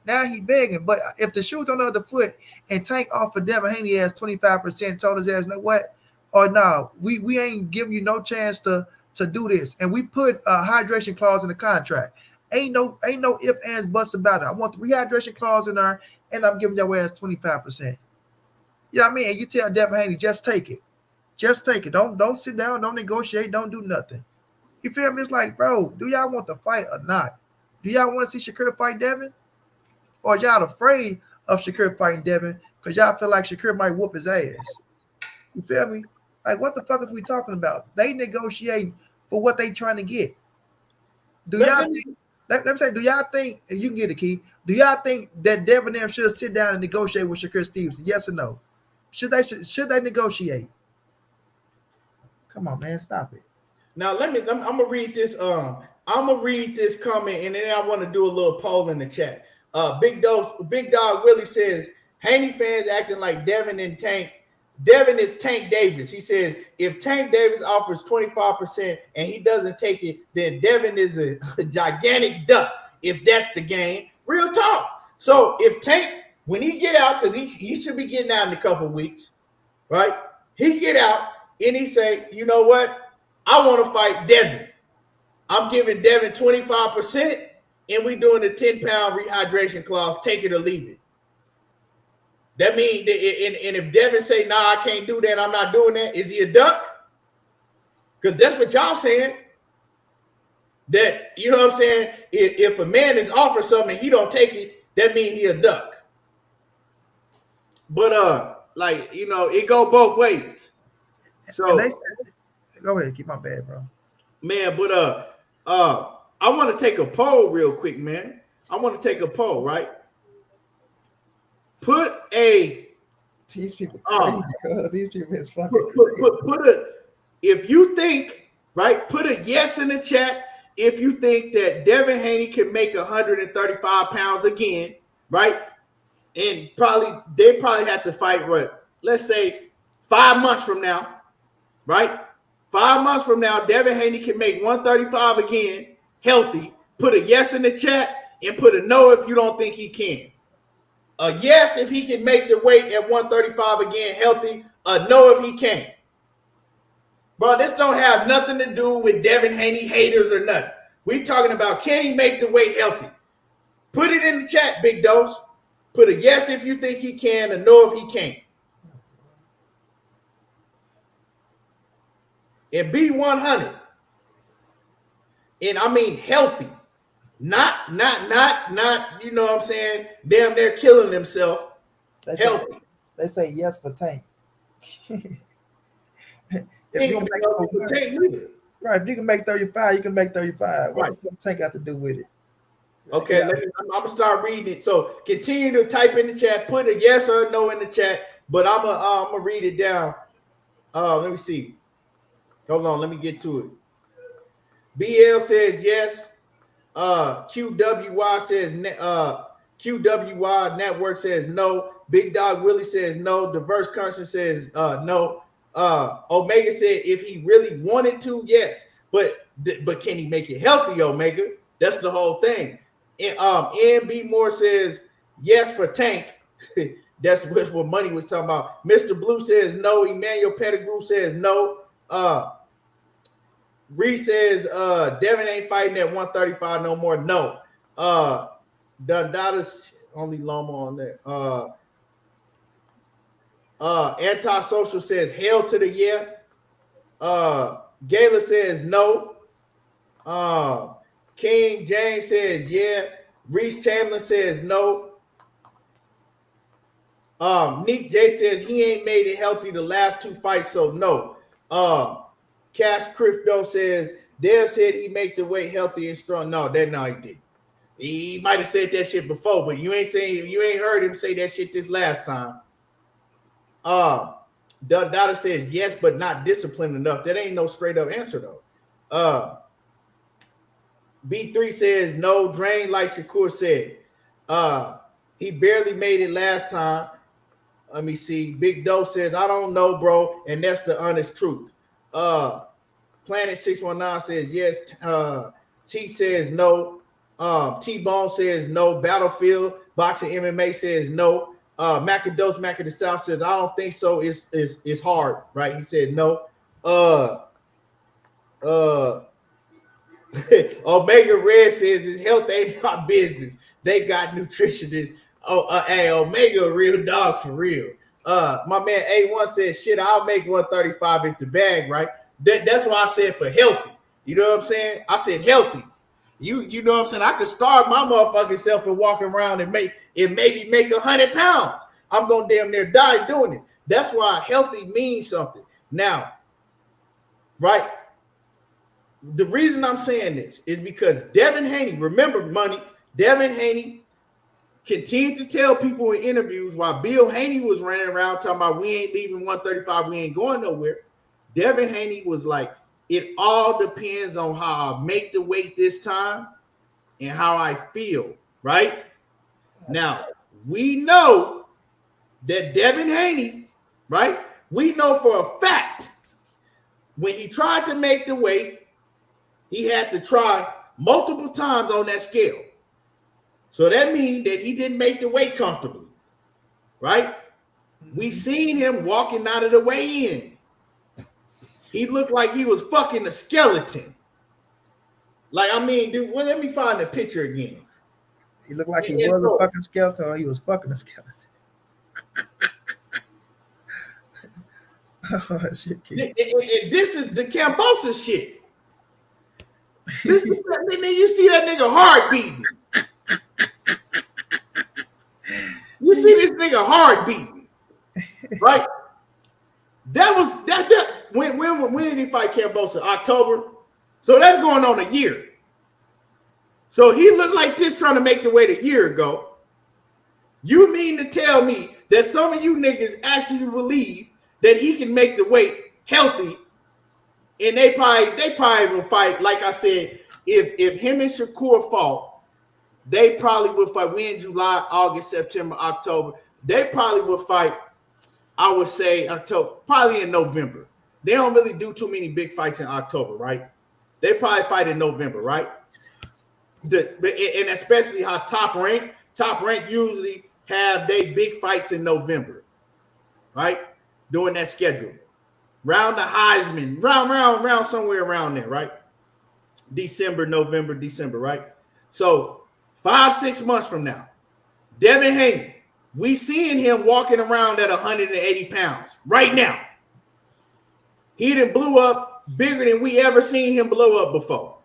Now he begging. But if the shoe's on the other foot and Tank offered Devin Haney as 25%, told his ass, know what? Or no, we ain't giving you no chance to do this. And we put a hydration clause in the contract. Ain't no ifs, ands, buts about it. I want the rehydration clause in there, and I'm giving your ass 25%. You know what I mean? And you tell Devin Haney, just take it. Just take it. Don't sit down, don't negotiate, don't do nothing. You feel me? It's like, bro, do y'all want the fight or not? Do y'all want to see Shakur fight Devin? Or y'all afraid of Shakur fighting Devin because y'all feel like Shakur might whoop his ass? You feel me? Like, what the fuck is we talking about? They negotiating for what they trying to get. Do y'all think, let me say, do y'all think, and you can get the key, do y'all think that Devin and them should sit down and negotiate with Shakur Stevenson? Yes or no? Should they negotiate? Come on, man, stop it. Now I'm gonna read this. I'm gonna read this comment, and then I want to do a little poll in the chat. Big Dog Willie says Haney fans acting like Devin and Tank. Devin is Tank Davis. He says if Tank Davis offers 25% and he doesn't take it, then Devin is a gigantic duck. If that's the game, real talk. So if Tank, when he get out, because he should be getting out in a couple weeks, right? He get out and he say, you know what? I want to fight Devin. I'm giving Devin 25%, and we doing a 10-pound rehydration clause. Take it or leave it. That means, and if Devin say, nah, I can't do that, I'm not doing that, is he a duck? Because that's what y'all saying. That, you know what I'm saying? If a man is offered something and he don't take it, that means he a duck. But, like, you know, it go both ways. So go ahead, keep my bad, bro. Man, but I want to take a poll real quick, man. I want to take a poll, right? These people crazy. These people is fucking crazy. If you think, right, put a yes in the chat if you think that Devin Haney can make 135 pounds again, right? And they probably have to fight, what, let's say 5 months from now, right? 5 months from now, Devin Haney can make 135 again, healthy. Put a yes in the chat and put a no if you don't think he can. A yes if he can make the weight at 135 again, healthy. A no if he can't. Bro, this don't have nothing to do with Devin Haney haters or nothing. We talking about, can he make the weight healthy? Put it in the chat, Big Dose. Put a yes if you think he can, a no if he can't. And be 100. And I mean healthy. Not, you know what I'm saying? Damn, they're killing themselves. They say yes for Tank. If you can make 35, you can make 35. What the fuck Tank got to do with it? Okay, I'm gonna start reading it. So continue to type in the chat, put a yes or a no in the chat, but I'm gonna read it down. Let me see. Hold on, let me get to it. BL says yes. QWY says QWY Network says no. Big Dog Willie says no. Diverse Conscience says no. Omega said if he really wanted to, yes. But can he make it healthy, Omega? That's the whole thing. And NB Moore says yes for Tank. That's what Money was talking about. Mr. Blue says no. Emmanuel Pettigrew says no. Reed says Devin ain't fighting at 135 no more. No. Dundada's only Loma on there. Antisocial says hell to the yeah. Gayla says no. King James says yeah. Reese Chamberlain says no. Nick J says he ain't made it healthy the last 2 fights, so no. Cash Crypto says Dev said he make the weight healthy and strong. No, he didn't. He might have said that shit before, but you ain't heard him say that shit this last time. Dada says yes, but not disciplined enough. That ain't no straight up answer though. B3 says no, drain like Shakur said. He barely made it last time. Let me see. Big Doe says, I don't know, bro, and that's the honest truth. Planet 619 says yes. T says no. T-Bone says no. Battlefield Boxing MMA says no. Macados Mac of the South says I don't think so. It's hard, right? He said no. Omega Red says his health ain't my business. They got nutritionists. Hey, Omega a real dog for real. My man A1 says shit, I'll make 135 if the bag, right? That's why I said for healthy. You know what I'm saying? I said healthy. You know what I'm saying? I could starve my motherfucking self and walk around and maybe make 100 pounds. I'm gonna damn near die doing it. That's why healthy means something. Now, right? The reason I'm saying this is because Devin Haney, remember money, Devin Haney continued to tell people in interviews while Bill Haney was running around talking about we ain't leaving 135, we ain't going nowhere. Devin Haney was like, it all depends on how I make the weight this time and how I feel, right? Now, we know that Devin Haney, right? We know for a fact when he tried to make the weight, he had to try multiple times on that scale. So that means that he didn't make the weight comfortably, right? We seen him walking out of the weigh-in. He looked like he was fucking a skeleton. Like, I mean, dude, well, let me find the picture again. He looked like he was a fucking skeleton or he was fucking a skeleton. Oh, shit, this is the Cambosa shit. This is, you see that nigga heart beating. You see this nigga hard beating, right? That was that. When did he fight Cambosa? October. So that's going on a year. So he looked like this trying to make the weight a year ago. You mean to tell me that some of you niggas actually believe that he can make the weight healthy, and they probably will fight? Like I said, if him and Shakur fought, they probably would fight. We in July, August, September, October. They probably would fight, I would say, October, probably in November. They don't really do too many big fights in October, right? They probably fight in November, right? And especially how top rank usually have they big fights in November, right? During that schedule. Round the Heisman, round somewhere around there, right? December, November, December, right? So 5-6 months from now, Devin Haney, we seeing him walking around at 180 pounds right now. He done blew up bigger than we ever seen him blow up before.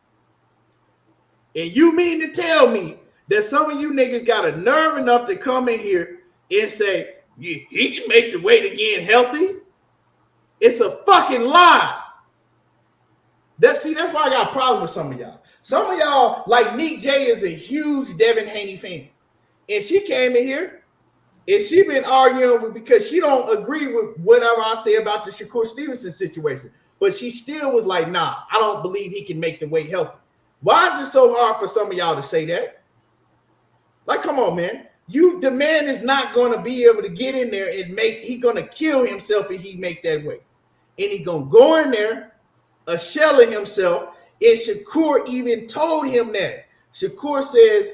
And you mean to tell me that some of you niggas got a nerve enough to come in here and say, he can make the weight again healthy? It's a fucking lie. That's why I got a problem with some of y'all. Some of y'all, like Nick J, is a huge Devin Haney fan. And she came in here and she been arguing because she don't agree with whatever I say about the Shakur Stevenson situation. But she still was like, nah, I don't believe he can make the weight healthy. Why is it so hard for some of y'all to say that? Like, come on, man. The man is not going to be able to get in there and he going to kill himself if he make that weight. And he going to go in there, a shell of himself. And Shakur even told him that. Shakur says,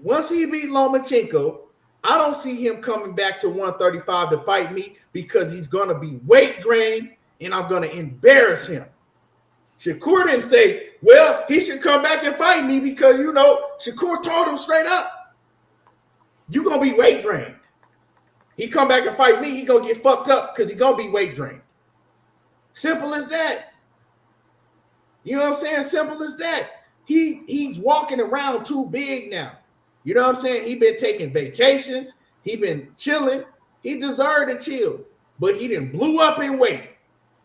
once he beat Lomachenko, I don't see him coming back to 135 to fight me because he's going to be weight drained and I'm going to embarrass him. Shakur didn't say, well, he should come back and fight me because, Shakur told him straight up, you're going to be weight drained. He come back and fight me, he going to get fucked up because he going to be weight drained. Simple as that. You know what I'm saying? Simple as that. he's walking around too big now. You know what I'm saying? He been taking vacations. He been chilling. He deserved to chill, but he didn't blew up in weight.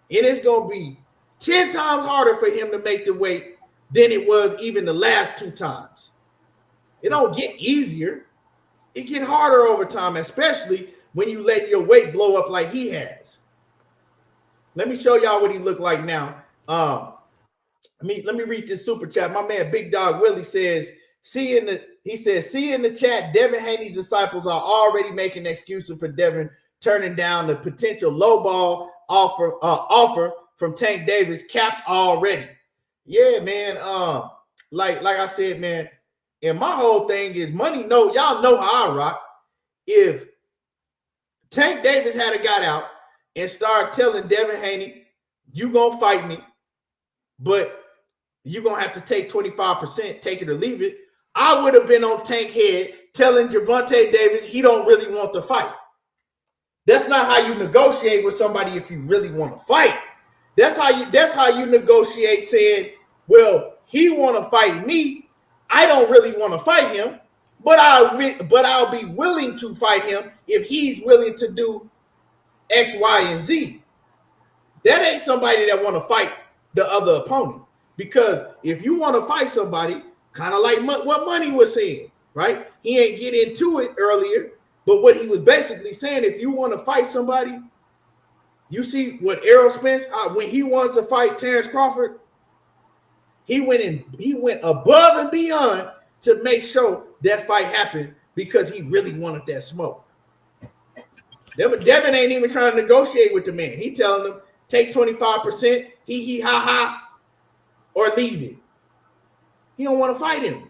And it's going to be 10 times harder for him to make the weight than it was even the last 2 times. It don't get easier. It get harder over time, especially when you let your weight blow up like he has. Let me show y'all what he look like now. Let me read this super chat. My man Big Dog Willie says, see in the chat, Devin Haney's disciples are already making excuses for Devin turning down the potential lowball offer from Tank Davis, capped already. Yeah, man. Like I said, man, and my whole thing is money. No, y'all know how I rock. If Tank Davis had got out and started telling Devin Haney, you gonna fight me, but you're going to have to take 25%, take it or leave it, I would have been on Tank head telling Gervonta Davis he don't really want to fight. That's not how you negotiate with somebody if you really want to fight. That's how you negotiate saying, well, he want to fight me. I don't really want to fight him, but I'll be willing to fight him if he's willing to do X, Y, and Z. That ain't somebody that want to fight the other opponent. Because if you want to fight somebody, kind of like what Money was saying, right? He ain't get into it earlier, but what he was basically saying, if you want to fight somebody, you see what Errol Spence, when he wanted to fight Terrence Crawford, he went above and beyond to make sure that fight happened because he really wanted that smoke. Devin ain't even trying to negotiate with the man. He telling them, take 25%, he, ha, ha, or leave it. He don't want to fight him.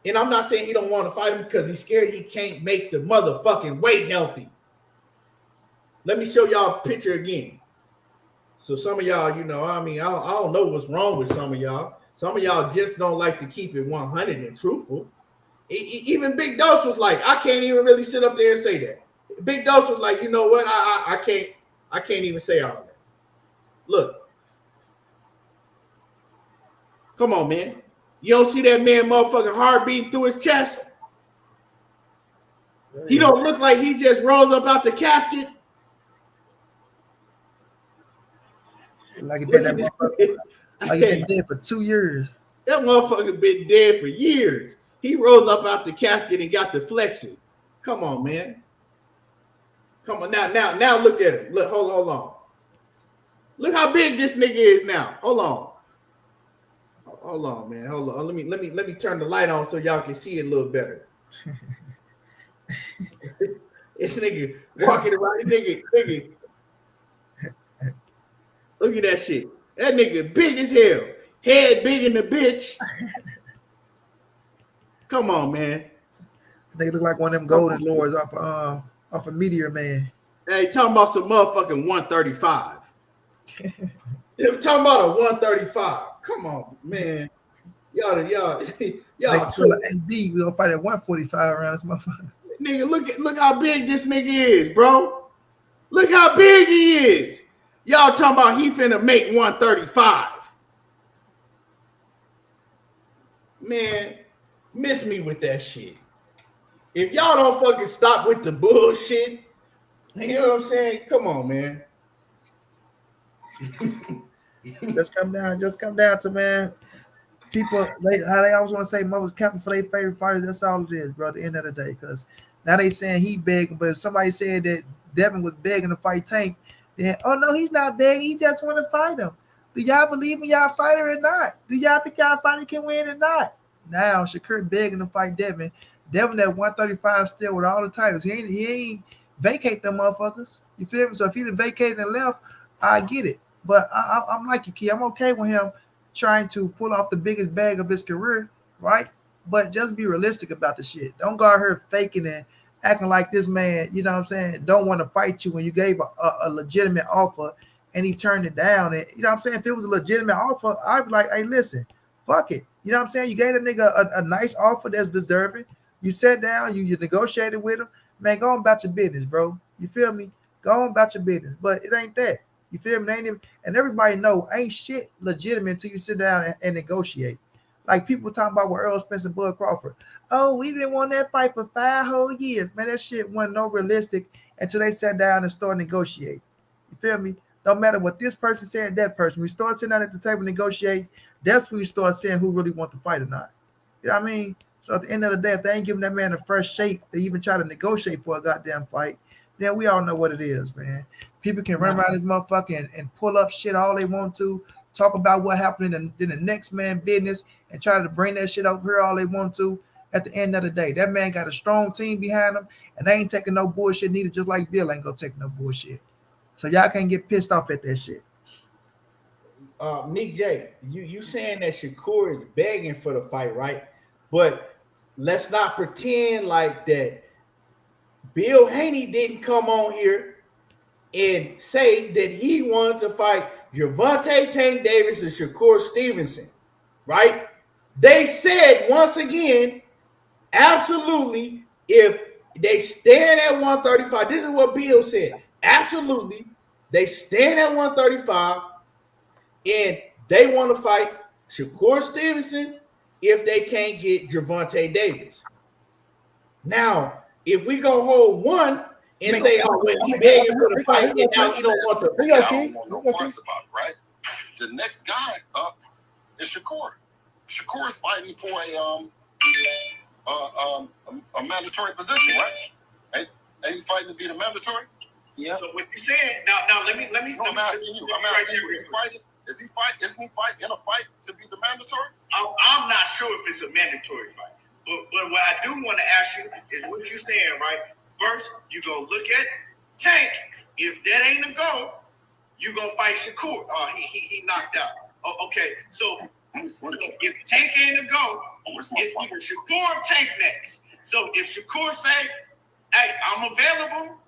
And I'm not saying he don't want to fight him because he's scared he can't make the motherfucking weight healthy. Let me show y'all a picture again. So some of y'all, I don't know what's wrong with some of y'all. Some of y'all just don't like to keep it 100 and truthful. Even Big Dose was like, I can't even really sit up there and say that. Big Dose was like, you know what? I can't even say all that. Look. Come on, man. You don't see that man motherfucking heart beating through his chest? He don't look like he just rose up out the casket. Like he been dead for 2 years. That motherfucker been dead for years. He rose up out the casket and got the flexing. Come on, man. Come on. Now look at him. Look, hold on. Look how big this nigga is now. Hold on, man. Hold on. Let me turn the light on so y'all can see it a little better. This nigga walking around. Nigga. Look at that shit. That nigga big as hell. Head big in the bitch. Come on, man. They look like one of them golden lords off a Meteor Man. Hey, talking about some motherfucking 135. They're talking about a 135. Come on, man. Y'all. AB, we gonna fight at 145 around this motherfucker. Nigga, look how big this nigga is, bro. Look how big he is. Y'all talking about he finna make 135. Man, miss me with that shit. If y'all don't fucking stop with the bullshit, you know what I'm saying? Come on, man. Just come down to, man. People, how they always want to say mother's capping for their favorite fighters. That's all it is, bro, at the end of the day. Because now they saying he begging, but if somebody said that Devin was begging to fight Tank, then, oh, no, he's not begging. He just want to fight him. Do y'all believe in y'all fighter or not? Do y'all think y'all fighter can win or not? Now, Shakur begging to fight Devin. Devin at 135 still with all the titles. He ain't vacate them motherfuckers. You feel me? So if he done vacated and left, I get it. But I'm like you, Key. I'm okay with him trying to pull off the biggest bag of his career, right? But just be realistic about the shit. Don't go out here faking and acting like this man, you know what I'm saying, don't want to fight you when you gave a legitimate offer and he turned it down. And you know what I'm saying? If it was a legitimate offer, I'd be like, hey, listen, fuck it. You know what I'm saying? You gave a nigga a nice offer that's deserving. You sat down, you negotiated with him. Man, go on about your business, bro. You feel me? Go on about your business. But it ain't that. You feel me? Ain't even, and everybody know ain't shit legitimate until you sit down and negotiate. Like people talking about with Earl Spence and Bud Crawford. Oh, we been wanting that fight for 5 whole years. Man, that shit wasn't no realistic until they sat down and started negotiate. You feel me? Don't matter what this person said, that person. We start sitting down at the table negotiate. That's when you start saying who really want to fight or not. You know what I mean? So at the end of the day, if they ain't giving that man a first shake to even try to negotiate for a goddamn fight, then we all know what it is, man. People can run around this motherfucker and pull up shit all they want to, talk about what happened in the next man business and try to bring that shit over here all they want to. At the end of the day, that man got a strong team behind him, and they ain't taking no bullshit neither, just like Bill ain't gonna take no bullshit. So y'all can't get pissed off at that shit. Nick J, you saying that Shakur is begging for the fight, right? But let's not pretend like that Bill Haney didn't come on here and say that he wanted to fight Gervonta Tank Davis and Shakur Stevenson, right? They said once again, absolutely, if they stand at 135, this is what Bill said. Absolutely, they stand at 135 and they want to fight Shakur Stevenson if they can't get Gervonta Davis. Now, if we go hold one and say, oh, when he begging for the fight, and now he don't want to. I don't want no parts about it, right? The next guy up is Shakur. Shakur is fighting for a mandatory position, right? Ain't he fighting to be the mandatory? Yeah. So what you saying? Now let me. No, I'm asking you. I'm asking you. Is he fighting? Isn't he fighting in a fight to be the mandatory? I'm not sure if it's a mandatory fight, but what I do want to ask you is what you're saying, right? First, you go look at Tank. If that ain't a go, you gonna fight Shakur. He knocked out. Oh, okay. So if Tank ain't a go, it's either Shakur or Tank next. So if Shakur say, "Hey, I'm available,"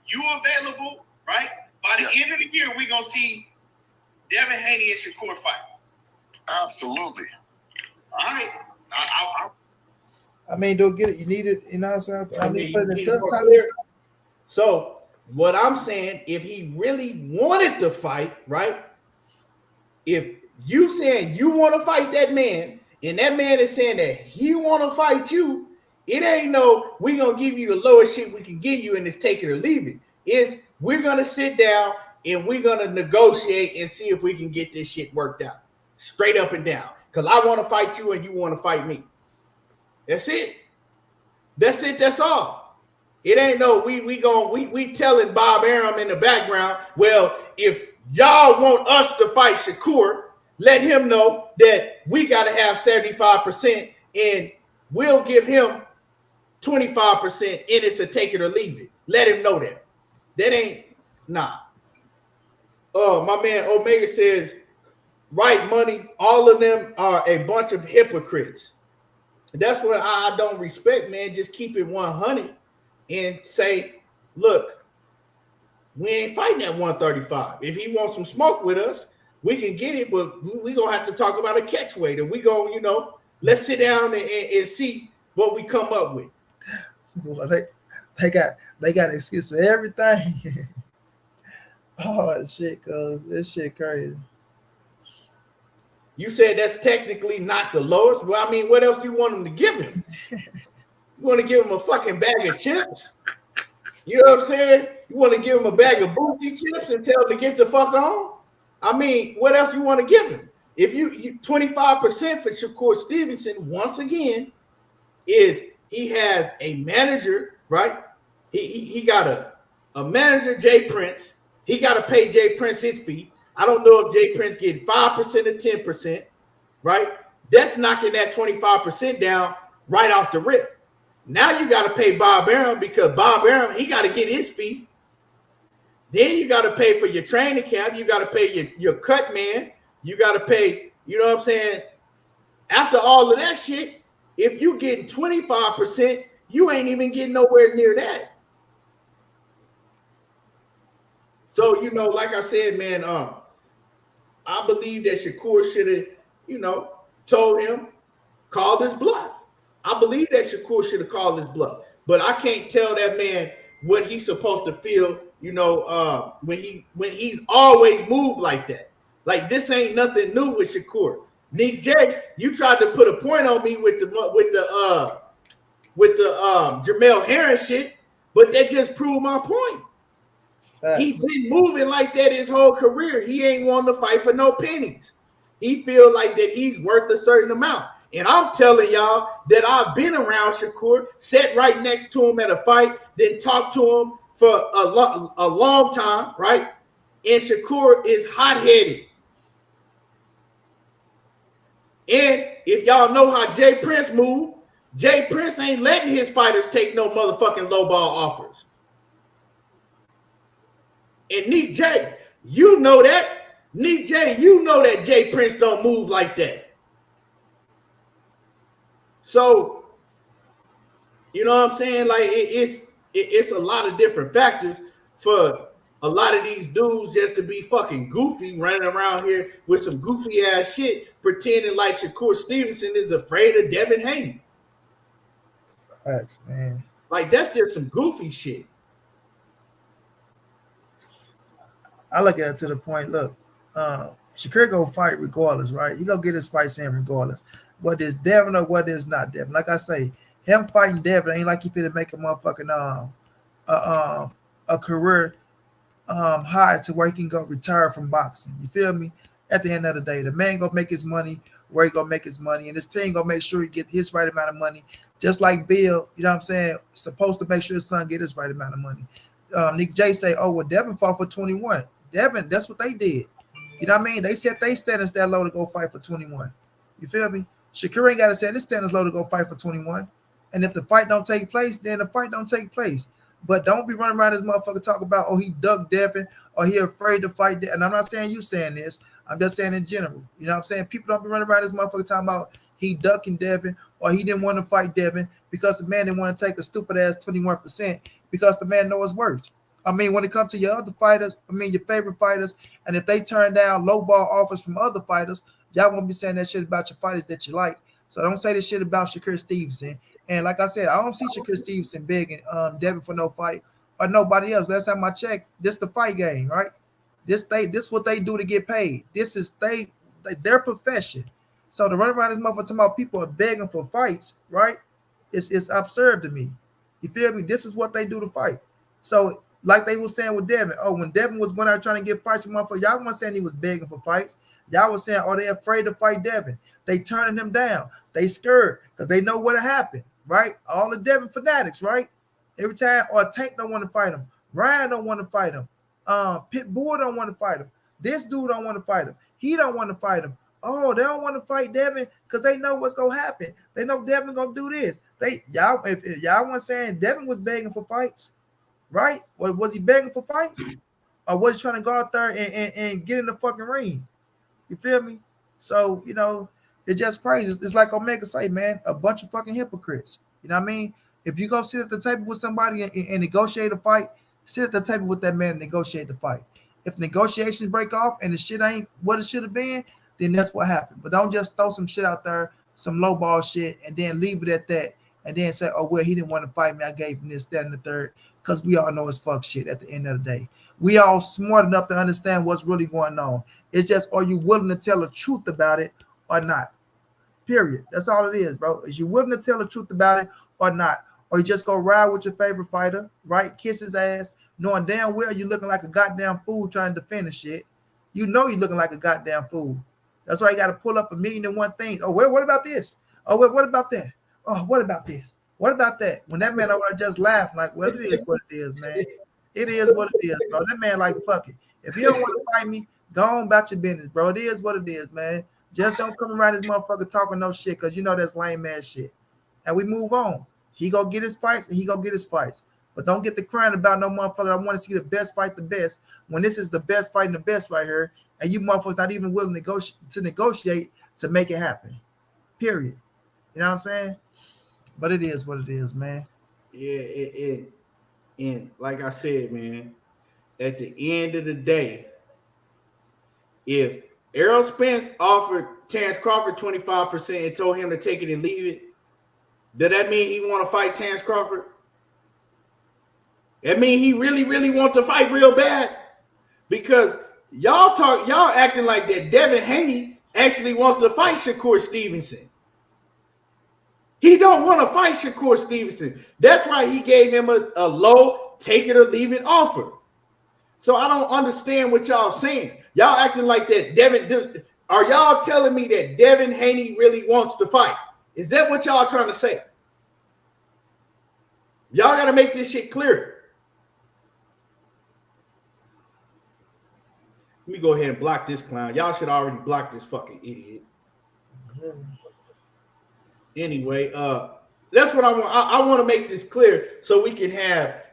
you available, right? By the end of the year, we gonna see Devin Haney and Shakur fight. Absolutely. All right. I mean, don't get it. You need it. You know what I'm saying? I mean, put it in subtitles. So what I'm saying, if he really wanted to fight, right? If you saying you want to fight that man, and that man is saying that he want to fight you, it ain't no, we gonna give you the lowest shit we can give you and it's take it or leave it. It's we're gonna sit down and we're gonna negotiate and see if we can get this shit worked out. Straight up and down. Because I want to fight you and you want to fight me. That's it. That's it. That's all. It ain't no we telling Bob Arum in the background, well, if y'all want us to fight Shakur, let him know that we got to have 75% and we'll give him 25% and it's a take it or leave it. Let him know that. That ain't nah. My man Omega says, right, money, all of them are a bunch of hypocrites. That's what I don't respect, man. Just keep it 100 and say, look, we ain't fighting at 135. If he wants some smoke with us, we can get it, but we're going to have to talk about a catch weight. And we're going to, let's sit down and see what we come up with. Well, they got an excuse for everything. Oh, shit, cuz this shit crazy. You said that's technically not the lowest. Well, I mean, what else do you want him to give him? You want to give him a fucking bag of chips? You know what I'm saying? You want to give him a bag of Boosie chips and tell him to get the fuck on? I mean, what else you want to give him? If you 25% for Shakur Stevenson, once again, is he has a manager, right? He got a manager, Jay Prince. He got to pay Jay Prince his fee. I don't know if Jay Prince get 5% or 10%, right? That's knocking that 25% down right off the rip. Now you got to pay Bob Arum because Bob Arum, he got to get his fee. Then you got to pay for your training camp. You got to pay your cut man. You got to pay, you know what I'm saying? After all of that shit, if you getting 25%, you ain't even getting nowhere near that. So, like I said, man, I believe that Shakur should have, told him, called his bluff. I believe that Shakur should have called his bluff. But I can't tell that man what he's supposed to feel, when he's always moved like that. Like, this ain't nothing new with Shakur. Nick J, you tried to put a point on me with the Jamel Herring shit, but that just proved my point. He been moving like that his whole career. He ain't wanting to fight for no pennies. He feel like that he's worth a certain amount. And I'm telling y'all that I've been around Shakur, sat right next to him at a fight, then talked to him for a long time, right? And Shakur is hot-headed. And if y'all know how Jay Prince move, Jay Prince ain't letting his fighters take no motherfucking lowball offers. And Nick J, you know that. Nick J, you know that Jay Prince don't move like that. So, you know what I'm saying? Like it's a lot of different factors for a lot of these dudes just to be fucking goofy, running around here with some goofy ass shit, pretending like Shakur Stevenson is afraid of Devin Haney. Facts, man. Like that's just some goofy shit. I look at it to the point. Look, Shakur go fight regardless, right? He gonna get his fights in regardless. Whether it's Devin or whether it's not Devin. Like I say, him fighting Devin ain't like he finna make a motherfucking a career high to where he can go retire from boxing. You feel me? At the end of the day, the man gonna make his money where he gonna make his money, and his team gonna make sure he get his right amount of money. Just like Bill, you know what I'm saying, supposed to make sure his son get his right amount of money. Nick J say, oh well, Devin fought for 21. Devin, that's what they did. You know what I mean? They set their standards that low to go fight for 21. You feel me? Shakur ain't got to set his standards low to go fight for 21. And if the fight don't take place, then the fight don't take place. But don't be running around this motherfucker talk about, oh, he ducked Devin or he afraid to fight. And I'm not saying you saying this. I'm just saying in general. You know what I'm saying? People don't be running around this motherfucker talking about he ducking Devin or he didn't want to fight Devin because the man didn't want to take a stupid ass 21% because the man knows his worth. I mean, when it comes to your other fighters, I mean, your favorite fighters, and if they turn down low ball offers from other fighters, y'all won't be saying that shit about your fighters that you like. So don't say this shit about Shakur Stevenson. And like I said, I don't see Shakur Stevenson begging Devin for no fight or nobody else. Last time I checked, this the fight game, right? This what they do to get paid. This is their profession. So to run around this motherfucker talking about people are begging for fights, right? It's absurd to me. You feel me? This is what they do to fight. So like they were saying with Devin, oh, when Devin was going out trying to get fights with motherfuckers, y'all weren't saying he was begging for fights. Y'all was saying, oh, they afraid to fight Devin. They turning him down. They scared because they know what'll happen, right? All the Devin fanatics, right? Every time, or Tank don't want to fight him. Ryan don't want to fight him. Pitbull don't want to fight him. This dude don't want to fight him. He don't want to fight him. Oh, they don't want to fight Devin because they know what's gonna happen. They know Devin gonna do this. If y'all weren't saying Devin was begging for fights, right? Or was he begging for fights? Or was he trying to go out there and get in the fucking ring? You feel me? So, you know, it's just crazy. It's like Omega say, man, a bunch of fucking hypocrites. You know what I mean? If you go sit at the table with somebody and negotiate a fight, sit at the table with that man and negotiate the fight. If negotiations break off and the shit ain't what it should have been, then that's what happened. But don't just throw some shit out there, some low ball shit, and then leave it at that, and then say, oh, well, he didn't want to fight me. I gave him this, that, and the third, because we all know it's fuck shit at the end of the day. We all smart enough to understand what's really going on. It's just, are you willing to tell the truth about it or not? Period. That's all it is, bro. Is you willing to tell the truth about it or not? Or you just go ride with your favorite fighter, right? Kiss his ass, knowing damn well you're looking like a goddamn fool trying to defend the shit. You know you're looking like a goddamn fool. That's why you got to pull up 1,000,001 things. Oh, well, what about this? Oh, well, what about that? Oh, what about this? What about that? When that man over there just laughed, like, well, it is what it is, man. It is what it is, bro. That man like, fuck it. If you don't want to fight me, go on about your business, bro. It is what it is, man. Just don't come around this motherfucker talking no shit, because you know that's lame ass shit. And we move on. He gonna get his fights and he gonna get his fights. But don't get the crying about no motherfucker. I want to see the best fight the best, when this is the best fighting the best right here, and you motherfuckers not even willing to negotiate to make it happen. Period. You know what I'm saying? But it is what it is, man. Yeah, and like I said, man, at the end of the day, if Errol Spence offered Terrence Crawford 25% and told him to take it and leave it, does that mean he want to fight Terrence Crawford? That mean he really want to fight real bad? Because y'all acting like that Devin Haney actually wants to fight Shakur Stevenson. He don't want to fight Shakur Stevenson. That's why he gave him a low, take it or leave it offer. So I don't understand what y'all saying. Y'all acting like that are y'all telling me that Devin Haney really wants to fight? Is that what y'all trying to say? Y'all got to make this shit clear. Let me go ahead and block this clown. Y'all should already block this fucking idiot. Anyway, that's what I want. I want to make this clear so we can have,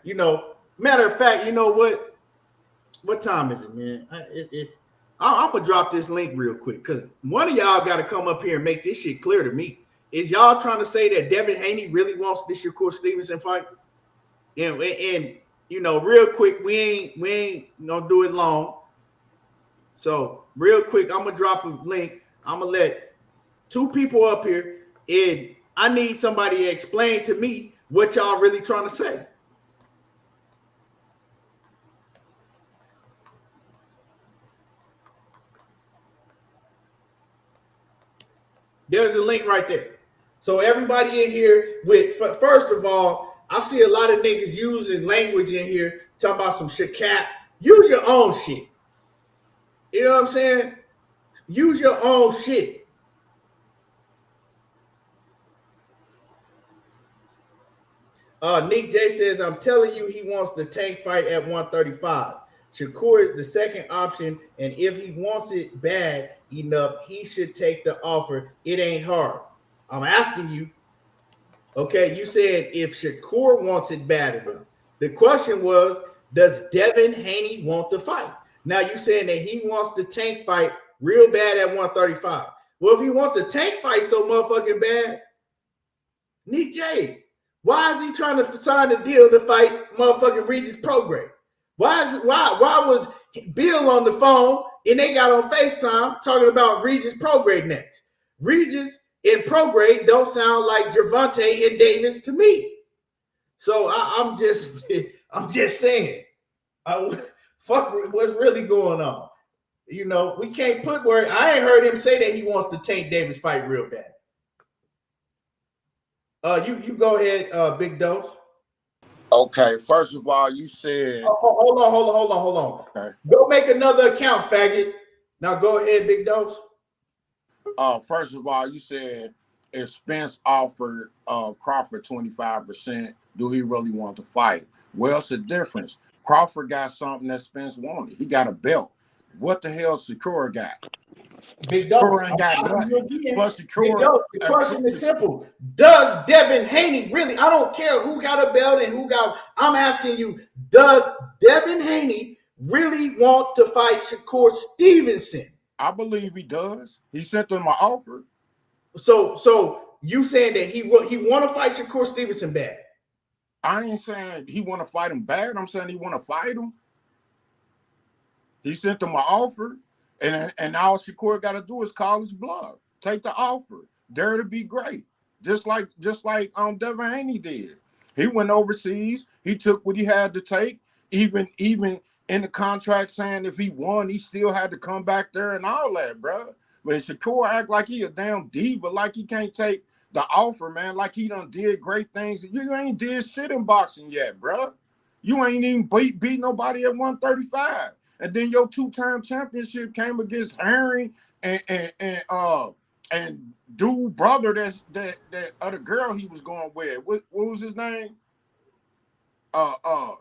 matter of fact, you know what? What time is it, man? I'm going to drop this link real quick because one of y'all got to come up here and make this shit clear to me. Is y'all trying to say that Devin Haney really wants this Shakur Stevenson fight? And real quick, we ain't going to do it long. So real quick, I'm going to drop a link. I'm going to let two people up here, and I need somebody to explain to me what y'all really trying to say. There's a link right there. So everybody in here first of all, I see a lot of niggas using language in here, talking about some shit cap. Use your own shit. You know what I'm saying? Use your own shit. Nick J says, I'm telling you, he wants the tank fight at 135. Shakur is the second option, and if he wants it bad enough, he should take the offer. It ain't hard. I'm asking you, okay, you said if Shakur wants it bad enough. The question was, does Devin Haney want the fight? Now you saying that he wants the tank fight real bad at 135. Well, if he wants the tank fight so motherfucking bad, Nick J, why is he trying to sign the deal to fight motherfucking Regis Prograis? Why was Bill on the phone and they got on FaceTime talking about Regis Prograis next? Regis and Prograis don't sound like Gervonta and Davis to me. So I'm just saying, fuck what's really going on. We can't put where I ain't heard him say that he wants to Tank Davis fight real bad. You go ahead, Big Dose. Okay, first of all, you said. Hold on. Okay. Go make another account, faggot. Now go ahead, Big Dose. First of all, you said if Spence offered Crawford 25%, do he really want to fight? Well, it's a difference. Crawford got something that Spence wanted. He got a belt. What the hell Shakur got? Big Dog, Shakur ain't got nothing. Plus Shakur, the question is simple. Does Devin Haney really, I don't care who got a belt and I'm asking you, does Devin Haney really want to fight Shakur Stevenson? I believe he does. He sent them an offer. So you saying that he want to fight Shakur Stevenson bad? I ain't saying he want to fight him bad. I'm saying he want to fight him. He sent them an offer. And all Shakur got to do is call his bluff, take the offer, dare to be great, just like Devin Haney did. He went overseas. He took what he had to take. Even in the contract saying if he won, he still had to come back there and all that, bro. But Shakur act like he a damn diva, like he can't take the offer, man. Like he done did great things. You ain't did shit in boxing yet, bro. You ain't even beat nobody at 135. And then your two-time championship came against Herring and dude brother that other girl he was going with. What was his name? I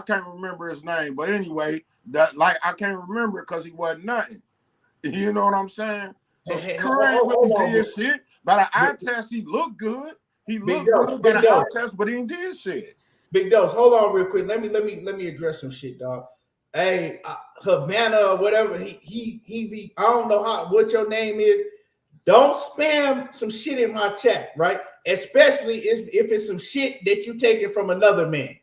can't remember his name, but anyway, I can't remember it because he wasn't nothing. You know what I'm saying? So Shakur ain't really did shit. By the eye test, he looked good. He looked good by the eye test, but he ain't did shit. Big Dose, hold on real quick. Let me address some shit, dog. Hey, Havana or whatever, he I don't know what your name is. Don't spam some shit in my chat, right? Especially if it's some shit that you taking from another man.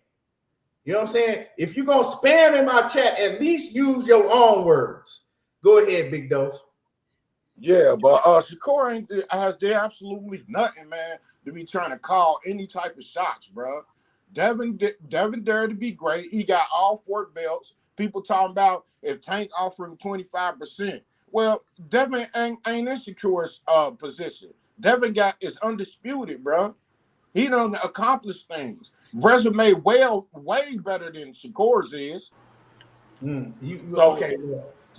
You know what I'm saying? If you're gonna spam in my chat, at least use your own words. Go ahead, Big Dose. Yeah, but Shakur has absolutely nothing, man, to be trying to call any type of shots, bro. Devin dared to be great. He got all 4 belts. People talking about if Tank offering 25%. Well, Devin ain't in Shakur's position. Devin is undisputed, bro. He done accomplished things. Resume way better than Shakur's is. Okay.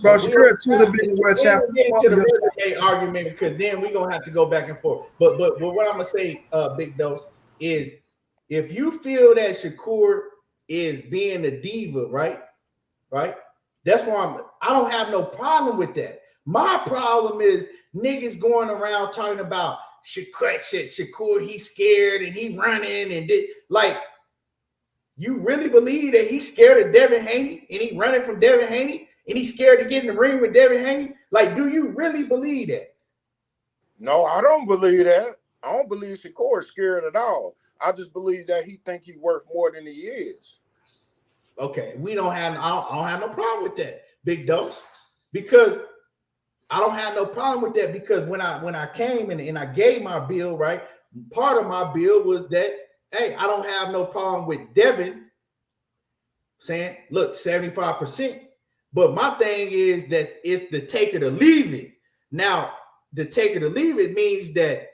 Bro, Shakur too the big world We'll champion. get into the resume argument because then we're gonna have to go back and forth. But what I'm gonna say, Big Dose, is if you feel that Shakur is being a diva, right? That's why I don't have no problem with that. My problem is niggas going around talking about Shakur, he's scared and he running and like, you really believe that he's scared of Devin Haney and he running from Devin Haney and he's scared to get in the ring with Devin Haney? Like, do you really believe that? No, I don't believe that. I don't believe Shakur is scared at all. I just believe that he think he worth more than he is. Okay, I don't have no problem with that, Big Dose, because I don't have no problem with that because when I came and I gave my bill, right, part of my bill was that, hey, I don't have no problem with Devin saying, look, 75%. But my thing is that it's the take it or leave it. Now, the take it or leave it means that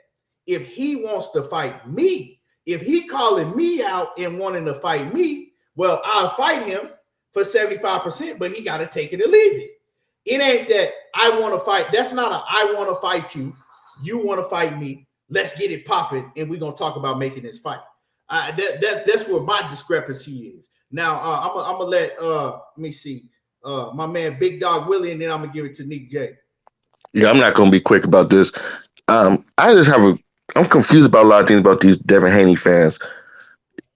if he wants to fight me, if he calling me out and wanting to fight me, well, I'll fight him for 75%, but he got to take it or leave it. It ain't that I want to fight. That's not a I want to fight you. You want to fight me. Let's get it popping, and we're gonna talk about making this fight. That's where my discrepancy is. Now I'm gonna let me see my man Big Dog Willie, and then I'm gonna give it to Nick J. Yeah, I'm not gonna be quick about this. I'm confused about a lot of things about these Devin Haney fans.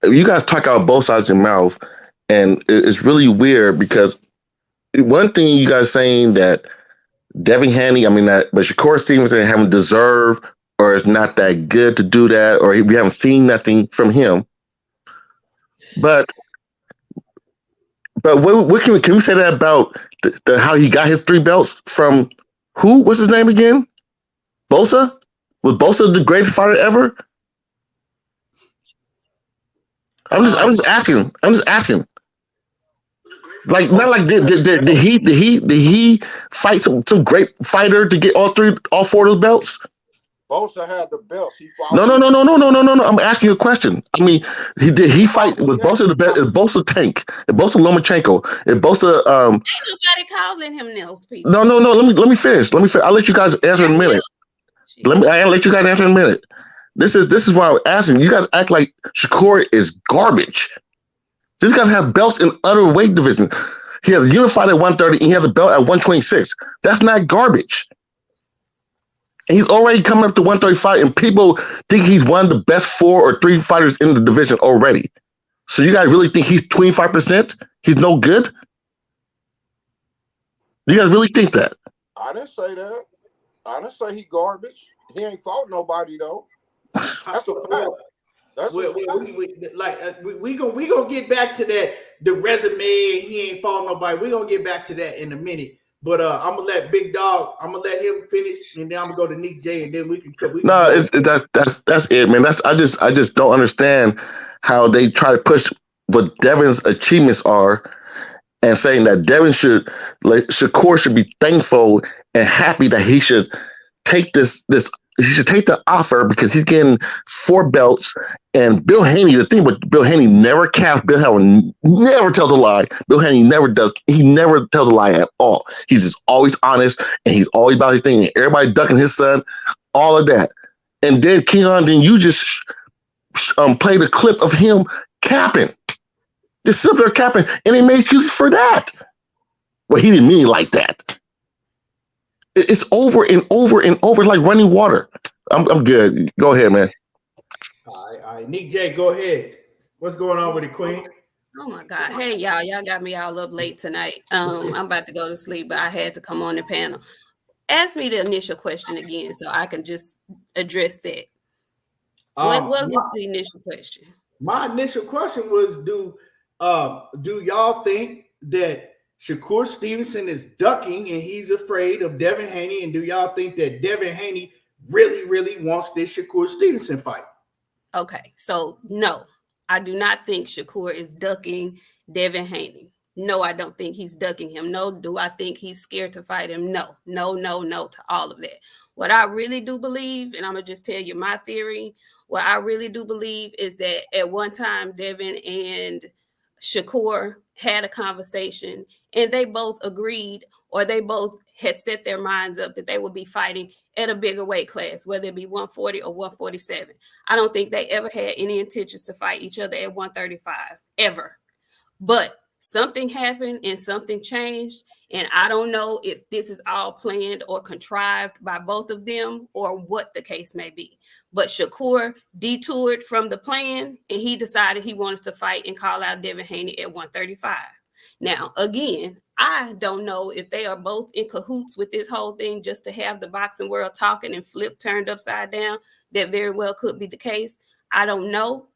You guys talk out both sides of your mouth, and it's really weird because one thing you guys saying that Devin Haney, but Shakur Stevenson haven't deserved or is not that good to do that, or we haven't seen nothing from him. But what can we say that about how he got his 3 belts from who? What's his name again? Bosa? Was Bosa the greatest fighter ever? I'm just asking. Like, not like did he fight some great fighter to get all 4 of those belts? Bosa had the belts. He fought. No. I'm asking you a question. Did he fight with Bosa the best? Is Bosa Tank? Is Bosa Lomachenko? Is Bosa Ain't nobody calling him those people. No. Let me finish. I'll let you guys answer in a minute. I'll let you guys answer in a minute. This is why I'm asking. You guys act like Shakur is garbage. These guys have belts in other weight divisions. He has a unified at 130 and he has a belt at 126. That's not garbage. And he's already coming up to 135, and people think he's one of the best 4 or 3 fighters in the division already. So you guys really think he's 25%? He's no good? You guys really think that? I didn't say that. I didn't say he garbage. He ain't fought nobody though. That's a fact. We gonna get back to that. The resume, he ain't fought nobody. We gonna get back to that in a minute. But I'm gonna let Big Dog. I'm gonna let him finish, and then I'm gonna go to Nick J, and then we can. That's it, man. I just don't understand how they try to push what Devin's achievements are, and saying that Shakur should be thankful and happy that he should take this. He should take the offer because he's getting 4 belts. And Bill Haney, the thing with Bill Haney, never caps. Bill Haney never tells a lie. Bill Haney never does. He never tells a lie at all. He's just always honest, and he's always about his thing. And everybody ducking his son, all of that. And then Keon, you just played a clip of him capping. Just sit there capping, and they made excuses for that. Well, he didn't mean it like that. It's over and over and over, like running water. I'm good. Go ahead, man. All right. Nick J, go ahead. What's going on with the Queen? Oh my God. Hey, y'all got me all up late tonight. I'm about to go to sleep, but I had to come on the panel. Ask me the initial question again so I can just address that. What was the initial question? My initial question was, do y'all think that Shakur Stevenson is ducking and he's afraid of Devin Haney? And do y'all think that Devin Haney really, really wants this Shakur Stevenson fight? Okay, so no, I do not think Shakur is ducking Devin Haney. No, I don't think he's ducking him. No, do I think he's scared to fight him? No to all of that. What I really do believe, and I'm going to just tell you my theory, what I really do believe is that at one time, Devin and Shakur had a conversation and they both agreed, or they both had set their minds up that they would be fighting at a bigger weight class, whether it be 140 or 147. I don't think they ever had any intentions to fight each other at 135, ever. But something happened and something changed. And I don't know if this is all planned or contrived by both of them or what the case may be. But Shakur detoured from the plan and he decided he wanted to fight and call out Devin Haney at 135. Now, again, I don't know if they are both in cahoots with this whole thing just to have the boxing world talking and flip turned upside down. That very well could be the case. I don't know.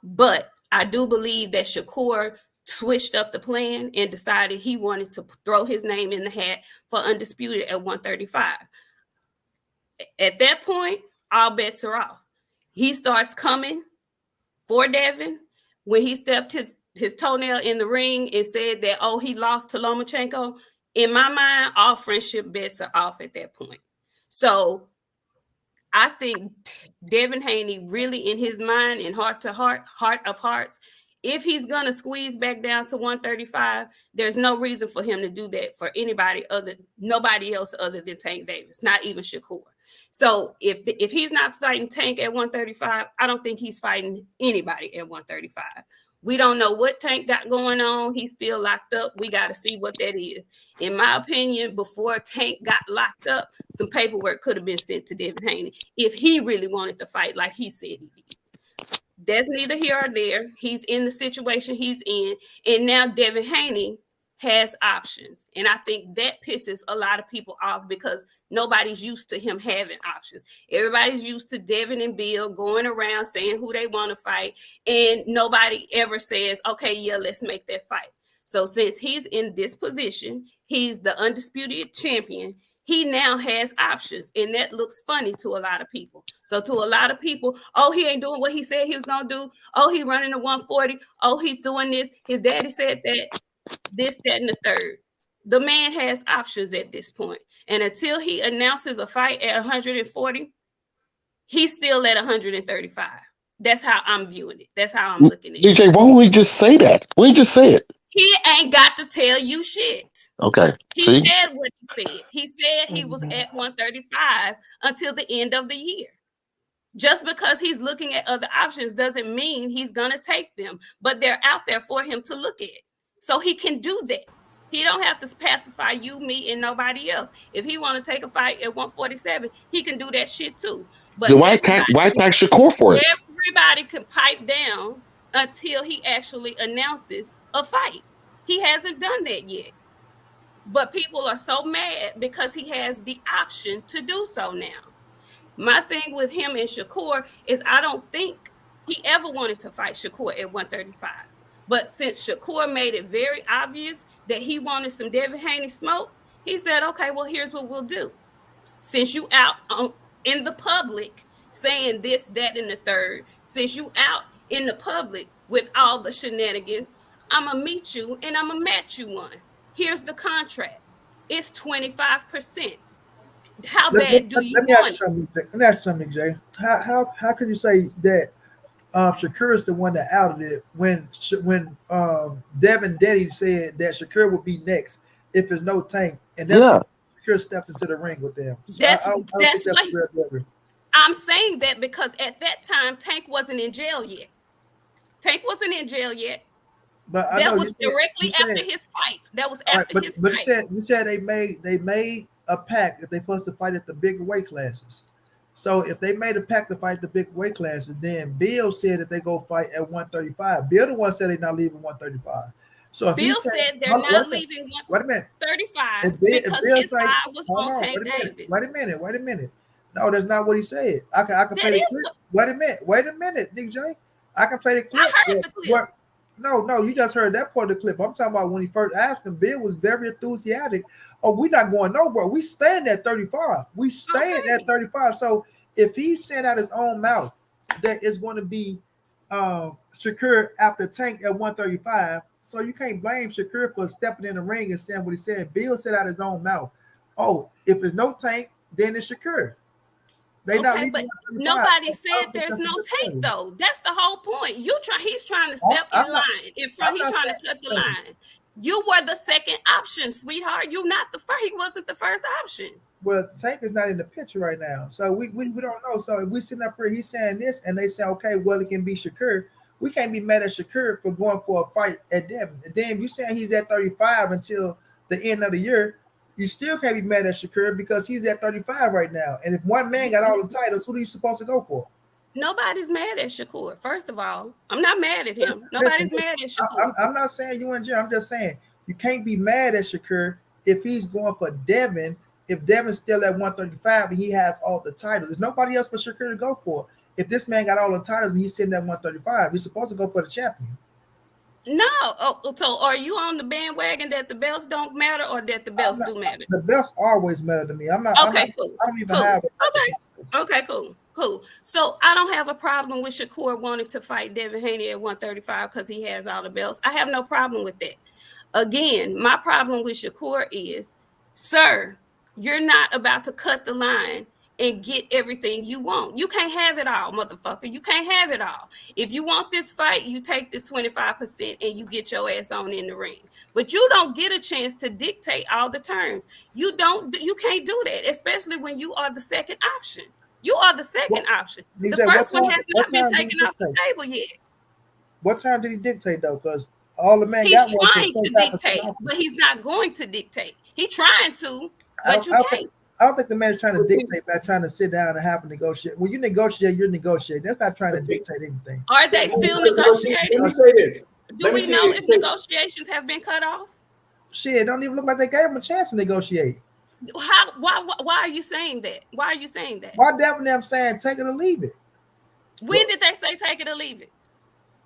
But I do believe that Shakur switched up the plan and decided he wanted to throw his name in the hat for undisputed at 135. At that point, all bets are off. He starts coming for Devin. When he stepped his toenail in the ring and said that, oh, he lost to Lomachenko, in my mind, all friendship bets are off at that point. So I think Devin Haney really in his mind and heart of hearts, if he's going to squeeze back down to 135, there's no reason for him to do that for nobody else other than Tank Davis, not even Shakur. So if he's not fighting Tank at 135, I don't think he's fighting anybody at 135. We don't know what Tank got going on. He's still locked up. We got to see what that is. In my opinion, before Tank got locked up, some paperwork could have been sent to Devin Haney if he really wanted to fight like he said he did. That's neither here or there. He's in the situation he's in. And now Devin Haney has options. And I think that pisses a lot of people off because nobody's used to him having options. Everybody's used to Devin and Bill going around saying who they want to fight. And nobody ever says, okay, yeah, let's make that fight. So since he's in this position, he's the undisputed champion. He now has options, and that looks funny to a lot of people. So to a lot of people, oh, he ain't doing what he said he was going to do. Oh, he running a 140. Oh, he's doing this. His daddy said that, this, that, and the third. The man has options at this point. And until he announces a fight at 140, he's still at 135. That's how I'm viewing it. That's how I'm looking at it. DJ, why don't we just say that? Why don't you just say it? He ain't got to tell you shit. Okay. He said what he said. He said he was at 135 until the end of the year. Just because he's looking at other options doesn't mean he's going to take them, but they're out there for him to look at. So he can do that. He don't have to pacify you, me, and nobody else. If he want to take a fight at 147, he can do that shit too. But why attack Shakur for it? Everybody can pipe down until he actually announces a fight. He hasn't done that yet. But people are so mad because he has the option to do so now. My thing with him and Shakur is I don't think he ever wanted to fight Shakur at 135. But since Shakur made it very obvious that he wanted some Devin Haney smoke, he said, okay, well, here's what we'll do. Since you out in the public saying this, that, and the third, since you out in the public with all the shenanigans, I'm going to meet you and I'm going to match you one. Here's the contract. It's 25%. How bad do you want it? Let me ask you something, Jay. How can you say that Shakur is the one that outed it when Devin Daddy said that Shakur would be next if there's no Tank, and that's Shakur stepped into the ring with them. So I'm saying that because at that time Tank wasn't in jail yet. But that was directly after his fight. That was after his fight. But you said they made a pact that they supposed to fight at the big weight classes. So if they made a pact to fight the big weight classes, then Bill said that they go fight at 135. Bill the one said they're not leaving 135. So if Bill said they're not leaving 135 because his eye was on Tank Davis. Wait a minute. No, that's not what he said. I can play the clip. Wait a minute, DJ. I can play the clip. I heard the clip. No, you just heard that part of the clip. I'm talking about when he first asked him, Bill was very enthusiastic. Oh, we're not going nowhere. We staying at 35. We staying at 35. So if he said out his own mouth that it's going to be Shakur after Tank at 135, So you can't blame Shakur for stepping in the ring and saying what he said. Bill said out his own mouth, "Oh, if there's no Tank, then it's Shakur." They not Okay, leaving but 135. nobody I said don't think there's that's a no good Tank thing. though. That's the whole point. He's trying to step I'm in not- line in front. I'm He's not trying to cut the line. You were the second option, sweetheart. You not the first. He wasn't the first option. Well, Tank is not in the picture right now, so we don't know. So if we sitting up here, he's saying this, and they say, okay, well, it can be Shakur. We can't be mad at Shakur for going for a fight at Devin. And then you saying he's at 35 until the end of the year. You still can't be mad at Shakur because he's at 35 right now. And if one man got all the titles, who are you supposed to go for? Nobody's mad at Shakur. First of all, I'm not mad at him. Listen, Nobody's mad at Shakur. I'm not saying you and Jim. I'm just saying you can't be mad at Shakur if he's going for Devin. If Devin's still at 135 and he has all the titles, there's nobody else for Shakur to go for. If this man got all the titles and he's sitting at 135, he's supposed to go for the champion. No. Oh, so are you on the bandwagon that the belts don't matter or that the belts do matter? The belts always matter to me. I'm not. Okay, cool. I don't even cool. have it. Okay, cool. So I don't have a problem with Shakur wanting to fight Devin Haney at 135 because he has all the belts. I have no problem with that. Again, my problem with Shakur is, sir, you're not about to cut the line and get everything you want. You can't have it all, motherfucker. You can't have it all. If you want this fight, you take this 25% and you get your ass on in the ring. But you don't get a chance to dictate all the terms. You can't do that, especially when you are the second option. You are the second option. The first one has not been taken off the table yet. What time did he dictate though? Because all the man he's got trying to dictate, but he's not going to dictate. He's trying to, but you can't. I don't think the man is trying to dictate by trying to sit down and have a negotiate. When you negotiate, you're negotiating. That's not trying to dictate anything. Are they still negotiating? Let me say this. Do we know if negotiations have been cut off? Shit, it don't even look like they gave him a chance to negotiate. Why are you saying that? Why are you saying that? Why Devin them saying take it or leave it? When did they say take it or leave it?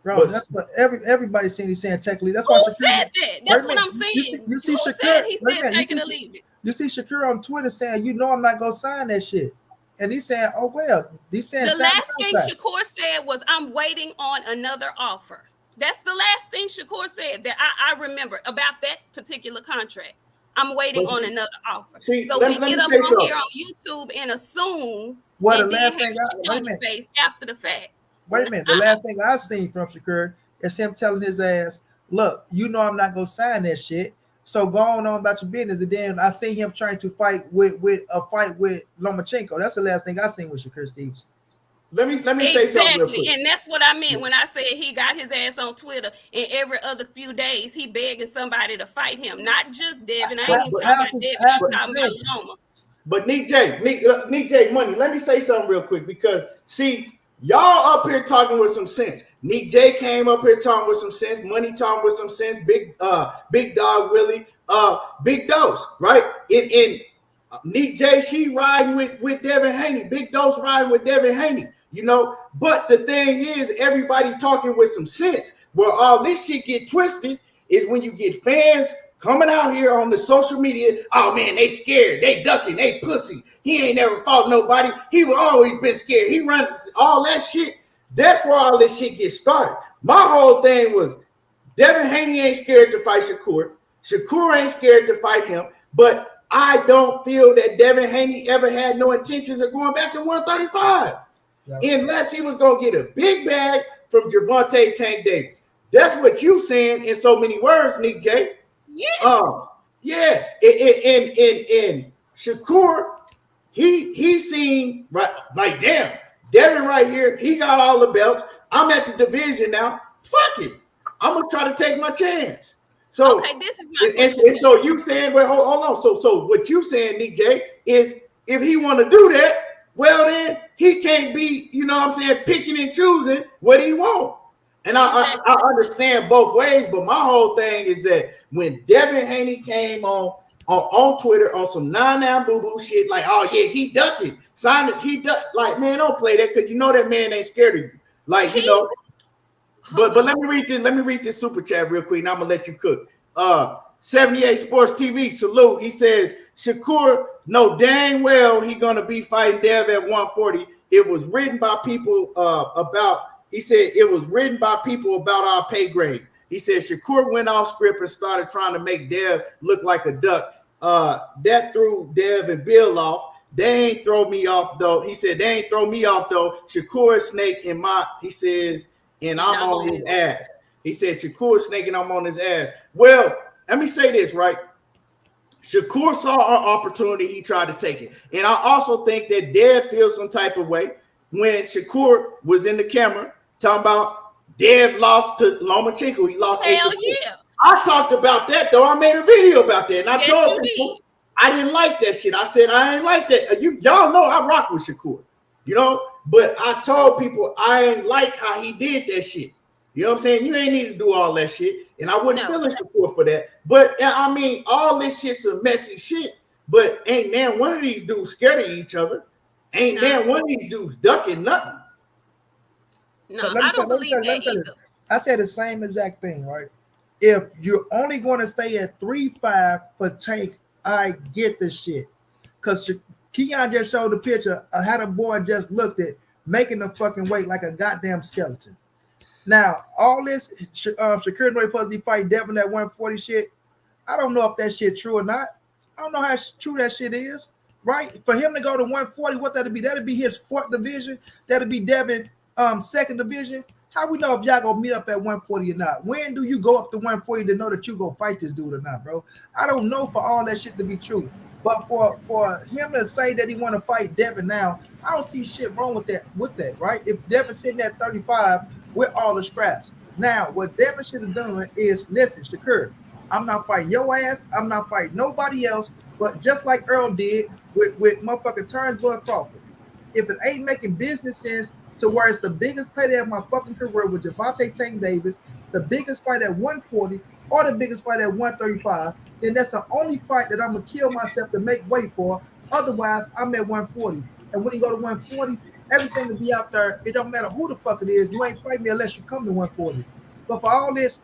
Bro, that's what everybody's saying. He's saying take it or leave. That's who why Shakur said that. That's what I'm saying. You see who Shakur. Said he said take it or leave it. You see Shakur on Twitter saying, "You know, I'm not gonna sign that shit," and he's saying, "Oh well." He's saying the last thing Shakur said was, "I'm waiting on another offer." That's the last thing Shakur said that I remember about that particular contract. I'm waiting on another offer. See, so we get up on here on YouTube and assume what and the last thing on his face after the fact. Wait a minute. The last thing I seen from Shakur is him telling his ass, "Look, you know I'm not gonna sign that shit. So go on about your business." And then I see him trying to fight with Lomachenko. That's the last thing I seen with Shakur Stevenson. Let me say something real quick. Exactly, and that's what I meant when I said he got his ass on Twitter, and every other few days he begging somebody to fight him, not just Devin. I ain't even talking about Devin. I'm talking about Loma. But Nick J Money, let me say something real quick because see, y'all up here talking with some sense. Nick J came up here talking with some sense. Money talking with some sense. Big Dog Willie, Big Dose, right? In Nick J, she riding with Devin Haney. Big Dose riding with Devin Haney. You know, but the thing is, everybody talking with some sense. Where all this shit get twisted is when you get fans coming out here on the social media. Oh man, they scared, they ducking, they pussy. He ain't never fought nobody. He always been scared. He runs all that shit. That's where all this shit gets started. My whole thing was Devin Haney ain't scared to fight Shakur. Shakur ain't scared to fight him. But I don't feel that Devin Haney ever had no intentions of going back to 135. Unless he was going to get a big bag from Gervonta Tank Davis. That's what you saying in so many words, Nick J. Yes. Yeah. And Shakur, he seen right like damn, Devin right here, he got all the belts. I'm at the division now. Fuck it. I'm gonna try to take my chance. So okay, this is my question. And so you saying, well, hold on. So what you saying, Nick J, is if he want to do that, well, then he can't be, you know what I'm saying, picking and choosing what he want. And I understand both ways, but my whole thing is that when Devin Haney came on Twitter on some boo-boo shit, like, oh, yeah, he ducking. Sign it, he duck. Like, man, don't play that because you know that man ain't scared of you. Like, you know. But let me read this super chat real quick, and I'm going to let you cook. 78 Sports TV, salute. He says, Shakur, know dang well he going to be fighting Dev at 140. It was written by people about our pay grade. He said Shakur went off script and started trying to make Dev look like a duck. That threw Dev and Bill off. They ain't throw me off though. He said they ain't throw me off though. Shakur snake in my, he says, and I'm on his ass. He said Shakur snake and I'm on his ass. Well, let me say this, right? Shakur saw our opportunity. He tried to take it. And I also think that Dev feels some type of way when Shakur was in the camera talking about Dev lost to Lomachenko. He lost 8-4. Yeah. I talked about that, though. I made a video about that. And I told people I didn't like that shit. I said I ain't like that. Y'all know I rock with Shakur, you know? But I told people I ain't like how he did that shit. You know what I'm saying? You ain't need to do all that shit. And I wouldn't feel Shakur for that. But, I mean, all this shit's some messy shit. But ain't now one of these dudes scared of each other. Ain't now one of these dudes ducking nothing. No, I don't believe that either. I said the same exact thing, right? If you're only going to stay at 3-5 for Tank, I get the shit. Because Keon just showed the picture of how the boy just looked at making the fucking weight like a goddamn skeleton. Now, all this Shakur Noy supposed to be fighting Devin at 140 shit. I don't know if that shit true or not. I don't know how true that shit is, right? For him to go to 140, what that'd be? That'd be his 4th division. That'd be Devin 2nd division. How we know if y'all gonna meet up at 140 or not? When do you go up to 140 to know that you go fight this dude or not, bro? I don't know for all that shit to be true. But for him to say that he want to fight Devin now, I don't see shit wrong with that, right? If Devin's sitting at 35 with all the scraps. Now, what Devin should have done is, listen, Shakur, I'm not fighting your ass. I'm not fighting nobody else. But just like Earl did with motherfucking Turnbull Crawford, if it ain't making business sense to where it's the biggest payday of my fucking career with Javante Tank Davis, the biggest fight at 140 or the biggest fight at 135, then that's the only fight that I'm going to kill myself to make weight for. Otherwise, I'm at 140. And when you go to 140, everything will be out there. It don't matter who the fuck it is. You ain't fighting me unless you come to 140. But for all this,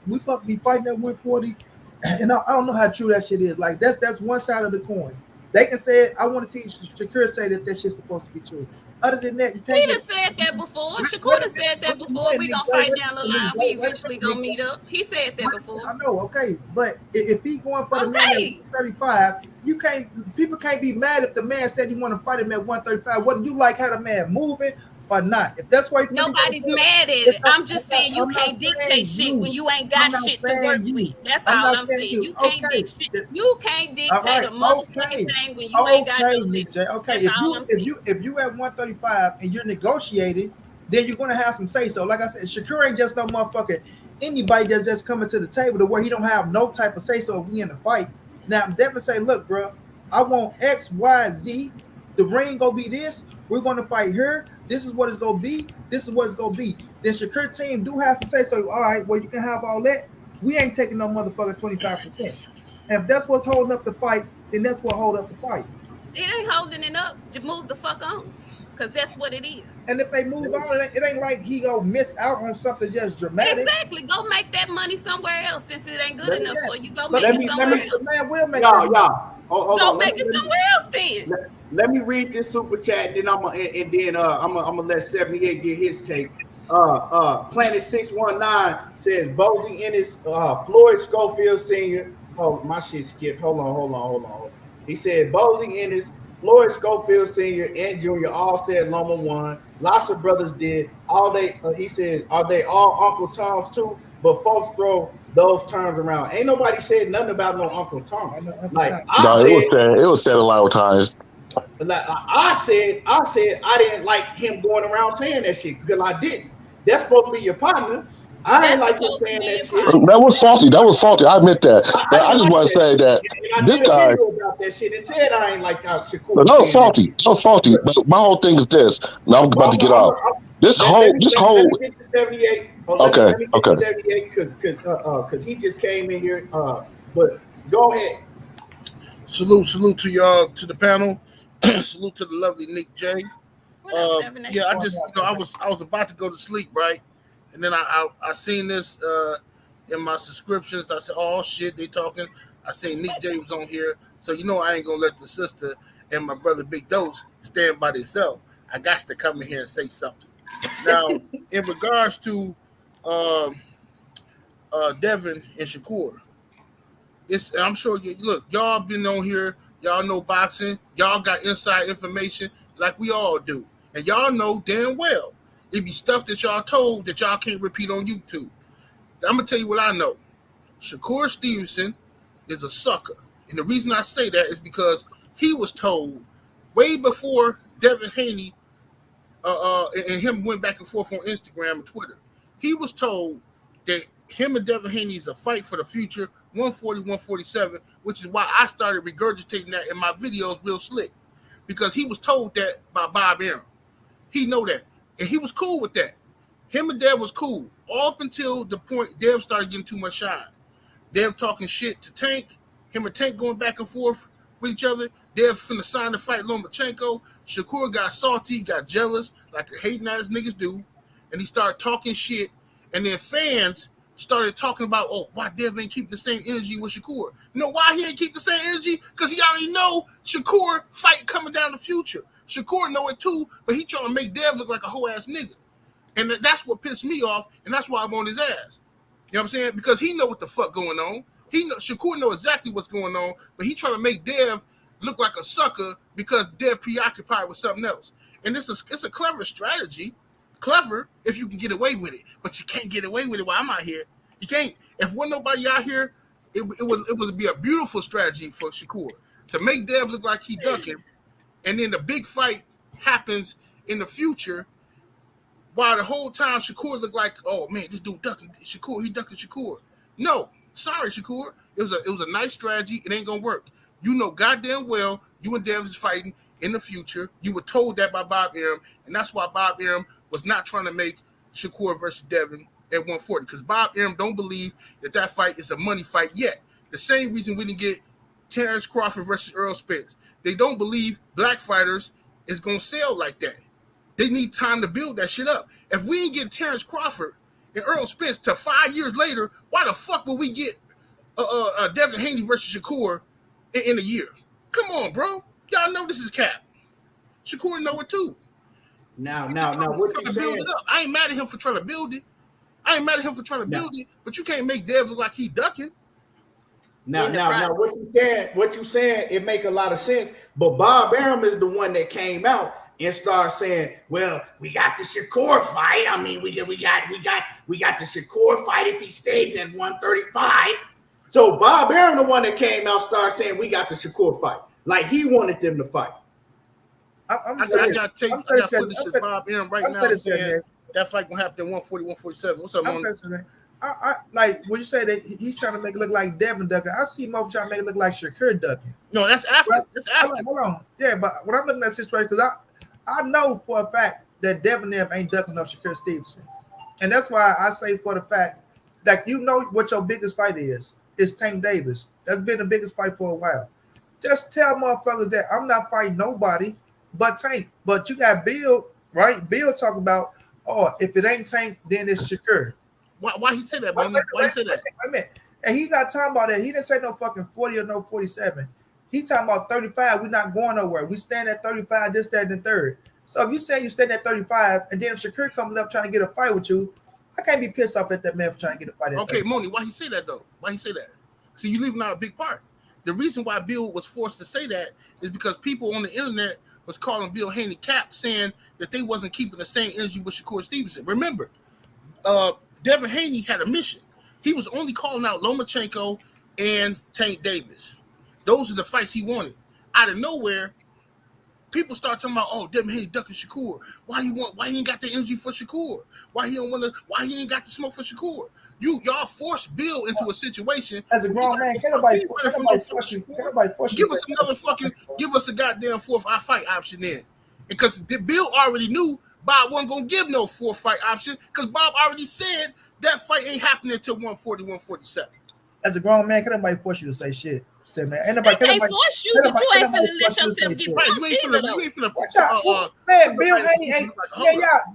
we supposed to be fighting at 140. And I don't know how true that shit is. Like, that's one side of the coin. They can say it. I want to see Shakur say that shit's supposed to be true. Other than that, you can't. He done said that before. Shakur done said that before. We gonna fight down the line. We eventually gonna meet up. He said that before. I know, okay, but if he going for the man at 35, you can't. People can't be mad if the man said he want to fight him at 135. Whether you like how the man moving or not, if that's why nobody's mad at it. I'm just saying you can't dictate shit when you ain't got shit to work with. That's all I'm saying. You can't dictate. You can't dictate a motherfucking thing when you ain't got no lick. Okay, if you at 135 and you're negotiating, then you're gonna have some say so. Like I said, Shakur ain't just no motherfucker. Anybody that's just coming to the table to where he don't have no type of say so if we in a fight. Now Devin say, look, bro, I want X, Y, Z. The ring gonna be this. We're gonna fight here. This is what it's gonna be. This is what it's gonna be. Then Shakur team do have some say so. All right, well, you can have all that. We ain't taking no motherfucker 25%. And if that's what's holding up the fight, then that's what hold up the fight. It ain't holding it up. Just move the fuck on, because that's what it is. And if they move on, it ain't like he go miss out on something just dramatic. Exactly. Go make that money somewhere else since it ain't good enough for you. Go make it somewhere else. Man will make y'all. Go make it somewhere else then. Let me read this super chat, then I'm gonna let 78 get his take. Planet 619 says Bozy Ennis, Floyd Schofield Sr. Oh, my shit skipped. Hold on. He said Bozy Ennis, Floyd Schofield Sr. and Jr. all said Loma won. Lots of brothers did. He said, are they all Uncle Toms too? But folks throw those terms around. Ain't nobody said nothing about no Uncle Tom. Like it was said a lot of times. Like I said I didn't like him going around saying that shit because I didn't. That's supposed to be your partner. I didn't like him saying that shit. That was faulty. I admit that. But I just want to say that this guy about that shit. It said I ain't like how Shakur. That was faulty. But my whole thing is this. Now I'm about to get off. This whole. Let me get to 78. Okay. Let me get to 78 because he just came in here. But go ahead. Salute to y'all, to the panel. Salute to the lovely Nick J. I was about to go to sleep, right? And then I seen this in my subscriptions. I said, oh shit, they talking. I seen Nick J was on here. So I ain't gonna let the sister and my brother Big Dose stand by themselves. I got to come in here and say something. Now, in regards to Devin and Shakur. I'm sure look, y'all been on here, y'all know boxing, y'all got inside information like we all do. And y'all know damn well it be stuff that y'all told that y'all can't repeat on YouTube. I'm gonna tell you what I know. Shakur Stevenson is a sucker. And the reason I say that is because he was told way before Devin Haney and him went back and forth on Instagram and Twitter. He was told that him and Devin Haney is a fight for the future, 140, 147, which is why I started regurgitating that in my videos real slick. Because he was told that by Bob Arum. He know that. And he was cool with that. Him and Dev was cool. All up until the point Dev started getting too much shine. Dev talking shit to Tank. Him and Tank going back and forth with each other. Dev finna sign the fight Lomachenko. Shakur got salty, got jealous, like the hating ass niggas do. And he started talking shit. And then fans started talking about, oh, why Dev ain't keep the same energy with Shakur? You know why he ain't keep the same energy? Because he already know Shakur fight coming down the future. Shakur know it too, but he trying to make Dev look like a whole ass nigga. And that's what pissed me off, and that's why I'm on his ass. You know what I'm saying? Because he know what the fuck going on. Shakur know exactly what's going on, but he trying to make Dev look like a sucker because Dev preoccupied with something else. And it's a clever strategy. Clever if you can get away with it, but you can't get away with it while I'm out here. You can't. If wasn't nobody out here, it would be a beautiful strategy for Shakur to make Dev look like he ducking, and then the big fight happens in the future, while the whole time Shakur looked like, oh man, this dude ducking Shakur, he ducking Shakur. No, sorry Shakur, it was a nice strategy. It ain't gonna work. You know goddamn well you and Dev is fighting in the future. You were told that by Bob Arum, and that's why Bob Arum was not trying to make Shakur versus Devin at 140, because Bob Arum don't believe that fight is a money fight yet. The same reason we didn't get Terrence Crawford versus Errol Spence. They don't believe black fighters is going to sell like that. They need time to build that shit up. If we didn't get Terrence Crawford and Errol Spence to 5 years later, why the fuck would we get Devin Haney versus Shakur in a year? Come on, bro. Y'all know this is cap. Shakur know it too. Now, what you saying? I ain't mad at him for trying to build it. But you can't make Dev look like he ducking. Now, what you saying, it make a lot of sense. But Bob Arum is the one that came out and started saying, "Well, we got the Shakur fight. I mean, we got the Shakur fight if he stays at 135." So Bob Arum, the one that came out, started saying, "We got the Shakur fight." Like he wanted them to fight. I got footage of Bob Arum right now saying that fight gonna happen at 140, 147. What's up, man? I like when you say that he's trying to make it look like Devin ducking. I see Mo trying to make it look like Shakur ducking. No, that's after. Right? That's after. Hold on. Yeah, but when I'm looking at the situation, because I know for a fact that Devin ain't ducking enough Shakur Stevenson, and that's why I say for the fact that you know what your biggest fight is. It's Tank Davis. That's been the biggest fight for a while. Just tell motherfuckers that I'm not fighting nobody but Tank. But you got Bill, right? Bill talk about, oh, if it ain't Tank, then it's Shakur. Why he say that, man? Why he say that? Wait a minute. And he's not talking about that. He didn't say no fucking 40 or no 47. He talking about 35. We're not going nowhere. We stand at 35, this, that, and the third. So if you say you stand at 35, and then if Shakur coming up trying to get a fight with you, I can't be pissed off at that man for trying to get a fight. Okay, Mooney, why he say that though? Why he say that? So you leaving out a big part. The reason why Bill was forced to say that is because people on the internet was calling Bill Haney cap, saying that they wasn't keeping the same energy with Shakur Stevenson. Remember, Devin Haney had a mission. He was only calling out Lomachenko and Tank Davis. Those are the fights he wanted. Out of nowhere, people start talking about, oh, Devin Haney ducking Shakur. Why he ain't got the energy for Shakur? Why he ain't got the smoke for Shakur? Y'all forced Bill into a situation. As a grown man, can't nobody force you. Give us a goddamn fourth fight option then. Because Bill already knew Bob wasn't gonna give no fourth fight option because Bob already said that fight ain't happening until 140, 147. As a grown man, can't nobody force you to say shit. Say, man, ain't force you, but you ain't finna let yourself get right. You ain't finna man, Bill Haney ain't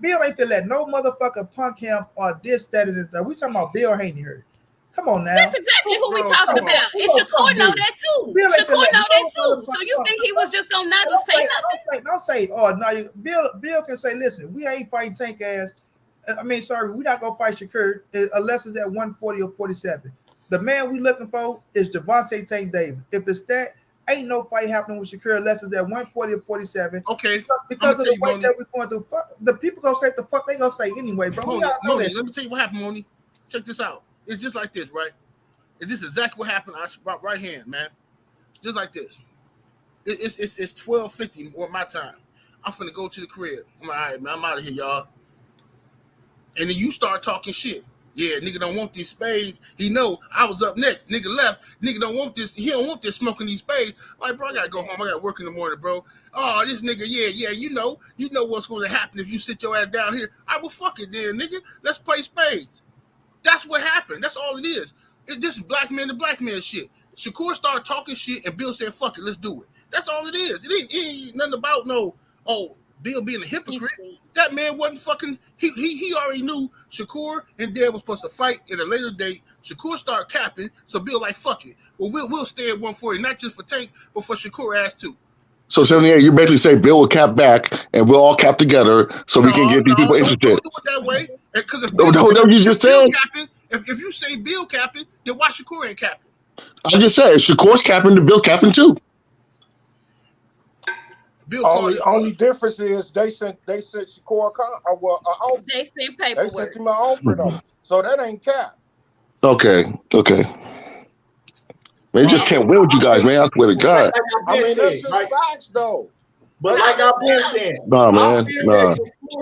Bill ain't finna let no motherfucker punk him or this, that, and that. We talking about Bill Haney here. Come on now. That's exactly who we talking about. And Shakur know that too. Shakur know that too. So you think he was just gonna not say nothing? Don't say, oh no, Bill can say, listen, we ain't fighting Tank ass. we're not gonna fight Shakur unless it's at 140 or 47. The man we looking for is Devontae Tank Davis. If it's that, ain't no fight happening with Shakur unless it's at 140 or 47. Okay. Because of the way that we're going through. The people gonna say the fuck they gonna say anyway, bro. Moni, let me tell you what happened, Moni. Check this out. It's just like this, right? This is exactly what happened. Right hand, man. Just like this. It's 12:50 or my time. I'm finna go to the crib. I'm like, all right, man, I'm out of here, y'all. And then you start talking shit. Yeah, nigga don't want these spades. He know I was up next. Nigga left. Nigga don't want this. He don't want this smoking these spades. Like, bro, I gotta go home. I gotta work in the morning, bro. Oh, this nigga, yeah, you know what's gonna happen if you sit your ass down here. I will fuck it then, nigga. Let's play spades. That's what happened. That's all it is. This is black man to black man shit. Shakur started talking shit and Bill said, fuck it, let's do it. That's all it is. It ain't nothing about Bill being a hypocrite. That man wasn't fucking. He already knew Shakur and Dev was supposed to fight at a later date. Shakur started capping, so Bill like fuck it. Well, we'll stay at 140, not just for Tank, but for Shakur ass too. So 78, you basically say Bill will cap back, and we'll all cap together, so we can get these people interested. Don't do it that way. Because No, you just said. If you say Bill capping, then why Shakur ain't capping? I just said Shakur's capping, the Bill's capping too. Bill only difference is they sent Shakur offer. They sent paperwork. They sent him an offer though, so that ain't cap. Okay. Man, you just can't win with you guys, man. I swear to God. I mean, that's just facts though. But like I've been saying, nah, man,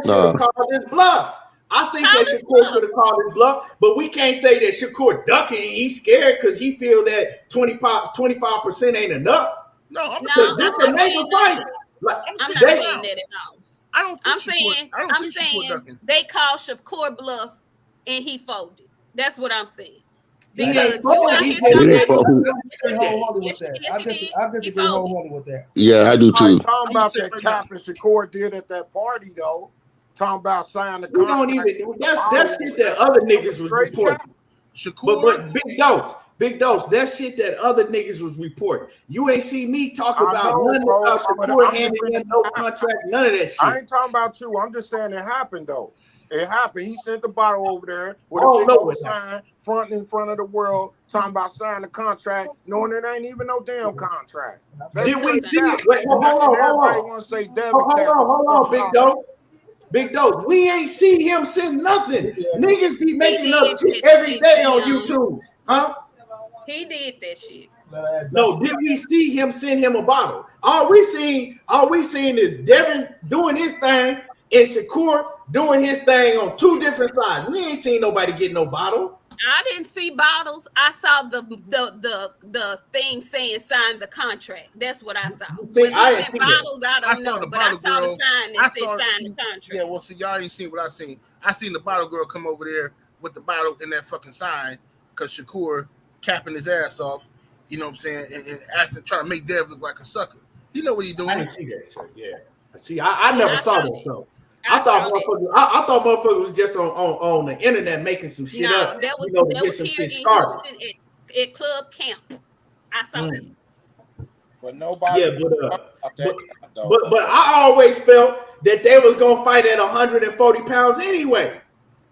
nah. Called his bluff. I think that Shakur should have called his bluff, but we can't say that Shakur ducking. He's scared because he feel that 25% ain't enough. No, I'm not saying that. I'm saying that at all. I'm saying they called Shakur bluff and he folded. That's what I'm saying. Because you out here talking I disagree wholeheartedly with that. Yeah, I do too. I'm talking about that cap and Shakur did at that party though. Talking about signing the contract. We don't even. That's shit that other niggas was reporting. Shakur, but big dose. That shit that other niggas was reporting. You ain't see me talk about none about Shakur handing in no contract. None of that shit. I ain't talking about you. I'm just saying it happened though. It happened. He sent the bottle over there with a big old sign in front of the world, talking about signing the contract, knowing it ain't even no damn contract. Did we see it? Wait, hold on, Big Dose. We ain't see him send nothing. Niggas be making up shit every day on YouTube, huh? He did that shit. No, did we see him send him a bottle? All we seen is Devin doing his thing and Shakur doing his thing on two different sides. We ain't seen nobody get no bottle. I didn't see bottles. I saw the thing saying sign the contract. That's what I saw. See, I didn't see bottles. I don't know, but I saw the sign that said sign the contract. Yeah, well, see, y'all ain't seen what I seen. I seen the bottle girl come over there with the bottle in that fucking sign because Shakur capping his ass off. You know what I'm saying? And acting, trying to make Dev look like a sucker. You know what he's doing? I didn't see that shit. Yeah. See, I never saw that though. I thought motherfuckers was just on the internet making some shit up. That was here in Houston at Club Camp. I saw it. But nobody. Yeah, but I always felt that they was gonna fight at 140 pounds anyway.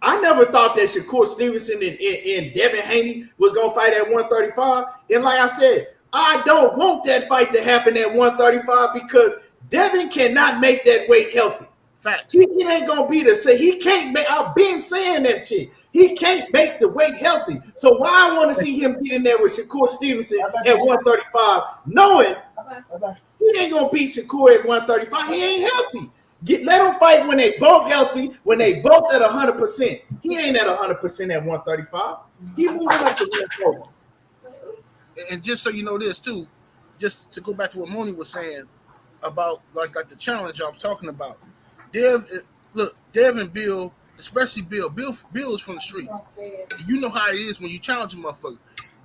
I never thought that Shakur Stevenson and Devin Haney was gonna fight at 135. And like I said, I don't want that fight to happen at 135 because Devin cannot make that weight healthy. Fact. He ain't gonna be the same. He can't make. I've been saying that shit. He can't make the weight healthy. So why I want to see him get in there with Shakur Stevenson at 135, knowing he ain't gonna beat Shakur at 135. He ain't healthy. Let him fight when they both healthy. When they both at 100%. He ain't at 100% at 135. He moving up to 140. And just so you know this too, just to go back to what Moni was saying about like the challenge I was talking about. Dev and Bill, especially Bill is from the street. You know how it is when you challenge a motherfucker.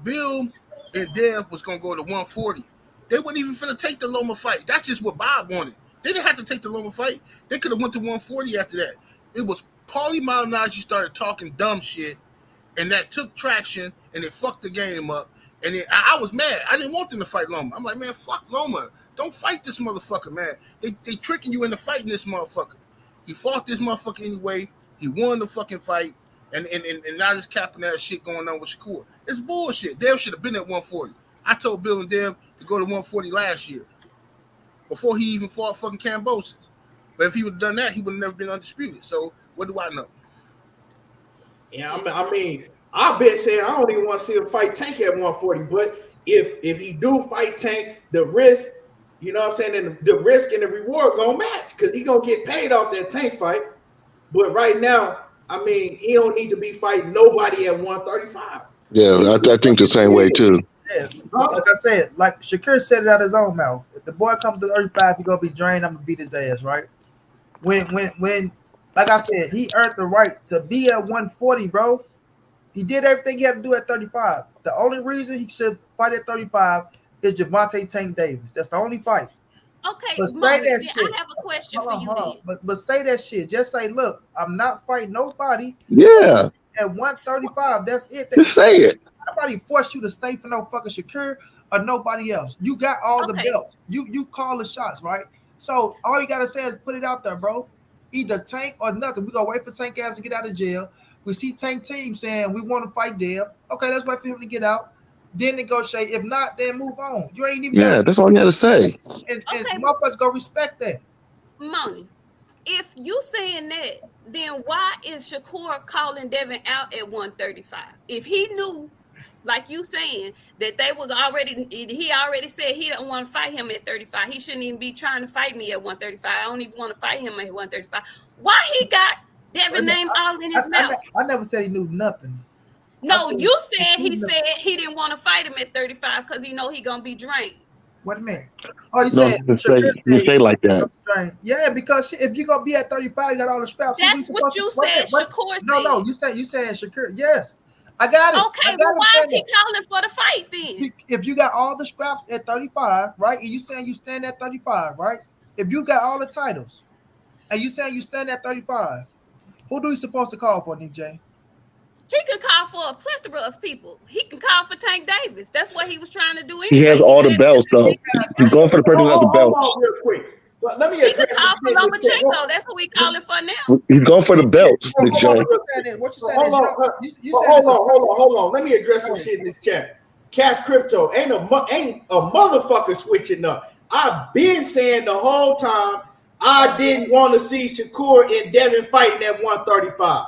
Bill and Dev was gonna go to 140. They weren't even finna take the Loma fight. That's just what Bob wanted. They didn't have to take the Loma fight. They could have went to 140 after that. It was Paulie Malignaggi started talking dumb shit, and that took traction, and it fucked the game up. And then I was mad. I didn't want them to fight Loma. I'm like, man, fuck Loma. Don't fight this motherfucker, man. They tricking you into fighting this motherfucker. You fought this motherfucker anyway. He won the fucking fight, and now this capping that shit going on with Shakur. It's bullshit. Dev should have been at 140. I told Bill and Dev to go to 140 last year, before he even fought fucking Kambosos. But if he would have done that, he would have never been undisputed. So what do I know? Yeah, I mean, I've been saying I don't even want to see him fight Tank at 140. But if he do fight Tank, the risk, you know what I'm saying, and the risk and the reward gonna match because he gonna get paid off that Tank fight. But right now, I mean, he don't need to be fighting nobody at 135. Yeah, I think the same way too. Yeah, like I said, like Shakur said it out his own mouth. If the boy comes to 35, he gonna be drained. I'm gonna beat his ass, right? When, like I said, he earned the right to be at 140, bro. He did everything he had to do at 35. The only reason he should fight at 35 is Gervonta Tank Davis. That's the only fight. Okay, but say that shit. I have a question for you then. But say that shit. Just say, look, I'm not fighting nobody. Yeah. At 135, that's it. Just say it. Nobody forced you to stay for no fucking Shakur or nobody else. You got all the belts. You call the shots, right? So all you gotta say is put it out there, bro. Either Tank or nothing. We gonna wait for Tank ass to get out of jail. We see Tank team saying we want to fight Dev. Okay, let's wait for him to get out. Then negotiate. If not, then move on. You ain't even. Yeah, that's all you had to say. And motherfuckers go respect that. Money. If you saying that, then why is Shakur calling Devin out at 135? If he knew, like you saying, that they were already, he already said he don't want to fight him at 35. He shouldn't even be trying to fight me at 135. I don't even want to fight him at 135. Why he got Devin name all in his mouth? I never said he knew nothing. No, you said he said he didn't want to fight him at 35 because he know he gonna be drained. What a minute. Oh, you said you say like that. Yeah, because if you're gonna be at 35, you got all the scraps. That's what you said. Shakur said. No, you said Shakur. Yes, I got it. Okay, well, why is he calling for the fight then? If you got all the scraps at 35, right, and you saying you stand at 35, right? If you got all the titles, and you saying you stand at 35, who do you supposed to call for, Nick J? He could call for a plethora of people. He can call for Tank Davis. That's what he was trying to do anyway. He has all the belts, though. He's going for the person who has the belts. Real quick. Let me he could call for Lomachenko. That's what we calling for now. He's going for the belts, Nick J. What you saying? Hold on. Let me address some shit in this chat. Cash Crypto ain't a motherfucker switching up. I've been saying the whole time I didn't want to see Shakur and Devin fighting at 135.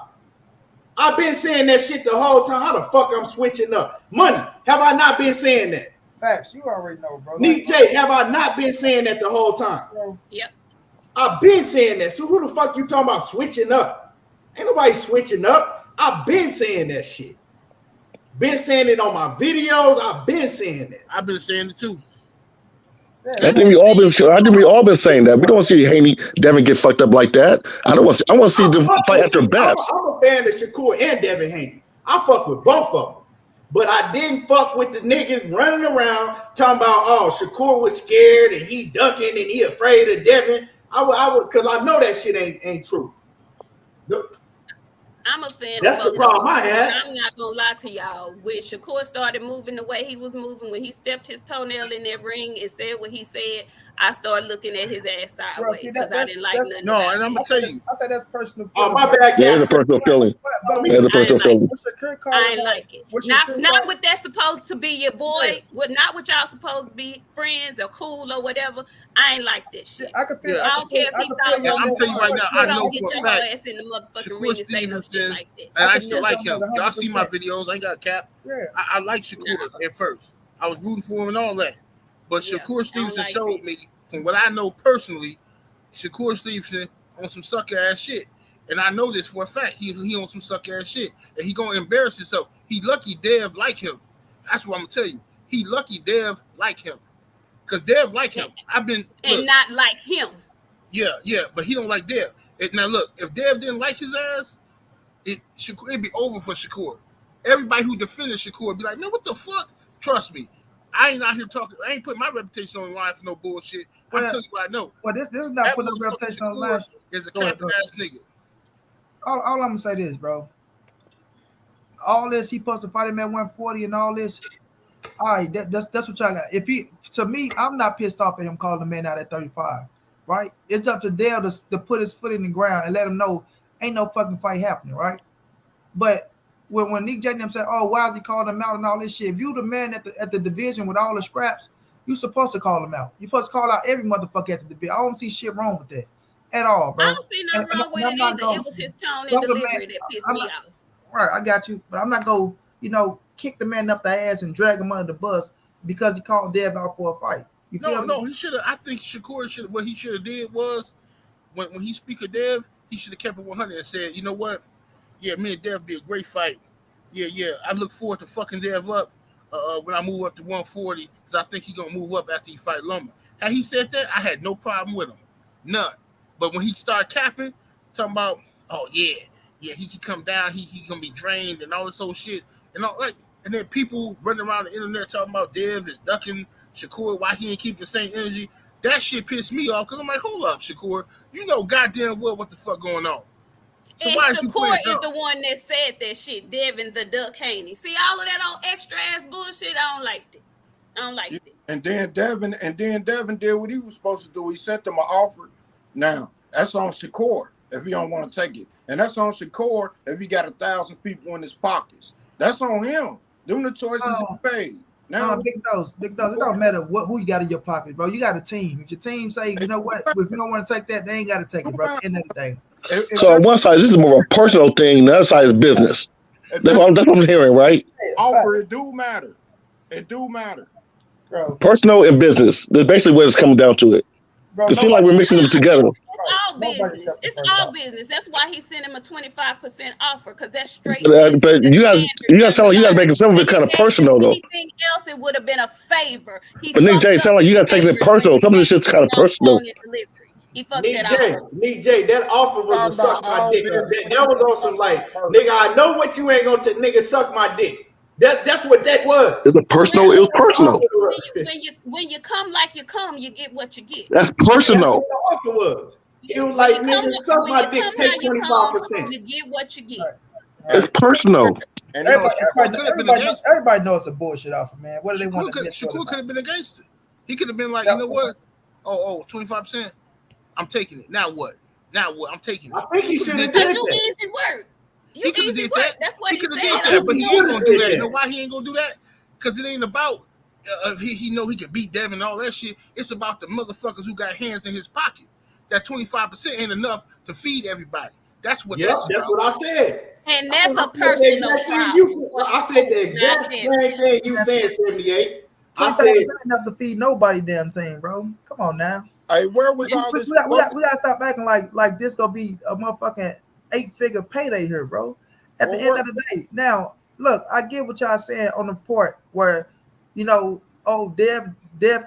I've been saying that shit the whole time. How the fuck I'm switching up? Money. Have I not been saying that? Facts. You already know, bro. Nick J, have I not been saying that the whole time? Yep. I've been saying that. So who the fuck you talking about switching up? Ain't nobody switching up. I've been saying that shit. Been saying it on my videos. I've been saying that. I've been saying it too. I think we all been saying that. We don't want to see Haney Devin get fucked up like that. I want to see them fight at their best. I'm a fan of Shakur and Devin Haney. I fuck with both of them. But I didn't fuck with the niggas running around talking about, oh, Shakur was scared and he ducking and he afraid of Devin. I would, because I know that shit ain't true. I'm a fan. That's the problem I had. I'm not gonna lie to y'all. When Shakur started moving the way he was moving, when he stepped his toenail in that ring and said what he said, I started looking at his ass sideways because I didn't like nothing. No, and I'm gonna tell you. I said that's personal. Oh, my bad. There's a personal feeling. There's a personal feeling. I ain't like it. Not what that's supposed to be your boy. Not what y'all supposed to be friends or cool or whatever. I ain't like this shit. I can feel. I don't care if he thought I'm telling you right now. I know get for a your fact. ass in the motherfucking ring and say no shit like that. And I still like him. Y'all see my videos. I ain't got cap. Yeah. I like Shakur at first. I was rooting for him and all that. But Shakur Stevenson showed me, from what I know personally, Shakur Stevenson on some sucker ass shit. And I know this for a fact. He on some sucker ass shit. And he gonna embarrass himself. He lucky Dev like him. That's what I'm gonna tell you. He lucky Dev like him. Because Dev like him. And not like him. Yeah, but he don't like Dev. Now look, if Dev didn't like his ass, it'd be over for Shakur. Everybody who defended Shakur would be like, man, what the fuck? Trust me. I ain't out here talking. I ain't putting my reputation on the line for no bullshit. I'm telling you what I know. Well, this is not putting no reputation on the line. Is a capping ass nigga. All I'm gonna say this, bro. All this, he supposed to fight him at 140 and all this. All right, that's what y'all got. To me, I'm not pissed off at him calling the man out at 35. Right? It's up to Dale to put his foot in the ground and let him know ain't no fucking fight happening, right? But when Nick J. them said, "Oh, why is he calling them out and all this shit?" If you the man at the division with all the scraps, you supposed to call them out. You supposed to call out every motherfucker at the division. I don't see shit wrong with that at all, bro. I don't see nothing wrong with it either. It was his tone and delivery that pissed me off. Right, I got you, but I'm not gonna, kick the man up the ass and drag him under the bus because he called Dev out for a fight. You feel me? No, he should have. I think Shakur should. What he should have did was when he speak of Dev, he should have kept it 100 and said, "You know what? Yeah, me and Dev be a great fight. Yeah. I look forward to fucking Dev up when I move up to 140 because I think he's gonna move up after he fight Loma." Had he said that, I had no problem with him, none. But when he started capping, talking about, "Oh yeah, he can come down, he gonna be drained and all this old shit," and all and then people running around the internet talking about Dev is ducking Shakur, why he ain't keep the same energy. That shit pissed me off because I'm like, hold up, Shakur, you know goddamn well what the fuck going on. So and Shakur is the one that said that shit, Devin the Duck Haney. See all of that old extra ass bullshit. I don't like it. And then Devin did what he was supposed to do. He sent them an offer. Now that's on Shakur if he don't want to take it, and that's on Shakur if he got 1,000 people in his pockets. That's on him. Them the choices he made. Now, big nose. It don't matter who you got in your pocket, bro. You got a team. If your team say, you know what, if you don't want to take that, they ain't got to take it, bro. At the end of the day. So on one side, this is more of a personal thing. The other side is business. That's what I'm hearing, right? Offer, it do matter. It do matter. Bro. Personal and business. That's basically what it's coming down to it. Bro, it seems like we're mixing them together. It's all business. It's all business. That's why he sent him a 25% offer, because that's straight. But you guys sound like you guys making some of it kind of personal, though. Anything else, it would have been a favor. But Nick J, sound like you got to take it personal. Some of this shit's kind of personal. He fucked that up. Nick J, that offer was to suck my dick. That was on some like, nigga, I know what you ain't gonna take, nigga, suck my dick. That's what that was. It was personal. It was personal. When you come like you come, you get what you get. That's personal. That's what the offer was. It was like, nigga, suck my dick, take 25%. You get what you get. It's personal. And everybody knows it's a bullshit offer, man. What do they want to get? Shakur could have been against it. He could have been like, you know what? 25%. I'm taking it. Now what? I'm taking it. I think he should have did that. Easy work. He could have did that. That's what he could have did that, but he ain't gonna do that. You know why he ain't gonna do that? Because it ain't about he know he can beat Devin and all that shit. It's about the motherfuckers who got hands in his pocket. That 25% ain't enough to feed everybody. That's what. That's what I said. And that's a personal problem. I said the exact same thing you said, 78. I said enough to feed nobody. Damn thing, bro. Come on now. Hey, where was all this? We gotta stop acting like this gonna be a motherfucking 8-figure payday here, bro. At the end of the day, now look, I get what y'all saying on the part where, Dev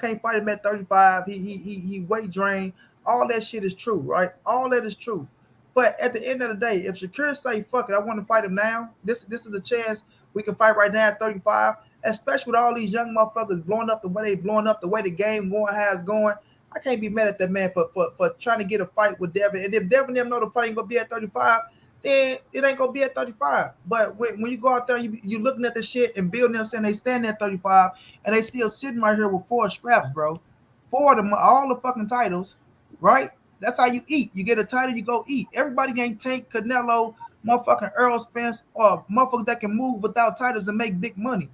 can't fight him at 35. He weight drained. All that shit is true, right? All that is true. But at the end of the day, if Shakur say, "Fuck it, I want to fight him now," this is a chance we can fight right now at 35. Especially with all these young motherfuckers blowing up the way they blowing up, the way the game going, how it's going. I can't be mad at that man for trying to get a fight with Devin. And if Devin them know the fight ain't gonna be at 35, then it ain't gonna be at 35. But when you go out there, you looking at the shit and building them saying they stand at 35 and they still sitting right here with 4 scraps, bro. 4 of them, all the fucking titles, right? That's how you eat. You get a title, you go eat. Everybody ain't Tank, Canelo, motherfucking Earl Spence, or motherfuckers that can move without titles and make big money.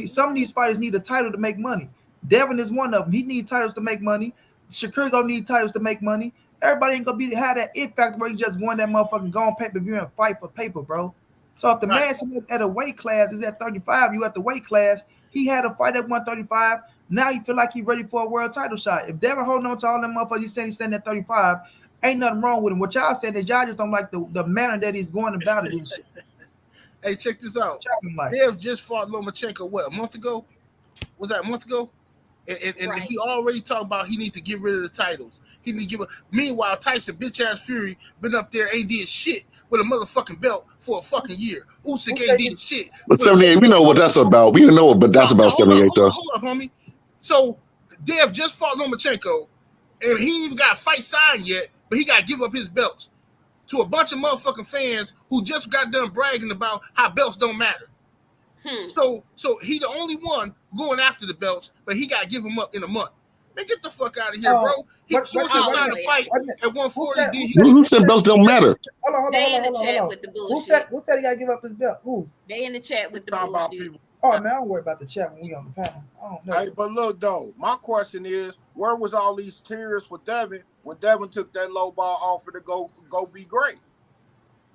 Some of these fighters need a title to make money. Devin is one of them. He needs titles to make money. Shakur gonna need titles to make money. Everybody ain't gonna have that it factor where you just won that motherfucking go on pay-per-view and fight for paper, bro. So if the man at a weight class is at 35, you at the weight class, he had a fight at 135. Now you feel like he's ready for a world title shot. If Devin holding on to all them motherfuckers, he's saying he's standing at 35, ain't nothing wrong with him. What y'all said is y'all just don't like the manner that he's going about it and shit. Hey, check this out. Dev just fought Lomachenko, a month ago? Was that a month ago? And right. He already talked about he need to get rid of the titles. He need to Meanwhile, Tyson, bitch ass Fury, been up there, ain't did shit with a motherfucking belt for a fucking year. Usyk ain't did shit. But 78, we know what that's about. We know what that's about. 78, though. Hold up, homie. So Dev just fought Lomachenko, and he ain't even got a fight signed yet, but he got to give up his belts to a bunch of motherfucking fans who just got done bragging about how belts don't matter. So he the only one going after the belts, but he got to give them up in a month. Man, get the fuck out of here, bro. He was signed a fight at 140. Who said belts don't matter? They in the chat with the bullshit. Who said he gotta give up his belt? Who? They in the chat with the bullshit. Oh man, I don't worry about the chat when we on the panel. I don't know. Hey, but look though, my question is, where was all these tears for Devin when Devin took that low ball offer to go be great?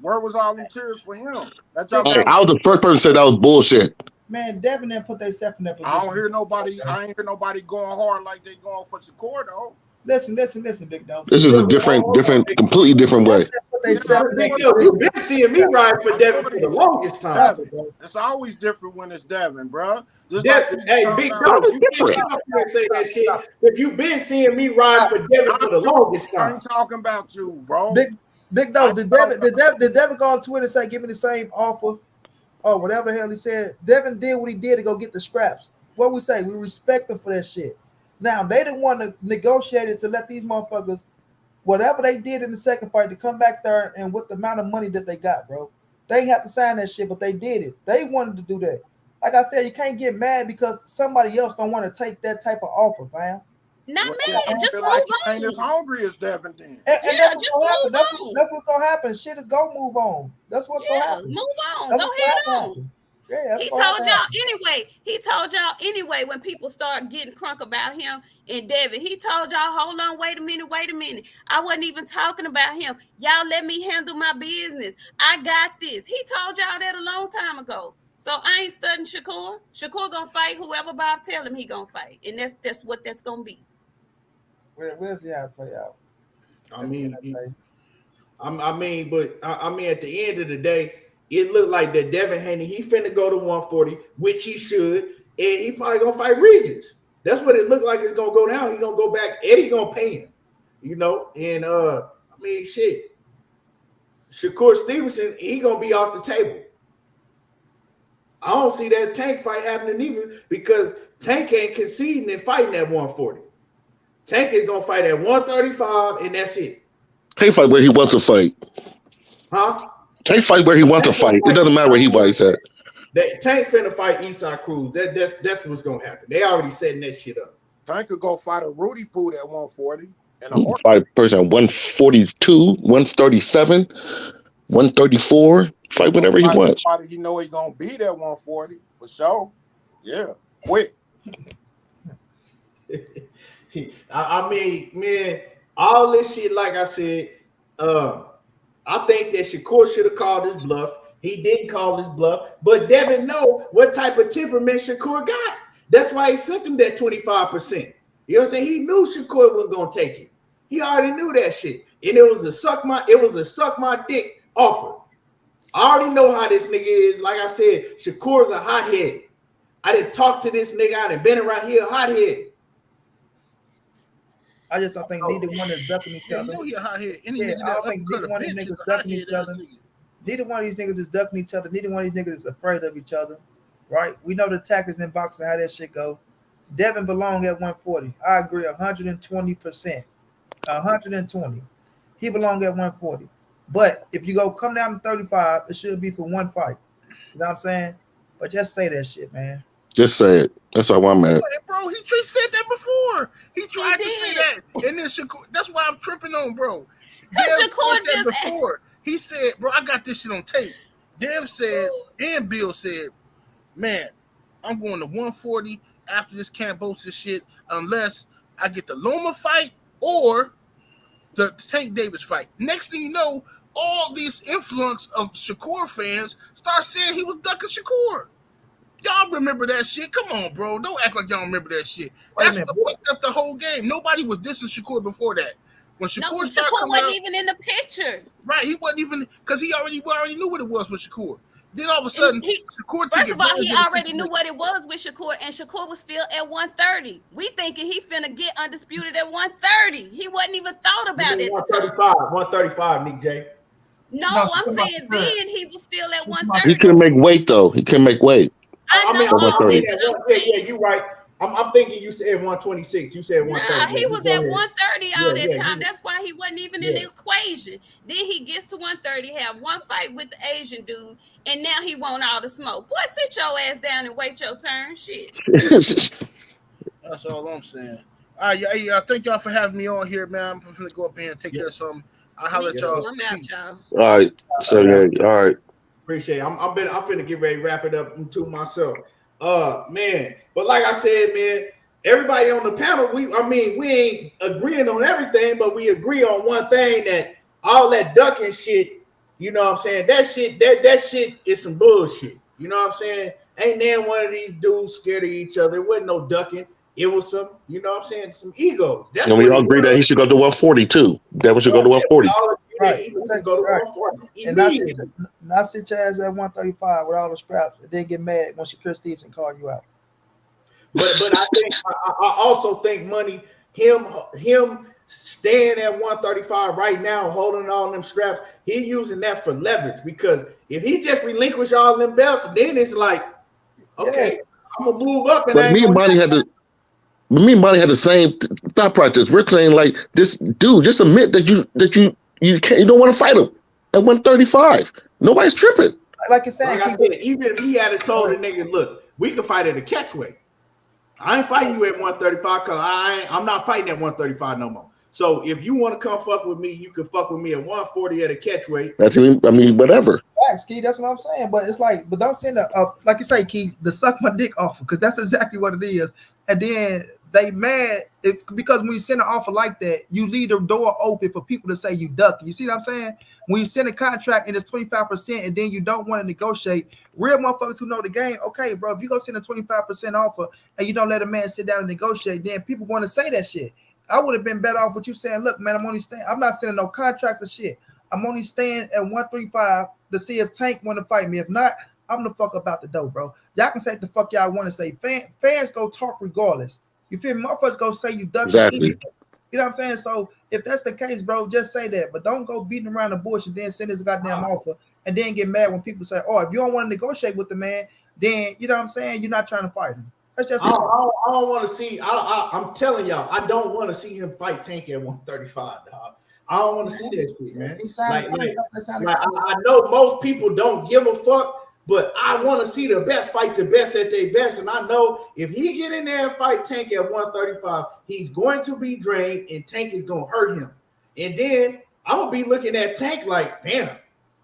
Where was all them tears for him? Hey, I was the first person to say that was bullshit. Man, Devin didn't put themselves in that position. I ain't hear nobody going hard like they going for Shakur though. Listen, big dog. This is a completely different way. You've been seeing me ride for Devin for the longest time. It's always different when it's Devin, bro. Hey, big dog, you can't say that shit. If you've been seeing me ride for Devin for the longest time, I'm talking about you, bro. Big dog. Did Devin go on Twitter and say give me the same offer? Or whatever the hell he said. Devin did what he did to go get the scraps. What we say? We respect him for that shit. Now, they didn't want to negotiate it to let these motherfuckers, whatever they did in the second fight, to come back there and with the amount of money that they got, bro. They ain't have to sign that shit, but they did it. They wanted to do that. Like I said, you can't get mad because somebody else don't want to take that type of offer, fam. Not mad, just move like on. Ain't as hungry as Devin then. And that's what's gonna happen. That's what's gonna happen. Shit is gonna move on. That's what's gonna happen. Move on. Go ahead on. Yeah, he told y'all anyway. He told y'all anyway when people start getting crunk about him and Devin. He told y'all, hold on, wait a minute. I wasn't even talking about him. Y'all let me handle my business. I got this. He told y'all that a long time ago. So I ain't studying Shakur. Shakur gonna fight whoever Bob tell him he gonna fight, and that's what that's gonna be. Where's the out play out? I mean, at the end of the day, it looked like that Devin Haney, he finna go to 140, which he should, and he probably gonna fight Regis. That's what it looked like it's gonna go down. He gonna go back. Eddie gonna pay him, and shit. Shakur Stevenson, he gonna be off the table. I don't see that Tank fight happening either because Tank ain't conceding and fighting at 140. Tank is gonna fight at 135, and that's it. Tank fight where he wants to fight. Huh? Tank fight where he wants to fight. It doesn't matter where he fights at. Tank finna fight Eastside Cruz. That's what's gonna happen. They already setting that shit up. Tank could go fight a Rudy Poot at 140. And fight a person at 142, 137, 134. Fight whenever he wants. He know he gonna beat at 140 for sure. Yeah, quick. I mean, man, all this shit, like I said, I think that Shakur should have called his bluff. He didn't call his bluff, but Devin know what type of temperament Shakur got. That's why he sent him that 25%. You know what I'm saying? He knew Shakur wasn't gonna take it. He already knew that shit. And it was a suck my dick offer. I already know how this nigga is. Like I said, Shakur's a hothead. I didn't talk to this nigga. I done been around here, hothead. I just don't think neither one is ducking each other. You know he a hothead. I don't think neither one of these niggas ducking each other. Neither one of these niggas is ducking each other. Neither one of these niggas is afraid of each other. Right? We know the tactics in boxing, how that shit go. Devin belong at 140. I agree 120%. 120. He belong at 140. But if you come down to 35, it should be for one fight. You know what I'm saying? But just say that shit, man. Just say it. That's all I'm at. Bro, he said that before. He tried to say that. And then Shakur, that's why I'm tripping on, bro. Dev said that before. He said, bro, I got this shit on tape. Dev said, and Bill said, man, I'm going to 140 after this Cambosa shit unless I get the Loma fight or the Tank Davis fight. Next thing you know, all these influx of Shakur fans start saying he was ducking Shakur. Y'all remember that shit? Come on, bro. Don't act like y'all remember that shit. That's what fucked up the whole game. Nobody was dissing Shakur before that. When Shakur wasn't even in the picture. Right, he wasn't even because we already knew what it was with Shakur. Then all of a sudden, Shakur first of all, he already knew what it was with Shakur, and Shakur was still at 130. We thinking he finna get undisputed at 130. He wasn't even thought about it. 135, Nick J. No, I'm saying then he was still at 130. He couldn't make weight though. He couldn't make weight. Yeah, you're right. I'm thinking you said 126. You said 130. Nah, he was at 130 all that time. That's why he wasn't even in the equation. Then he gets to 130, have one fight with the Asian dude, and now he want all the smoke. Boy, sit your ass down and wait your turn. Shit. That's all I'm saying. Yeah, thank y'all for having me on here, man. I'm just gonna go up here and take care of something. I'll holler at y'all. I'm out, y'all. All right. So yeah, all right. Appreciate it. I'm finna get ready to wrap it up to myself. Man. But like I said, man, everybody on the panel, we ain't agreeing on everything, but we agree on one thing, that all that ducking shit, you know what I'm saying? That shit is some bullshit. You know what I'm saying? Ain't then one of these dudes scared of each other. It wasn't no ducking. It was some, you know what I'm saying, some egos. That's And we all agree that he should go to 140 too. Devin should go to 140. Right. He should go to 140 And not sit your ass at 135 with all the scraps and then get mad when Shakur Stevenson call you out. But I also think money, him staying at 135 right now, holding all them scraps, he using that for leverage, because if he just relinquish all them belts, then it's like, okay, I'm gonna move up. And But me and Bonnie had the same thought process. We're saying like, this dude, just admit that you don't want to fight him at 135. Nobody's tripping. Like you said, like I said, even if he had told the nigga, look, we can fight at a catchweight. I ain't fighting you at 135 because I'm not fighting at 135 no more. So if you want to come fuck with me, you can fuck with me at 140 at a catchweight. Whatever. Facts, Key. That's what I'm saying. But it's like, but don't send like you say, Key, the suck my dick offer, because that's exactly what it is. And then they mad because when you send an offer like that, you leave the door open for people to say you duck. You see what I'm saying? When you send a contract and it's 25% and then you don't want to negotiate, real motherfuckers who know the game, okay, bro, if you go send a 25% offer and you don't let a man sit down and negotiate, then people want to say that shit. I would have been better off with you saying, look, man, I'm not sending no contracts or shit. I'm only staying at 135 to see if Tank want to fight me. If not, I'm the fuck about the dough, bro. Y'all can say what the fuck y'all want to say. Fans go talk regardless. You feel me? Motherfuckers go say you duck. Exactly. You know what I'm saying? So if that's the case, bro, just say that. But don't go beating around the bush and then send this goddamn offer and then get mad when people say, oh, if you don't want to negotiate with the man, then, you know what I'm saying, you're not trying to fight him. That's just I don't want to see. I'm telling y'all, I don't want to see him fight Tank at 135, dog. I don't want to see that shit, man. I know most people don't give a fuck, but I want to see the best fight the best at their best. And I know if he get in there and fight Tank at 135, he's going to be drained and Tank is going to hurt him. And then I'm going to be looking at Tank like, damn,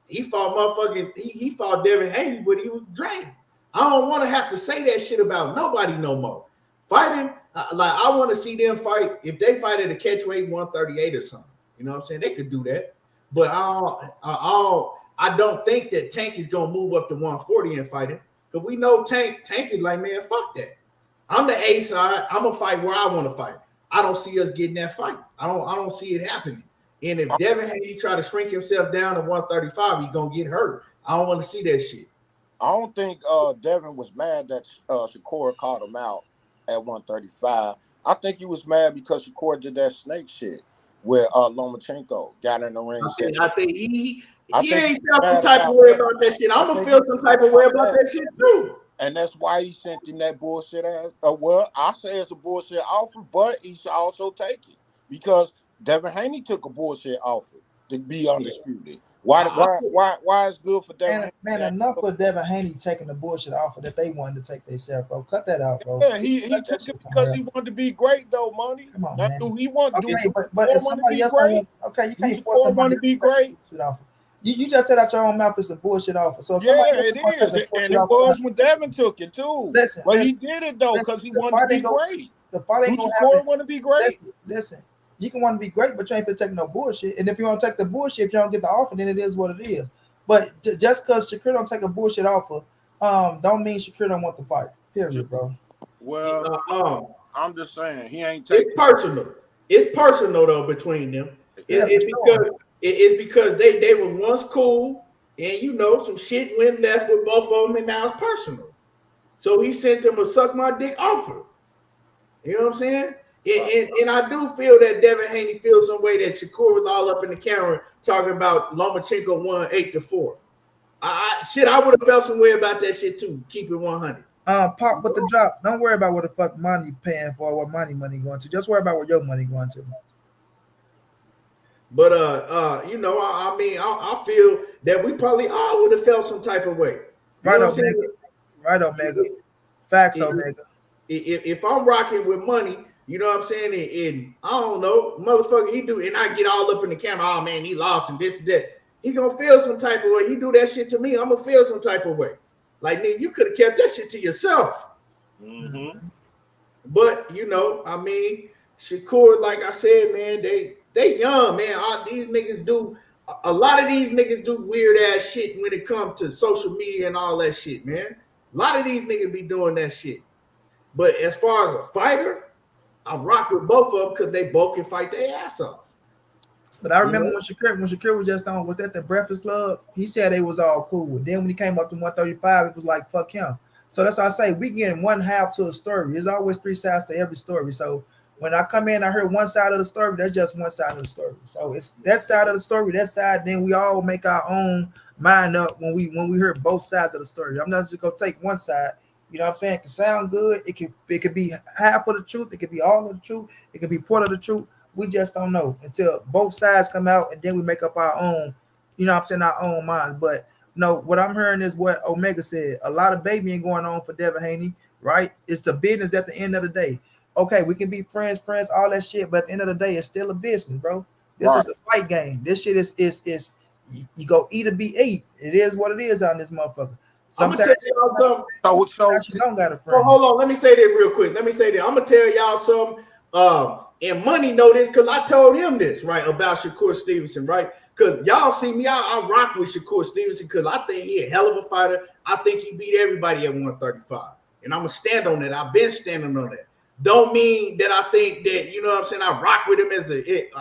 he fought he fought Devin Haney, but he was drained. I don't want to have to say that shit about nobody no more. Fighting, like I want to see them fight. If they fight at a catchweight 138 or something, you know what I'm saying? They could do that. But I don't think that Tank is gonna move up to 140 and fight him, because we know Tank is like, man, fuck that. I'm the A side. I'm gonna fight where I want to fight. I don't see us getting that fight. I don't see it happening. And if Devin Haney try to shrink himself down to 135, he's gonna get hurt. I don't want to see that shit. I don't think Devin was mad that Shakur called him out at 135. I think he was mad because Shakur did that snake shit where Lomachenko got in the ring. I think he ain't felt some type of way about that shit. I'm gonna feel some type of way about that shit too. And that's why he sent him that bullshit ass. Well, I say it's a bullshit offer, but he should also take it, because Devin Haney took a bullshit offer to be undisputed. Why is good for Devin? Man, enough of Devin Haney taking the bullshit offer that they wanted to take themselves, bro. Cut that out, bro. Yeah, he took it because he wanted to be great, though, money. Come on, man. Do he want? Okay, but if somebody else want, okay, you can't force somebody to be great. You just said out your own mouth it's a bullshit offer. So yeah, it is, and it was when Devin took it too. But he did it though because he wanted to be great. The fight ain't gonna happen. Want to be great. Listen. You can want to be great, but you ain't gonna take no bullshit. And if you want to take the bullshit, if you don't get the offer, then it is what it is. But just because Shakur don't take a bullshit offer, don't mean Shakur don't want the fight. Period, bro. Well, I'm just saying he ain't taking. It's personal. It's personal though between them. It's because they were once cool, and you know some shit went left with both of them, and now it's personal. So he sent them a suck my dick offer. You know what I'm saying? And I do feel that Devin Haney feels some way that Shakur was all up in the camera talking about Lomachenko won 8-4. I would have felt some way about that shit too. Keep it 100. Pop with the drop. Don't worry about what the fuck money paying for, what money going to. Just worry about what your money going to. But you know, I mean, I feel that we probably all would have felt some type of way. Right, Omega. Right, Omega. Facts, Omega. If I'm rocking with money, You know what I'm saying? And I don't know, motherfucker, he do, and I get all up in the camera, oh man, he lost and this and that. He gonna feel some type of way. He do that shit to me, I'm gonna feel some type of way. Like, nigga, you could have kept that shit to yourself. Mm-hmm. But you know, I mean, Shakur, like I said, man, they young, man. These niggas do a lot of these niggas do weird ass shit when it comes to social media and all that shit, man. A lot of these niggas be doing that shit. But as far as a fighter, I rock with both of them because they both can fight their ass off. But I remember when Shakur was just on, was that the Breakfast Club? He said they was all cool. Then when he came up to 135, it was like, fuck him. So that's why I say we getting one half to a story. There's always three sides to every story. So when I come in, I heard one side of the story, that's just one side of the story. So it's that side of the story, that side, then we all make our own mind up when we hear both sides of the story. I'm not just gonna take one side. You know what I'm saying? It can sound good. It could be half of the truth. It could be all of the truth. It could be part of the truth. We just don't know until both sides come out, and then we make up our own, you know what I'm saying, our own minds. But no, what I'm hearing is what Omega said. A lot of babying going on for Devin Haney, right? It's the business at the end of the day. Okay, we can be friends, all that shit, but at the end of the day, it's still a business, bro. This is a fight game. This shit is you go eat or be ate. It is what it is on this motherfucker. Sometimes y'all something. You don't got a friend. Hold on, let me say this real quick. I'm gonna tell y'all something. And Money know this because I told him this, right, about Shakur Stevenson, right? Because y'all see me, I rock with Shakur Stevenson because I think he a hell of a fighter. I think he beat everybody at 135. And I'm going to stand on that. I've been standing on that. Don't mean that I think that, you know what I'm saying, I rock with him as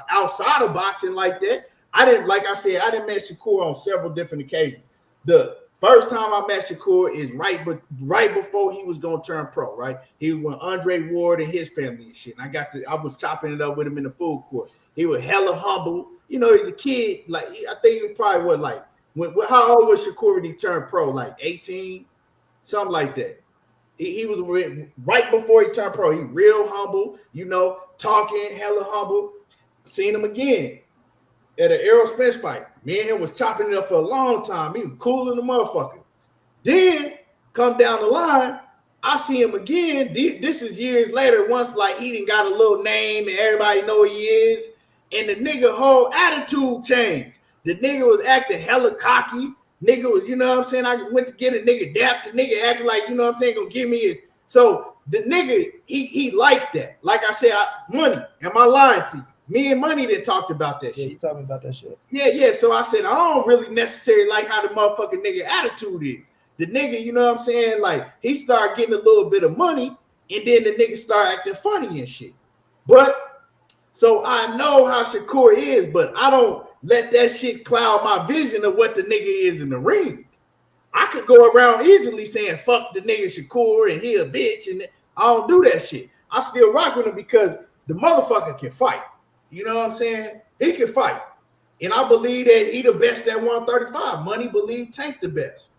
outside of boxing like that. I didn't meet Shakur on several different occasions. The first time I met Shakur is right before he was gonna turn pro, right? He was with Andre Ward and his family and shit. And I was chopping it up with him in the food court. He was hella humble. You know, he's a kid. Like, I think he was probably how old was Shakur when he turned pro? Like 18, something like that. He was right before he turned pro. He real humble, you know, talking hella humble. Seen him again at an Errol Spence fight. Me and him was chopping it up for a long time. He was cool in the motherfucker. Then come down the line, I see him again. This is years later. Once like he done got a little name and everybody know who he is, and the nigga whole attitude changed. The nigga was acting hella cocky. Nigga was, you know what I'm saying? I went to get a nigga dapped. The nigga acting like, you know what I'm saying, gonna give me it. So the nigga, he liked that. Like I said, Money. Am I lying to you? Me and Money that talked about that shit. You talking about that shit. Yeah. So I said, I don't really necessarily like how the motherfucking nigga attitude is. The nigga, you know what I'm saying? Like, he started getting a little bit of money, and then the nigga started acting funny and shit. But, so I know how Shakur is, but I don't let that shit cloud my vision of what the nigga is in the ring. I could go around easily saying, fuck the nigga Shakur and he a bitch, and I don't do that shit. I still rock with him because the motherfucker can fight. You know what I'm saying? He can fight. And I believe that he the best at 135. Money believe Tank the best.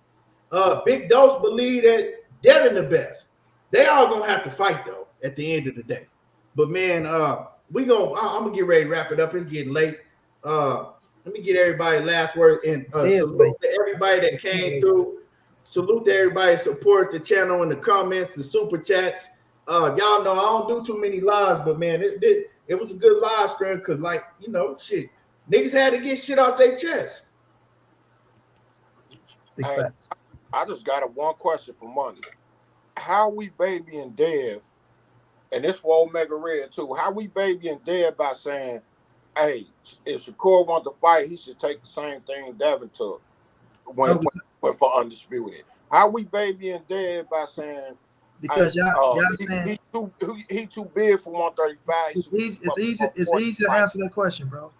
Big Dose believe that Devin the best. They all gonna have to fight though at the end of the day. But man, I'm gonna get ready to wrap it up. It's getting late. Let me get everybody last word and salute to everybody that came through. Salute to everybody support the channel in the comments, the super chats. Y'all know I don't do too many lives, but man, it was a good live stream because, like, you know, shit, niggas had to get shit off their chest. Big facts. I just got one question for Money. How we babying Dev, and this for Omega Red too, how we babying Dev by saying, hey, if Shakur wants to fight, he should take the same thing Devin took when for Undisputed. How we babying Dev by saying, because y'all saying he too big for 135. It's easy to answer that question, bro.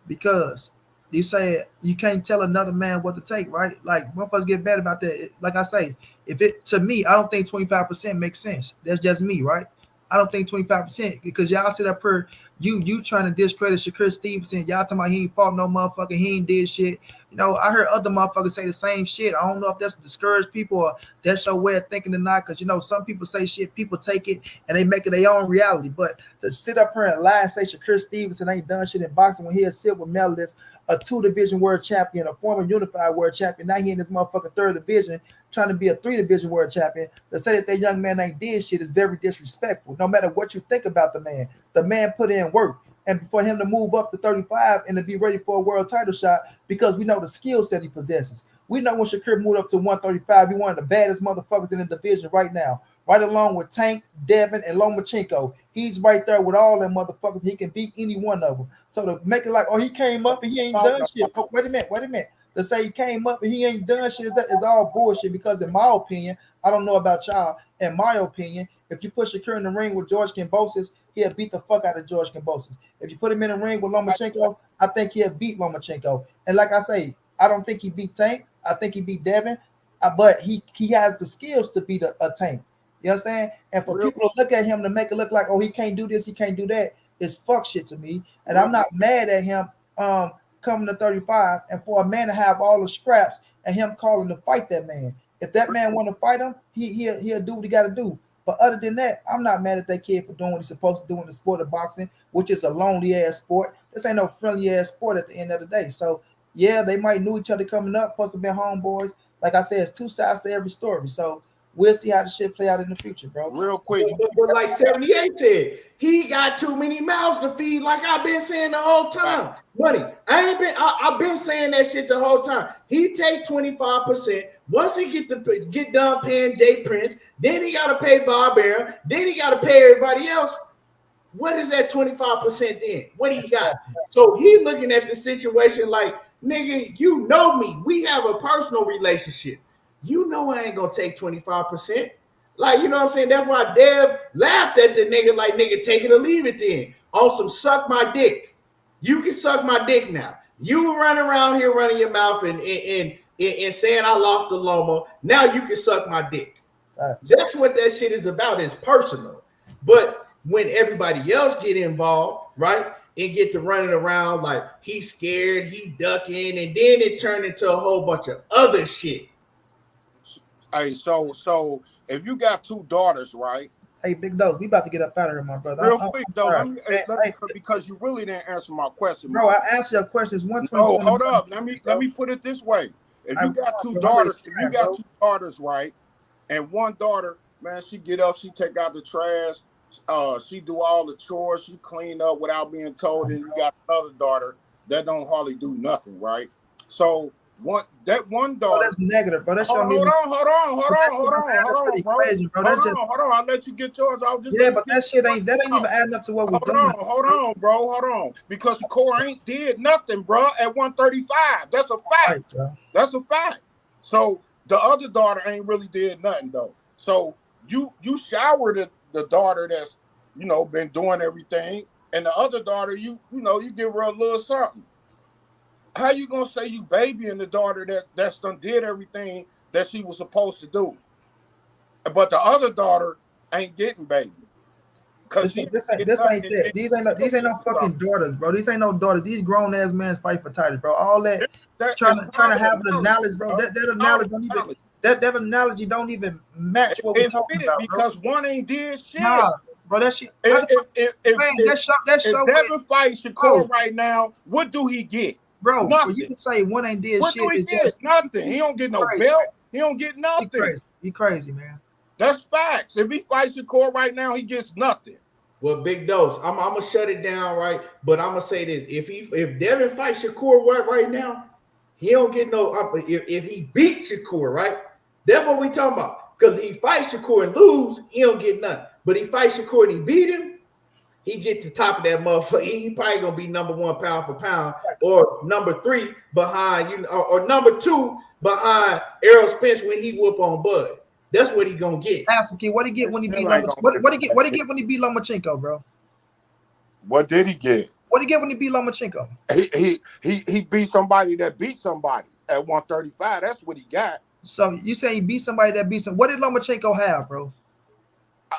Because you say you can't tell another man what to take, right? Like, motherfuckers get mad about that. Like I say, to me, I don't think 25% makes sense. That's just me, right? I don't think 25% because y'all sit up here You trying to discredit Shakur Stevenson. Y'all talking about he ain't fought no motherfucker, he ain't did shit. You know, I heard other motherfuckers say the same shit. I don't know if that's to discourage people or that's your way of thinking or not, because you know some people say shit, people take it and they make it their own reality. But to sit up here and lie and say Shakur Stevenson ain't done shit in boxing when he a silver medalist, a 2-division world champion, a former unified world champion, now he in this motherfucking 3rd division trying to be a 3-division world champion, to say that young man ain't did shit is very disrespectful. No matter what you think about the man put in work. And for him to move up to 35 and to be ready for a world title shot, because we know the skill set he possesses. We know when Shakur moved up to 135, he one of the baddest motherfuckers in the division right now, right along with Tank, Devin, and Lomachenko. He's right there with all them motherfuckers. He can beat any one of them. So to make it like, oh, he came up and he ain't done shit. Oh, wait a minute. To say he came up and he ain't done shit is all bullshit, because in my opinion, I don't know about y'all, in my opinion, if you put Shakur in the ring with George Kambosos, he'll beat the fuck out of George Kambosos. If you put him in the ring with Lomachenko, I think he'll beat Lomachenko. And like I say, I don't think he beat Tank. I think he beat Devin, but he has the skills to beat a Tank. You understand? And for people to look at him to make it look like, oh, he can't do this, he can't do that, it's fuck shit to me. And I'm not mad at him coming to 35, and for a man to have all the scraps and him calling to fight that man. If that man want to fight him, he'll do what he got to do. But other than that, I'm not mad at that kid for doing what he's supposed to do in the sport of boxing, which is a lonely ass sport. This ain't no friendly ass sport at the end of the day. So yeah, they might knew each other coming up, plus have been homeboys. Like I said, it's 2 sides to every story. So we'll see how the shit play out in the future, bro. Real quick. But like 78 said, he got too many mouths to feed, like I've been saying the whole time. Buddy, I've been saying that shit the whole time. He take 25%. Once he get done paying Jay Prince, then he gotta pay Bob Arum, then he gotta pay everybody else. What is that 25% then? What do you got? So he looking at the situation like, nigga, you know me. We have a personal relationship. You know I ain't gonna take 25%. Like, you know what I'm saying? That's why Dev laughed at the nigga like, nigga, take it or leave it then. On some suck my dick. You can suck my dick now. You were running around here running your mouth and saying I lost the Loma. Now you can suck my dick. That's what that shit is about. It's personal. But when everybody else get involved, right, and get to running around like he's scared, he ducking, and then it turned into a whole bunch of other shit. Hey, so if you got 2 daughters, right? Hey, Big Dog, we about to get up out of here, my brother. Real quick, though, because you really didn't answer my question, bro. I answered your questions. No, hold up. Let me put it this way: if you got 2 daughters, right, and one daughter, man, she get up, she take out the trash, she do all the chores, she clean up without being told, and you got another daughter that don't hardly do nothing, right? So one daughter. That's negative, bro. That's hold on, bro. I'll let you get yours. But that shit ain't even adding up to what we're doing. Hold on. Because Shakur ain't did nothing, bro. At 135, that's a fact. Right, bro. That's a fact. So the other daughter ain't really did nothing though. So you shower the daughter that's been doing everything, and the other daughter you give her a little something. How you gonna say you babying the daughter that's done did everything that she was supposed to do, but the other daughter ain't getting baby? Cause this ain't that. These ain't no fucking daughters, bro. These ain't no daughters. These grown ass men fight for titles, bro. All that trying to have the knowledge, bro. That analogy don't even that analogy don't even match what we're talking about, bro. Because one ain't did shit. Nah, bro, that shit. If Devin fights Shakur right now, what do he get? Bro, you can say one ain't did what shit. What do he get? Nothing. He don't get no belt. He don't get nothing. He crazy, man. That's facts. If he fights Shakur right now, he gets nothing. Well, Big Dose, I'm gonna shut it down, right? But I'm gonna say this: if Devin fights Shakur right now, he don't get no. If he beats Shakur, right? That's what we talking about. Because he fights Shakur and lose, he don't get nothing. But he fights Shakur and he beat him, he get to top of that motherfucker. He probably gonna be number 1 pound for pound, or number 3 behind or number 2 behind Errol Spence when he whoop on Bud. That's what he gonna get. Ask him, what he get when he beat Lomachenko? What he get when he beat Lomachenko, bro? What did he get? What did he get when he beat Lomachenko? He beat somebody that beat somebody at 135. That's what he got. So you say he beat somebody that beat some? What did Lomachenko have, bro?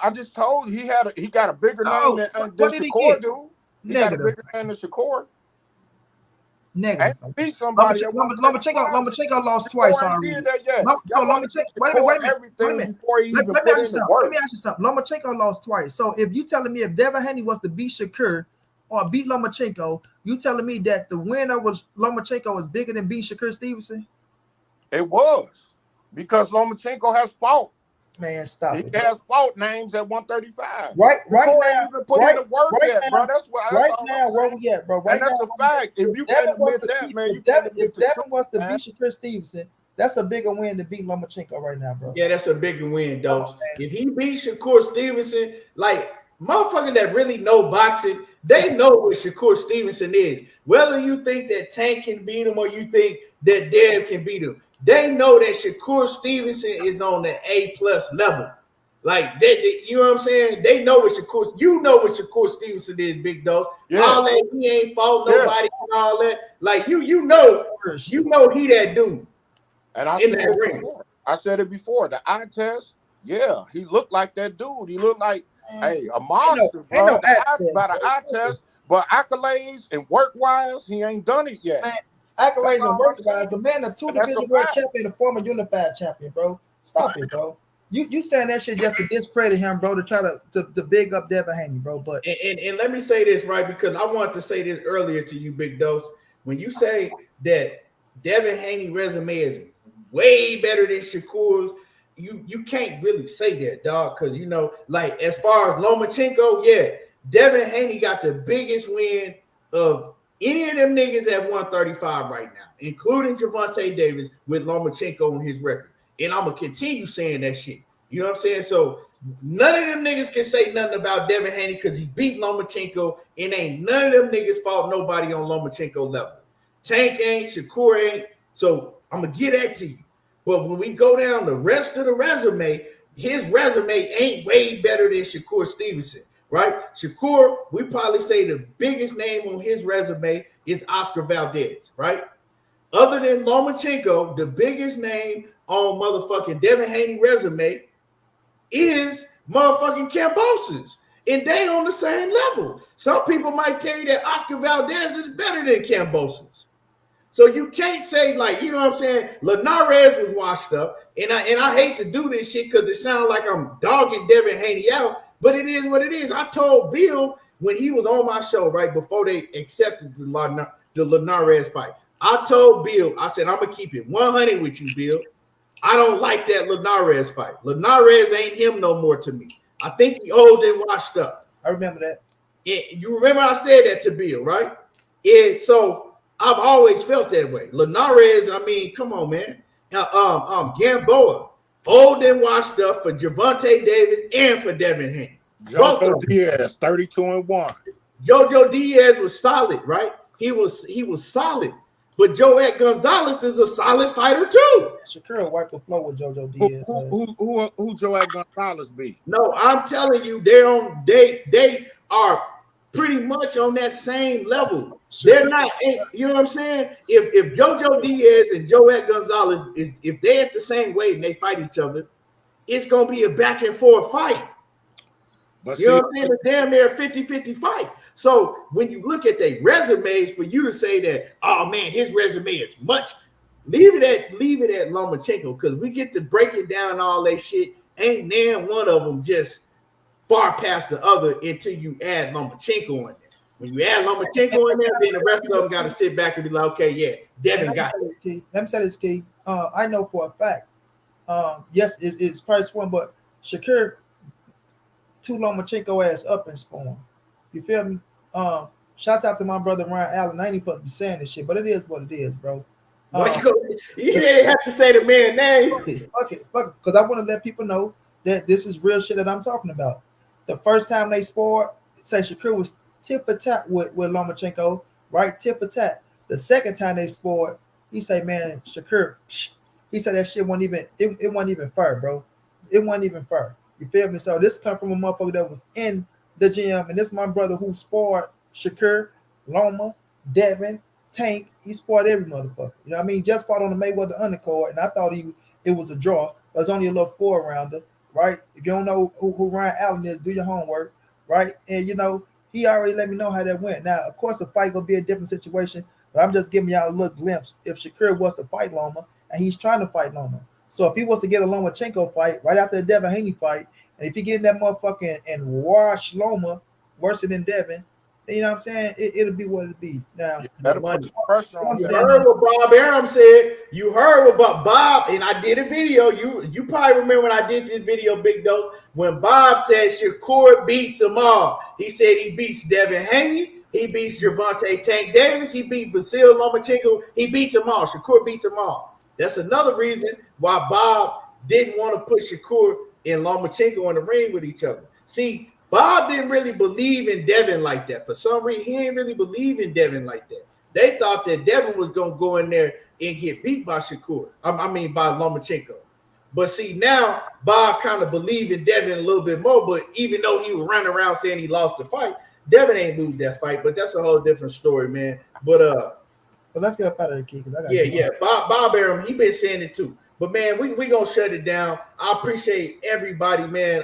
I just told you he got a bigger name than Shakur do. He got a Negative. bigger hand than Shakur. Negative. And beat somebody at 135. Lomachenko lost Shakur twice ain't already. did that yet. Y'all want to get Wait a Shakur minute. everything before he Let even me put ask you in the something. work. Let me ask you something. Lomachenko lost twice. So if you telling me if Devin Haney was to beat Shakur or beat Lomachenko, you telling me that the winner was Lomachenko was bigger than beat Shakur Stevenson? It was because Lomachenko has fought. Man, stop He it. has fought names at 135. Right Shakur now, ain't even put in the work yet, bro. That's what. Right all now, I'm where saying. we at, bro? Right And that's now, a fact. If you can't admit that, man, you can't admit if the Devin truth, was to man. beat Shakur Stevenson, that's a bigger win to beat Lomachenko right now, bro. Yeah, that's a bigger win, though. If he beats Shakur Stevenson, like motherfuckers that really know boxing, they know what Shakur Stevenson is. Whether you think that Tank can beat him or you think that Dev can beat him, they know that Shakur Stevenson is on the A+ level. Like you know what I'm saying? They know what Shakur, you know what Shakur Stevenson is, big dog. Yeah. All that he ain't fought nobody and all that. Like you know he that dude. And I in said that it ring. before. I said it before. The eye test, yeah, he looked like that dude. He looked like a monster, bro. By the eye test, but accolades and work wise, he ain't done it yet. Man, accolades and work wise, the man, a 2 division world champion, a former unified champion, bro. Stop it, bro. You saying that shit just to discredit him, bro, to try to big up Devin Haney, bro. But and let me say this, right, because I wanted to say this earlier to you, Big Dose. When you say that Devin Haney resume is way better than Shakur's, you can't really say that, dog, because you know, like as far as Lomachenko, yeah, Devin Haney got the biggest win of any of them niggas at 135 right now, including Gervonta Davis with Lomachenko on his record. And I'm gonna continue saying that shit. You know what I'm saying? So none of them niggas can say nothing about Devin Haney because he beat Lomachenko, and ain't none of them niggas fought nobody on Lomachenko level. Tank ain't, Shakur ain't. So I'm gonna get that to you. But when we go down the rest of the resume, his resume ain't way better than Shakur Stevenson, right? Shakur, we probably say the biggest name on his resume is Oscar Valdez, right? Other than Lomachenko, the biggest name on motherfucking Devin Haney resume is motherfucking Cambosis. And they on the same level. Some people might tell you that Oscar Valdez is better than Cambosis. So you can't say, like, you know what I'm saying? Linares was washed up. And I hate to do this shit because it sounds like I'm dogging Devin Haney out, but it is what it is. I told Bill when he was on my show, right, before they accepted the Linares fight, I told Bill, I said, I'm going to keep it 100 with you, Bill. I don't like that Linares fight. Linares ain't him no more to me. I think he old and washed up. I remember that. You remember I said that to Bill, right? So I've always felt that way. Linares, I mean, come on, man. Gamboa, old and washed up for Gervonta Davis and for Devin Haney. Jojo Diaz, 32-1. Jojo Diaz was solid, right? He was solid. But Joet Gonzalez is a solid fighter too. Shakur wiped the floor with Jojo Diaz. Who Joet Gonzalez beat? No, I'm telling you, they are pretty much on that same level. They're not, you know what I'm saying? If Jojo Diaz and Joet Gonzalez if they're at the same weight and they fight each other, it's gonna be a back and forth fight. But you know what I'm saying? It's damn near a 50-50 fight. So when you look at their resumes, for you to say that, oh man, his resume is much, leave it at Lomachenko, because we get to breaking down all that shit. Ain't damn one of them just far past the other until you add Lomachenko in there. When you add Lomachenko in there, then the rest of them got to sit back and be like, okay, yeah, Devin got it. Let me say this, Key. I know for a fact, yes, it's price one, but Shakur two Lomachenko ass up and spawn. You feel me? Shouts out to my brother Ryan Allen. I ain't even supposed to be saying this shit, but it is what it is, bro. You didn't have to say the man's name. Fuck it, because I want to let people know that this is real shit that I'm talking about. The first time they sparred, say Shakur was tip for tat with Lomachenko, right? Tip for tat. The second time they sparred, he say, man, Shakur, he said that shit wasn't even, it wasn't even fair, bro. It wasn't even fair. You feel me? So this come from a motherfucker that was in the gym, and this is my brother who sparred Shakur, Loma, Devin, Tank. He sparred every motherfucker. You know what I mean? Just fought on the Mayweather undercard, and I thought it was a draw. It was only a little 4-rounder, right? If you don't know who Ryan Allen is, do your homework, right? And you know, He already let me know how that went. Now, of course, the fight gonna be a different situation, but I'm just giving y'all a little glimpse. If Shakur was to fight Loma, and he's trying to fight Loma, so if he was to get a Lomachenko fight right after the Devin Haney fight, and if he get in that motherfucking and wash Loma worse than Devin, then you know what I'm saying? It'll be what it'll be. Now, Better put some pressure on You him. heard what Bob Arum said. You heard what Bob, and I did a video. You probably remember when I did this video, Big Dose, when Bob said Shakur beats them all. He said he beats Devin Haney, he beats Gervonta Tank Davis, he beat Vasil Lomachenko, he beats them all. Shakur beats them all. That's another reason why Bob didn't want to put Shakur and Lomachenko in the ring with each other. See, Bob didn't really believe in Devin like that. For some reason, he didn't really believe in Devin like that. They thought that Devin was going to go in there and get beat by Shakur. By Lomachenko. But see, now Bob kind of believed in Devin a little bit more. But even though he was running around saying he lost the fight, Devin ain't lose that fight. But that's a whole different story, man. But let's get up out of the key. Bob Arum, he been saying it too. But man, we gonna shut it down. I appreciate everybody, man.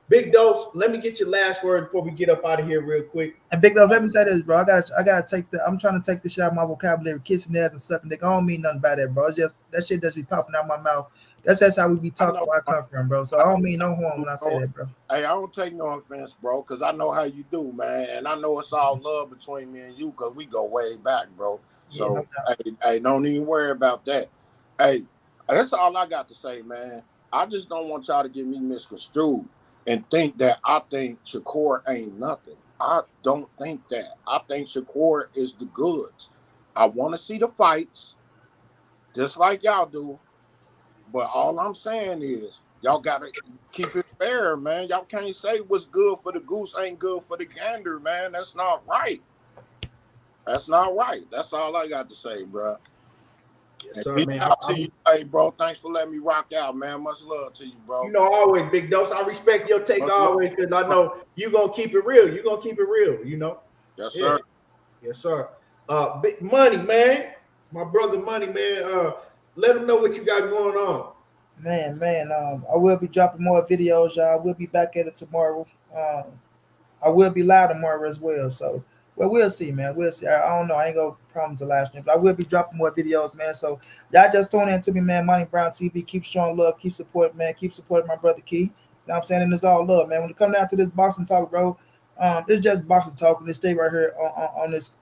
Big Dose, let me get your last word before we get up out of here real quick. And Big Dose, let me say this, bro. I gotta take I'm trying to take this shit out of my vocabulary. Kissing ass and sucking dick. I don't mean nothing by that, bro. It's just that shit just be popping out my mouth. That's how we be talking where I come from, bro. So I don't mean no harm when I say that, bro. Hey, I don't take no offense, bro, because I know how you do, man. And I know it's all love between me and you because we go way back, bro. So, hey, don't even worry about that. Hey, that's all I got to say, man. I just don't want y'all to get me misconstrued and think that I think Shakur ain't nothing. I don't think that. I think Shakur is the goods. I want to see the fights, just like y'all do. But all I'm saying is, y'all got to keep it fair, man. Y'all can't say what's good for the goose ain't good for the gander, man. That's not right. That's not right. That's all I got to say, bro. Yes, sir, man. Hey, bro, thanks for letting me rock out, man. Much love to you, bro. You know, always, Big Dose. I respect your take always because I know you going to keep it real. You're going to keep it real, you know? Yes, sir. Yes, sir. Big Money, man. My brother Money, man. Let them know what you got going on. Man, I will be dropping more videos, y'all. We'll be back at it tomorrow. I will be live tomorrow as well. So, well, we'll see, man. We'll see. I don't know. I ain't gonna promise the last stream, but I will be dropping more videos, man. So y'all just tune in to me, man. Money Brown TV. Keep showing love. Keep supporting, man. Keep supporting my brother Key. You know what I'm saying? And it's all love, man. When it comes down to this boxing talk, bro, it's just boxing talk, and it stay right here on this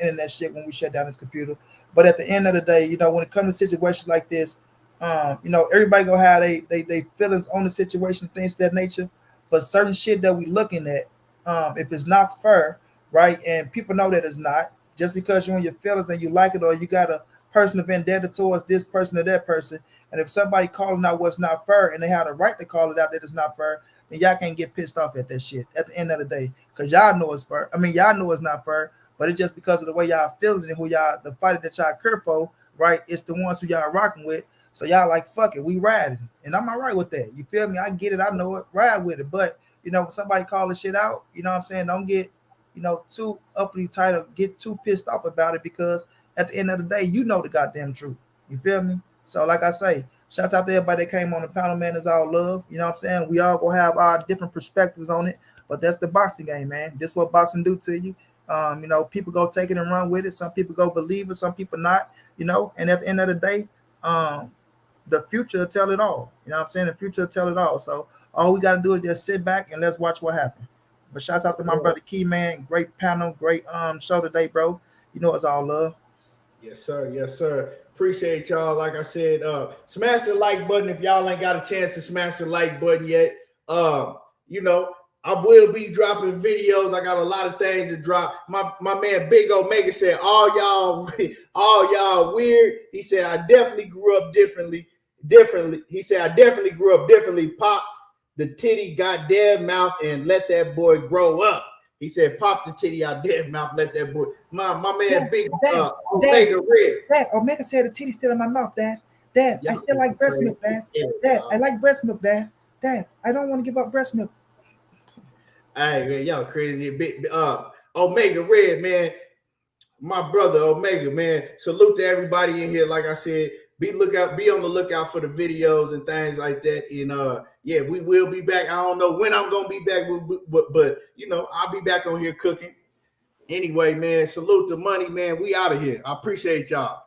internet shit when we shut down this computer. But at the end of the day, you know, when it comes to situations like this, you know, everybody gonna have they feelings on the situation, things of that nature. But certain shit that we looking at, if it's not fair, right, and people know that it's not, just because you're on your feelings and you like it, or you got a personal vendetta towards this person or that person, and if somebody calling out what's not fair and they have the right to call it out that it's not fair, then y'all can't get pissed off at that shit at the end of the day, because y'all know it's fair. I mean, y'all know it's not fair, but it's just because of the way y'all feeling and who y'all, the fighter that y'all care for, right? It's the ones who y'all rocking with. So y'all like, fuck it, we riding. And I'm all right with that. You feel me? I get it. I know it. Ride with it. But, you know, when somebody call this shit out, you know what I'm saying? Don't get, you know, too uppity tight or get too pissed off about it, because at the end of the day, you know the goddamn truth. You feel me? So like I say, shouts out to everybody that came on the panel, man. It's all love. You know what I'm saying? We all gonna have our different perspectives on it, but that's the boxing game, man. This is what boxing do to you. You know, people go take it and run with it. Some people go believe it, some people not, you know, and at the end of the day, the future will tell it all. You know what I'm saying? The future will tell it all. So all we got to do is just sit back and let's watch what happens. But shouts out to my brother Key, man. Great panel, great show today, bro. You know it's all love. Yes, sir. Yes, sir. Appreciate y'all. Like I said, smash the like button if y'all ain't got a chance to smash the like button yet. You know, I will be dropping videos. I got a lot of things to drop. My man Big Omega said, all y'all weird. He said, I definitely grew up differently. He said, I definitely grew up differently. Pop the titty goddamn mouth and let that boy grow up. He said, pop the titty out damn mouth, let that boy. My man Big Omega Red. Dad, Omega said the titty still in my mouth, Dad. Dad, I still like breast milk, Dad. Dad, I like breast milk, Dad. Dad, I don't want to give up breast milk. Hey, man, y'all crazy. Big Omega Red, man. My brother Omega, man. Salute to everybody in here. Like I said, be on the lookout for the videos and things like that. And yeah, we will be back. I don't know when I'm gonna be back, but you know, I'll be back on here cooking. Anyway, man, salute to Money, man. We out of here. I appreciate y'all.